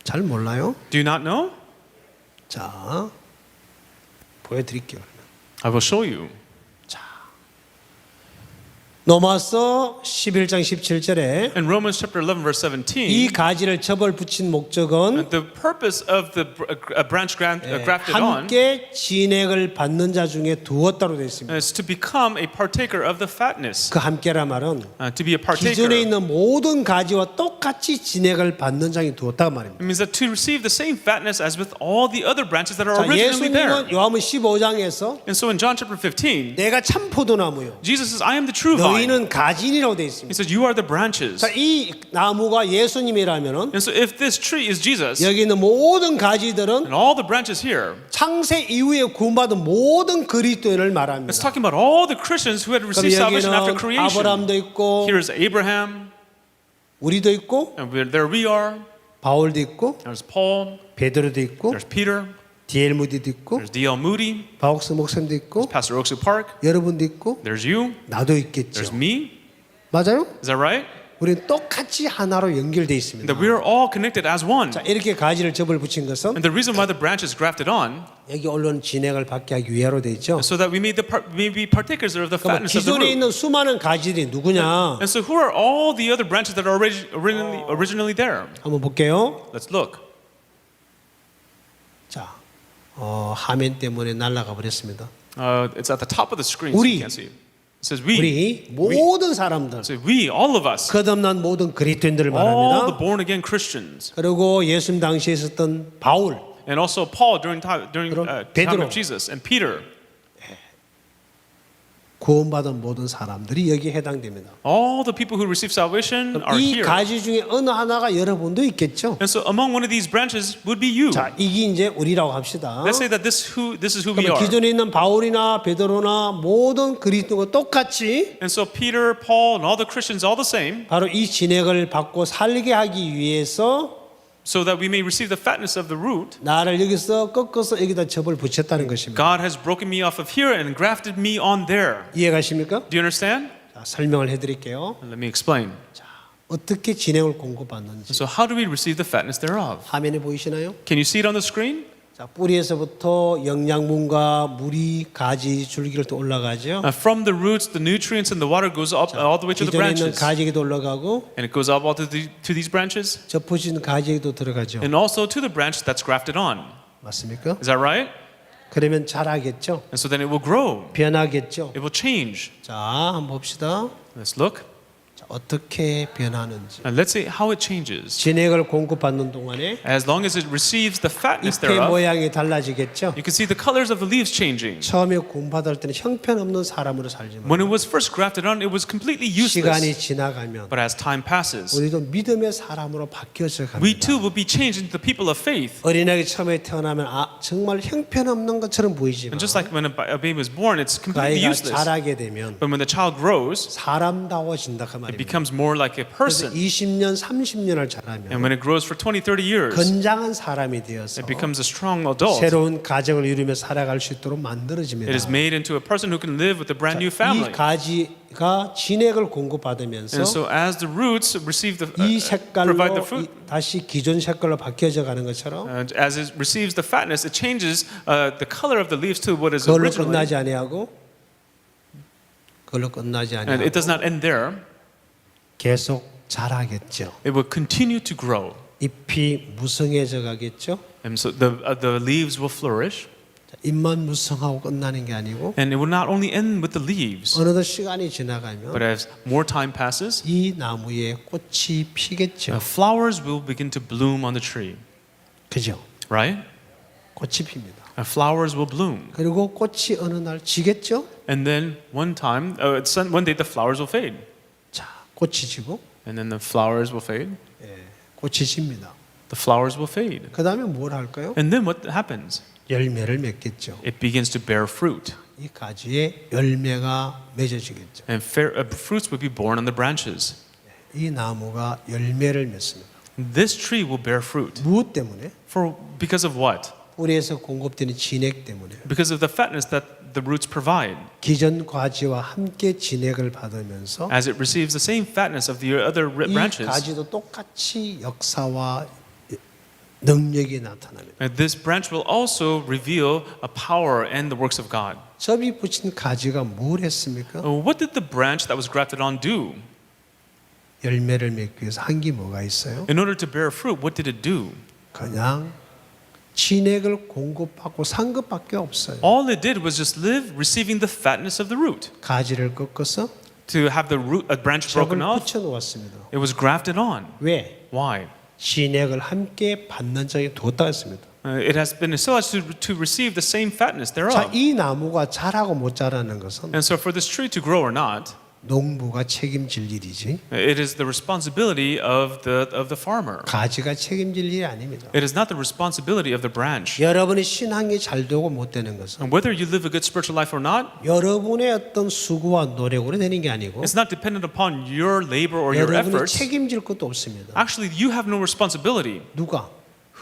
A: 잘 몰라요?
B: Do you not know?
A: 자, 보여드릴게요.
B: I will show you.
A: 로마서 11장 17절에
B: In Romans chapter 11 verse
A: 이
B: 17,
A: 가지를 접을 붙인 목적은
B: the purpose of the branch grafted on
A: 함께 진액을 받는 자 중에 두었다로 되어 있습니다.
B: is to become a partaker of the fatness.
A: 그 함께란 말은
B: To be a partaker.
A: 기존에
B: It
A: 있는 모든 가지와 똑같이 진액을 받는 자에 두었다 말입니다.
B: means that to receive the same fatness as with all the other branches that are
A: 자,
B: originally there.
A: 예수님은 요한복음 15장에서
B: And so in John chapter 15,
A: 내가 참 포도나무요.
B: Jesus says, I am the true vine.
A: 너희는 가진이라고 되어 있습니다.
B: He says, you are the branches.
A: 자, 이 나무가 예수님이라면은
B: And so if this tree is Jesus,
A: 여기 있는 모든 가지들은
B: and all the branches here,
A: 창세 이후에 구원받은 모든 그리스도인을
B: it's
A: 말합니다.
B: talking about all the Christians who had
A: 그럼
B: received salvation after
A: 여기는
B: creation.
A: 아브라함도 있고
B: Here is Abraham,
A: 우리도 있고
B: and there we are.
A: 바울도 있고
B: There's Paul,
A: 베드로도 있고
B: there's Peter,
A: 디엘 무디도 있고
B: there's D.L. Moody,
A: 바옥스 목사님도 있고
B: Pastor Oaksu Park,
A: 여러분도 있고
B: there's you,
A: 나도 있겠죠.
B: there's me.
A: 맞아요?
B: Is that right?
A: 우리는 똑같이 하나로 연결돼 있습니다.
B: That we are all connected as one.
A: 자, 이렇게 가지를 접을 붙인 것은
B: And the reason why the branch is grafted on
A: 여기 올라온 진액을 받게 하기 위하로 돼 있죠.
B: is so that we may be partakers of the
A: 그러면
B: fatness of the
A: 기존에
B: root.
A: 있는 수많은 가지들이 누구냐?
B: And so who are all the other branches that are originally there?
A: 한번 볼게요.
B: Let's look.
A: 자, 화면 때문에 날아가 버렸습니다.
B: It's at the top of the screen, so
A: 우리.
B: you can't see. It says we.
A: 우리 모든 사람들,
B: So we, all of us,
A: 거듭난 모든 그리스도인들을
B: all the
A: 말합니다.
B: born again Christians,
A: 그리고 예수님 당시에 있었던 바울,
B: and also Paul during time
A: 그럼
B: time
A: 베드로.
B: of Jesus, and Peter.
A: 구원받은 모든 사람들이 여기에 해당됩니다.
B: All the people who receive salvation are
A: 이
B: here.
A: 가지 중에 어느 하나가 여러분도 있겠죠.
B: And so among one of these branches would be you.
A: 자, 이게 이제 우리라고 합시다.
B: Let's say that this is who we
A: 그러면
B: are.
A: 기존에 있는 바울이나 베드로나 모든 그리스도가 똑같이
B: And so Peter, Paul, and all the Christians all the same,
A: 바로 이 진액을 받고 살게 하기 위해서
B: so that we may receive the fatness of the root.
A: 나를 여기서 꺾어서 여기다 접을 붙였다는 것입니다.
B: God has broken me off of here and grafted me on there.
A: 이해가십니까?
B: Do you understand?
A: 자, 설명을 해드릴게요.
B: Let me explain.
A: 어떻게 진액을 공급받는지
B: So how do we receive the fatness thereof?
A: 화면에 보이시나요?
B: Can you see it on the screen?
A: 자, 뿌리에서부터 영양분과 물이 가지 줄기를 또 올라가죠.
B: From the roots, the nutrients and the water goes up all the way to the
A: 기존에 있는
B: branches.
A: 가지에도 올라가고
B: And it goes up all to these branches.
A: 접붙인 가지에도 들어가죠.
B: And also to the branch that's grafted on.
A: 맞습니까?
B: Is that right?
A: 그러면 자라겠죠.
B: And so then it will grow.
A: 변하겠죠.
B: It will change.
A: 자, 한번 봅시다.
B: Let's look.
A: 자, 어떻게 변하는지.
B: And let's see how it changes.
A: 진액을 공급받는 동안에
B: As long as it receives the fatness
A: 잎의
B: thereof,
A: 모양이 달라지겠죠.
B: you can see the colors of the leaves changing.
A: 처음에 구원받을 때는 형편없는 사람으로 살지만
B: When it was first grafted on, it was completely
A: 시간이
B: useless.
A: 지나가면
B: But as time passes,
A: 우리도 믿음의 사람으로 바뀌어져
B: we
A: 갑니다.
B: too will be changed into the people of faith.
A: 어린아이 처음에 태어나면 정말 형편없는 것처럼 보이지만
B: And just like when a baby is born, it's
A: 그
B: completely
A: 아이가
B: useless.
A: 자라게 되면
B: But when the child grows,
A: 사람다워진다 그
B: it
A: 말입니다.
B: becomes more like a
A: 그래서
B: person.
A: 20년, 30년을
B: And
A: 자라면
B: when it grows for 20, 30 years,
A: 건장한 사람이 되어서
B: it becomes a strong adult.
A: 새로운 가정을 이루며 살아갈 수 있도록 만들어집니다.
B: It is made into a person who can live with a brand
A: 이
B: new family.
A: 가지가 진액을 공급받으면서
B: And so as the roots receive the
A: 이
B: provide
A: 색깔로
B: the fruit,
A: 다시 기존 색깔로 바뀌어져 가는 것처럼
B: and as it receives the fatness, it changes the color of the leaves to what is
A: 그걸로
B: originally.
A: 끝나지 아니하고 그걸로 끝나지
B: And it does
A: 아니하고
B: not end there.
A: 계속 자라겠죠.
B: It will continue to grow.
A: 잎이 무성해져 가겠죠.
B: And so the leaves will flourish.
A: 잎만 무성하고 끝나는 게 아니고
B: And it will not only end with the leaves,
A: 어느덧 시간이 지나가면
B: but as more time passes,
A: 이 나무에 꽃이 피겠죠.
B: flowers will begin to bloom on the tree.
A: 그죠?
B: Right?
A: 꽃이 핍니다.
B: Flowers will bloom.
A: 그리고 꽃이 어느 날 지겠죠?
B: And then one day the flowers will fade.
A: 자, 꽃이 지고
B: And then the flowers will fade.
A: 꽃이 집니다.
B: The flowers will fade.
A: 그 다음에 뭘 할까요?
B: And then what happens?
A: 열매를 맺겠죠.
B: It begins to bear fruit.
A: 이 가지에 열매가 맺어지겠죠.
B: And fruits will be born on the branches.
A: 이 나무가 열매를 맺습니다.
B: This tree will bear fruit.
A: 무엇 때문에?
B: Because of what?
A: 뿌리에서 공급되는 진액 때문에.
B: Because of the fatness that the roots provide.
A: 기존 가지와 함께 진액을 받으면서
B: As it receives the same fatness of the other
A: 이
B: branches,
A: 가지도 똑같이 역사와 능력이 나타납니다.
B: this branch will also reveal a power and the works of God.
A: 접이 붙인 가지가 뭘 했습니까?
B: What did the branch that was grafted on do?
A: 열매를 맺기 위해서 한 게 뭐가 있어요?
B: In order to bear fruit, what did it do?
A: 그냥 진액을 공급하고 산 것밖에 없어요.
B: All it did was just live receiving the fatness of the root.
A: 가지를 꺾어서
B: To have a branch
A: 접을
B: broken off,
A: 붙여 놓았습니다.
B: it was grafted on.
A: 왜?
B: Why?
A: 진액을 함께 받는 자에 두었다 했습니다.
B: It has been so as to receive the same fatness
A: 자,
B: thereof.
A: 이 나무가 자라고 못 자라는 것은
B: And so for this tree to grow or not,
A: 농부가 책임질 일이지
B: it is the responsibility of the farmer.
A: 가지가 책임질 일이 아닙니다.
B: It is not the responsibility of the branch.
A: 여러분의 신앙이 잘 되고 못 되는 것은
B: And whether you live a good spiritual life or not,
A: 여러분의 어떤 수고와 노력으로 되는 게 아니고
B: it's not dependent upon your labor or your
A: 여러분이
B: efforts.
A: 책임질 것도 없습니다.
B: Actually, you have no responsibility.
A: 누가?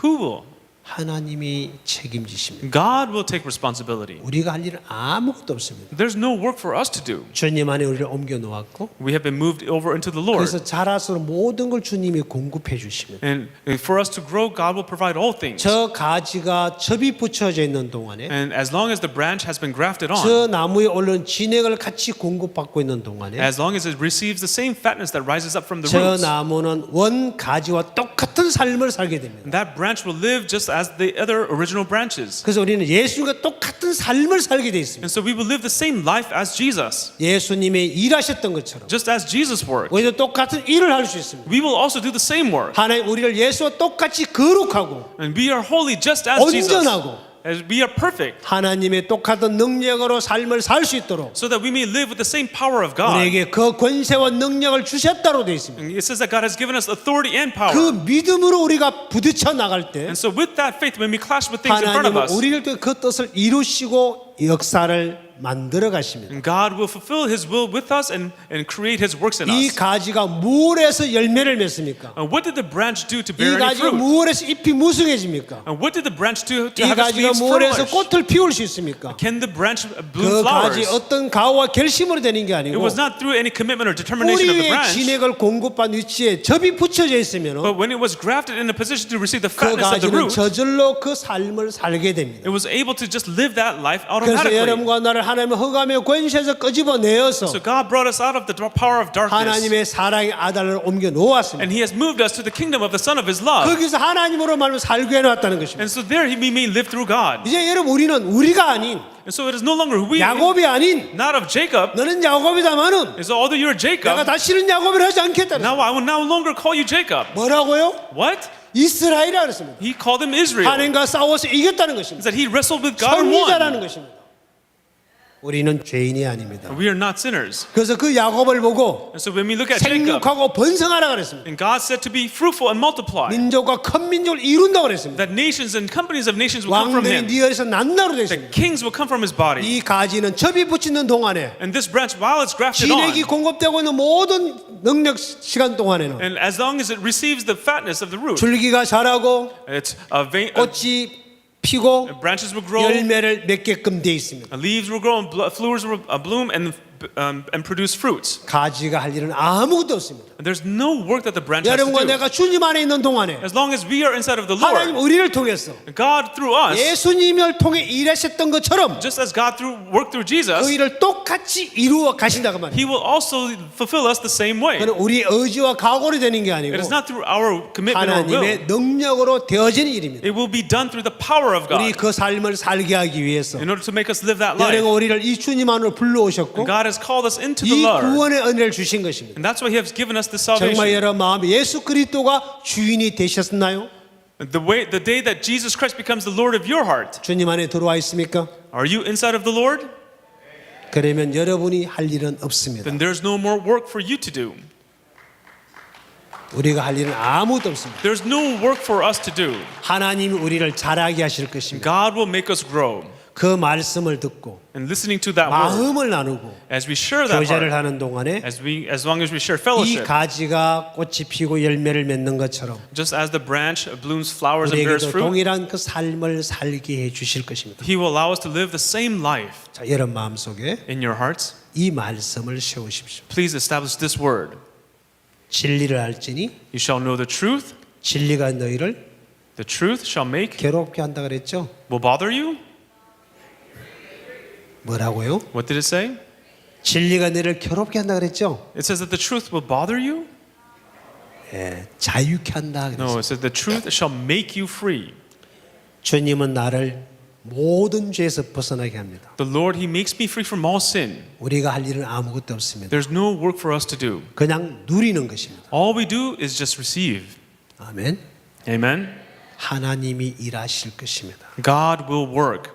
B: Who will?
A: 하나님이 책임지십니다.
B: God will take responsibility.
A: 우리가 할 일은 아무것도 없습니다.
B: There's no work for us to do.
A: 주님 안에 우리를 옮겨 놓았고
B: We have been moved over into the Lord.
A: 그래서 자라서 모든 걸 주님이 공급해 주십니다.
B: And for us to grow, God will provide all things.
A: 저 가지가 접이 붙여져 있는 동안에
B: And as long as the branch has been grafted
A: 저
B: on,
A: 나무에 올라온 진액을 같이 공급받고 있는 동안에
B: as long as it receives the same fatness that rises up from the
A: 저
B: roots,
A: 나무는 원 가지와 똑같은 삶을 살게 됩니다.
B: that branch will live just as the other original branches.
A: 그래서 우리는 예수님과 똑같은 삶을 살게 돼 있습니다.
B: And so we will live the same life as Jesus.
A: 예수님이 일하셨던 것처럼
B: Just as Jesus worked,
A: 우리도 똑같은 일을 할 수 있습니다.
B: we will also do the same work.
A: 하나님 우리를 예수와 똑같이 거룩하고
B: And we are holy just as Jesus.
A: 온전하고
B: as we are perfect,
A: 하나님의 똑같은 능력으로 삶을 살 수 있도록
B: so that we may live with the same power of God.
A: 우리에게 그 권세와 능력을 주셨다고 되어 있습니다.
B: And it says that God has given us authority and power.
A: 그 믿음으로 우리가 부딪혀 나갈 때
B: And so with that faith, when we clash with things in front of
A: 하나님은
B: us,
A: 우리를 통해 그 뜻을 이루시고 역사를 만들어 가십니다.
B: and God will fulfill His will with us and create His works in
A: 이
B: us.
A: 가지가 무엇에서 열매를 맺습니까?
B: And what did the branch do to
A: 이
B: bear any
A: 가지가
B: fruit?
A: 무엇에서 잎이 무성해집니까?
B: And what did the branch do to
A: 이
B: have its
A: 가지가
B: leaves
A: 무엇에서
B: flourish?
A: 꽃을 피울 수 있습니까?
B: Can the branch bloom
A: 그 가지
B: flowers?
A: 어떤 가오와 결심으로 되는 게
B: It
A: 아니고
B: was not through any commitment or
A: 뿌리
B: determination of the
A: 위에
B: branch,
A: 진액을 공급한 위치에 접이 붙여져 있으면
B: but when it was grafted in a position to receive the
A: 그
B: fatness of the
A: 가지는
B: root,
A: 저절로 그 삶을 살게 됩니다.
B: it was able to just live that life
A: 그래서
B: automatically.
A: 여러분과 나를 하나님의 허감의 권세에서 끄집어내어서
B: So God brought us out of the power of darkness,
A: 하나님의 사랑의 아들을 옮겨 놓았습니다.
B: and He has moved us to the kingdom of the Son of His love.
A: 거기서 하나님으로 말하면 살게 해놨다는 것입니다.
B: And so there we may live through God.
A: 이제 여러분 우리는 우리가 아닌
B: And so it is no longer we,
A: 야곱이 아닌
B: not of Jacob.
A: 너는 야곱이다마는
B: And so although you're
A: 내가
B: Jacob,
A: 다시는 야곱이라 하지 않겠다는
B: now I will no longer call you Jacob.
A: 뭐라고요?
B: What?
A: 이스라엘이라 그랬습니다.
B: He called him Israel.
A: 하나님과 싸워서 이겼다는
B: It
A: 것입니다.
B: said he wrestled with God and
A: 승리자라는
B: won.
A: 것입니다. 우리는 죄인이 아닙니다.
B: We are not sinners.
A: 그래서 그 야곱을 보고
B: And so when we look at Jacob,
A: 생육하고 번성하라 그랬습니다.
B: and God said to be fruitful and multiply,
A: 민족과 큰 민족을 이룬다고 그랬습니다.
B: that nations and companies of nations will come from
A: 왕들이
B: him,
A: 네 열에서 난다로 되어
B: that
A: 있습니다.
B: kings will come from his body.
A: 이 가지는 접이 붙이는 동안에
B: And this branch, while it's grafted
A: 진액이
B: on,
A: 공급되고 있는 모든 능력 시간 동안에는
B: and as long as it receives the fatness of the root,
A: 줄기가 자라고
B: it's
A: 꽃이 피고
B: branches will grow,
A: 열매를 맺게끔 되어 있습니다.
B: leaves will grow, and flowers will bloom and produce fruits.
A: 가지가 할 일은 아무것도 없습니다.
B: And there's no work that the branch has to
A: 여러분과
B: do.
A: 내가 주님 안에 있는 동안에
B: As long as we are inside of the
A: 하나님
B: Lord,
A: 우리를 통해서
B: God through us,
A: 예수님을 통해 일하셨던 것처럼
B: just as God worked through Jesus,
A: 그 일을 똑같이 이루어 가신다고 말이에요.
B: He will also fulfill us the same way.
A: 그는 우리의 의지와 각오로 되는 게 아니고
B: It is not through our commitment or will.
A: 하나님의 능력으로 되어지는 일입니다.
B: It will be done through the power of
A: 우리
B: God
A: 그 삶을 살게 하기 위해서
B: in order to make us live that life.
A: 여러분 우리를 이 주님 안으로 불러오셨고
B: And God has called us into
A: 이
B: the Lord.
A: 구원의 은혜를 주신 것입니다.
B: And that's why He has given us the
A: 정말
B: salvation.
A: 여러분 마음에 예수 그리스도가 주인이 되셨나요?
B: The day that Jesus Christ becomes the Lord of your heart,
A: 주님 안에 들어와 있습니까?
B: are you inside of the Lord?
A: 그러면 여러분이 할 일은 없습니다.
B: Then there's no more work for you to do.
A: 우리가 할 일은 아무것도 없습니다.
B: There's no work for us to do.
A: 하나님이 우리를 자라게 하실 것입니다.
B: God will make us grow.
A: 그 말씀을 듣고
B: And listening to that word,
A: 마음을 나누고
B: as we share that
A: 교제를
B: heart,
A: 하는 동안에
B: as long as we share
A: 이
B: fellowship,
A: 가지가 꽃이 피고 열매를 맺는 것처럼
B: just as the branch blooms flowers and bears
A: 우리에게도
B: fruit,
A: 동일한 그 삶을 살게 해 주실 것입니다.
B: He will allow us to live the same life
A: 자, 여러분 마음속에
B: in your hearts.
A: 이 말씀을 세우십시오.
B: Please establish this word.
A: 진리를 알지니
B: You shall know the truth.
A: 진리가 너희를
B: The truth shall make
A: 괴롭게 한다 그랬죠?
B: will bother you.
A: 뭐라고요?
B: What did it say?
A: 진리가 너희를 괴롭게 한다 그랬죠?
B: It says that the truth will bother you.
A: 예, 자유케 한다
B: No,
A: 그랬어요.
B: it says the truth shall make you free.
A: 주님은 나를 모든 죄에서 벗어나게 합니다.
B: The Lord, He makes me free from all sin.
A: 우리가 할 일은 아무것도 없습니다.
B: There's no work for us to do.
A: 그냥 누리는 것입니다.
B: All we do is just receive.
A: 아멘.
B: Amen.
A: 하나님이 일하실 것입니다.
B: God will work.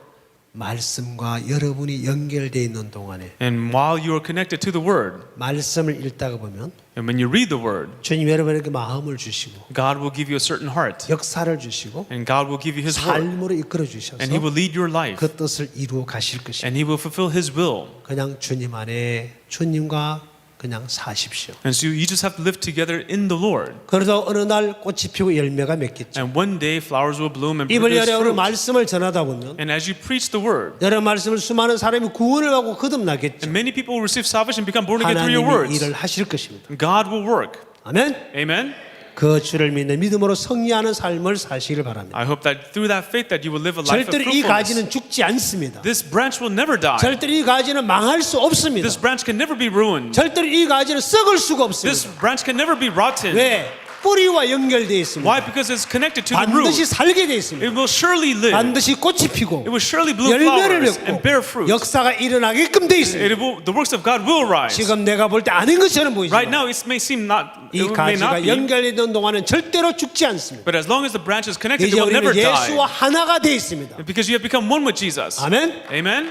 A: 말씀과 여러분이 연결되어 있는 동안에
B: And while you are connected to the Word,
A: 말씀을 읽다가 보면
B: and when you read the Word,
A: 주님 여러분에게 마음을 주시고
B: God will give you a certain heart.
A: 역사를 주시고
B: And God will give you His word.
A: 삶으로 이끌어 주셔서
B: And He will lead your life.
A: 그 뜻을 이루어 가실 것입니다.
B: And He will fulfill His will.
A: 그냥 주님 안에 주님과 그냥 사십시오.
B: And so you just have to live together in the Lord.
A: 그러다 어느 날 꽃이 피고 열매가 맺겠죠.
B: And one day flowers will bloom and
A: 이번
B: produce
A: 열에 오늘
B: fruit.
A: 말씀을 전하다 보면
B: And as you preach the word,
A: 여러 말씀을 수많은 사람이 구원을 받고 거듭나겠죠.
B: and many people will receive salvation and become born again through your
A: 하나님이
B: words.
A: 일을 하실 것입니다.
B: God will work.
A: 아멘.
B: Amen.
A: 그 주를 믿는 믿음으로 승리하는 삶을 사시기를 바랍니다.
B: I hope that through that faith that you will live a life of
A: 절대로 이
B: fruitfulness.
A: 가지는 죽지 않습니다.
B: This branch will never die.
A: 절대로 이 가지는 망할 수 없습니다.
B: This branch can never be ruined.
A: 절대로 이 가지는 썩을 수가
B: This
A: 없습니다.
B: branch can never be rotten.
A: 왜? 뿌리와 연결되어 있습니다.
B: Why? Because it's connected to the root.
A: 반드시 살게 되어 있습니다.
B: It will surely live.
A: 반드시 꽃이 피고
B: It will surely bloom
A: 열매를
B: flowers and bear
A: 맺고
B: fruit.
A: 역사가 일어나게끔 되어 있습니다.
B: The works of God will rise.
A: 지금 내가 볼 때 아닌 것처럼
B: Right
A: 보이지만
B: now, it may seem not.
A: 이
B: It may not
A: 가지가
B: be.
A: 연결되는 동안은 절대로 죽지 않습니다.
B: But as long as the branch is connected, it
A: 이제
B: will never
A: 우리는
B: die.
A: 예수와 하나가 되어 있습니다.
B: Because you have become one with Jesus.
A: 아멘.
B: Amen.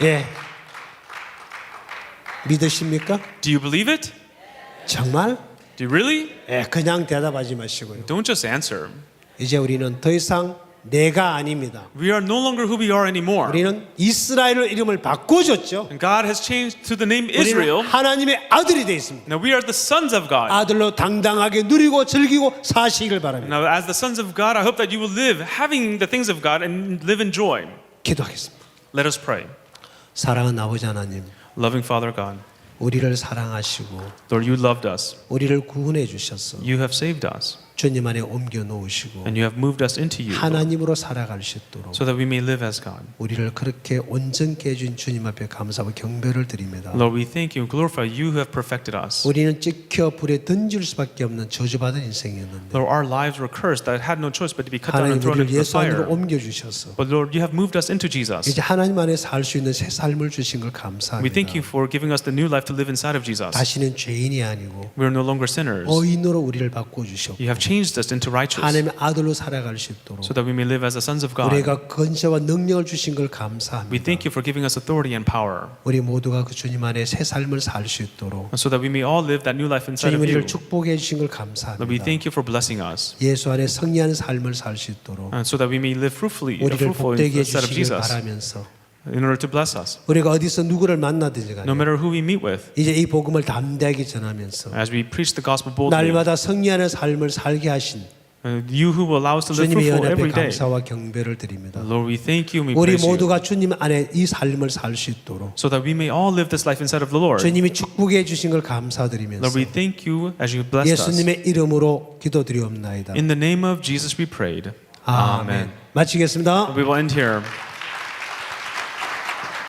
A: 예. 믿으십니까?
B: Do you believe it?
A: 정말?
B: Do you really?
A: 예, 그냥 대답하지 마시고요.
B: Don't just answer.
A: 이제 우리는 더 이상 내가 아닙니다.
B: We are no longer who we are anymore.
A: 우리는 이스라엘 이름을 바꿔줬죠.
B: And God has changed to the name
A: 우리는
B: Israel.
A: 하나님의 아들이 되어 있습니다.
B: Now we are the sons of God.
A: 아들로 당당하게 누리고 즐기고 사시길 바랍니다.
B: Now, as the sons of God, I hope that you will live having the things of God and live in joy.
A: 기도하겠습니다.
B: Let us pray.
A: 사랑하는 아버지 하나님,
B: Loving Father God,
A: 우리를 사랑하시고
B: Lord, you loved us.
A: 우리를 구원해 주셔서
B: You have saved us.
A: 주님 안에 옮겨 놓으시고
B: And you have moved us into you
A: 하나님으로 살아갈 수 있도록
B: so that we may live as God.
A: 우리를 그렇게 온전케 해준 주님 앞에 감사하고 경배를 드립니다.
B: Lord, we thank you and glorify you who have perfected us.
A: 우리는 찍혀 불에 던질 수밖에 없는 저주받은 인생이었는데
B: Lord, our lives were cursed that had no choice but to be cut down
A: 하나님
B: and thrown
A: 우리를
B: into the
A: 예수 안으로
B: fire.
A: 옮겨 주셔서
B: But Lord, you have moved us into Jesus.
A: 이제 하나님 안에 살 수 있는 새 삶을 주신 걸
B: We thank
A: 감사합니다.
B: you for giving us the new life to live inside of Jesus.
A: 다시는 죄인이 아니고
B: We are no longer sinners.
A: 의인으로 우리를 바꿔 주셨고
B: You have changed us into righteous
A: 하나님의 아들로 살아갈 수 있도록
B: so that we may live as the sons of God.
A: 우리가 권세와 능력을 주신 걸
B: We
A: 감사합니다.
B: thank you for giving us authority and power
A: 우리 모두가 그 주님 안에 새 삶을 살 수 있도록
B: so that we may all live that new life inside
A: 주님
B: of you.
A: 우리를 축복해 주신 걸
B: Lord, we
A: 감사합니다.
B: thank you for blessing us
A: 예수 안에 승리하는 삶을 살 수 있도록
B: and so that we may live fruitfully,
A: 우리를
B: fruitful
A: 복되게
B: inside of
A: 해주시길
B: Jesus
A: 바라면서
B: in order to bless us.
A: 우리가 어디서 누구를 만나든지 간에
B: No matter who we meet with,
A: 이제 이 복음을 담대하게 전하면서
B: as we preach the gospel boldly,
A: 날마다 승리하는 삶을 살게 하신
B: you who will allow us to live
A: 주님의
B: fruitful
A: 연합에
B: every day.
A: 감사와 경배를 드립니다.
B: Lord, we thank you and we
A: 우리
B: praise you
A: 모두가 주님 안에 이 삶을 살 수 있도록
B: so that we may all live this life inside of the Lord.
A: 주님이 축복해 주신 걸 감사드리면서
B: Lord, we thank you as you blessed us.
A: 예수님의 이름으로 기도드리옵나이다.
B: In the name of Jesus we prayed.
A: 아멘. 마치겠습니다.
B: We will end here.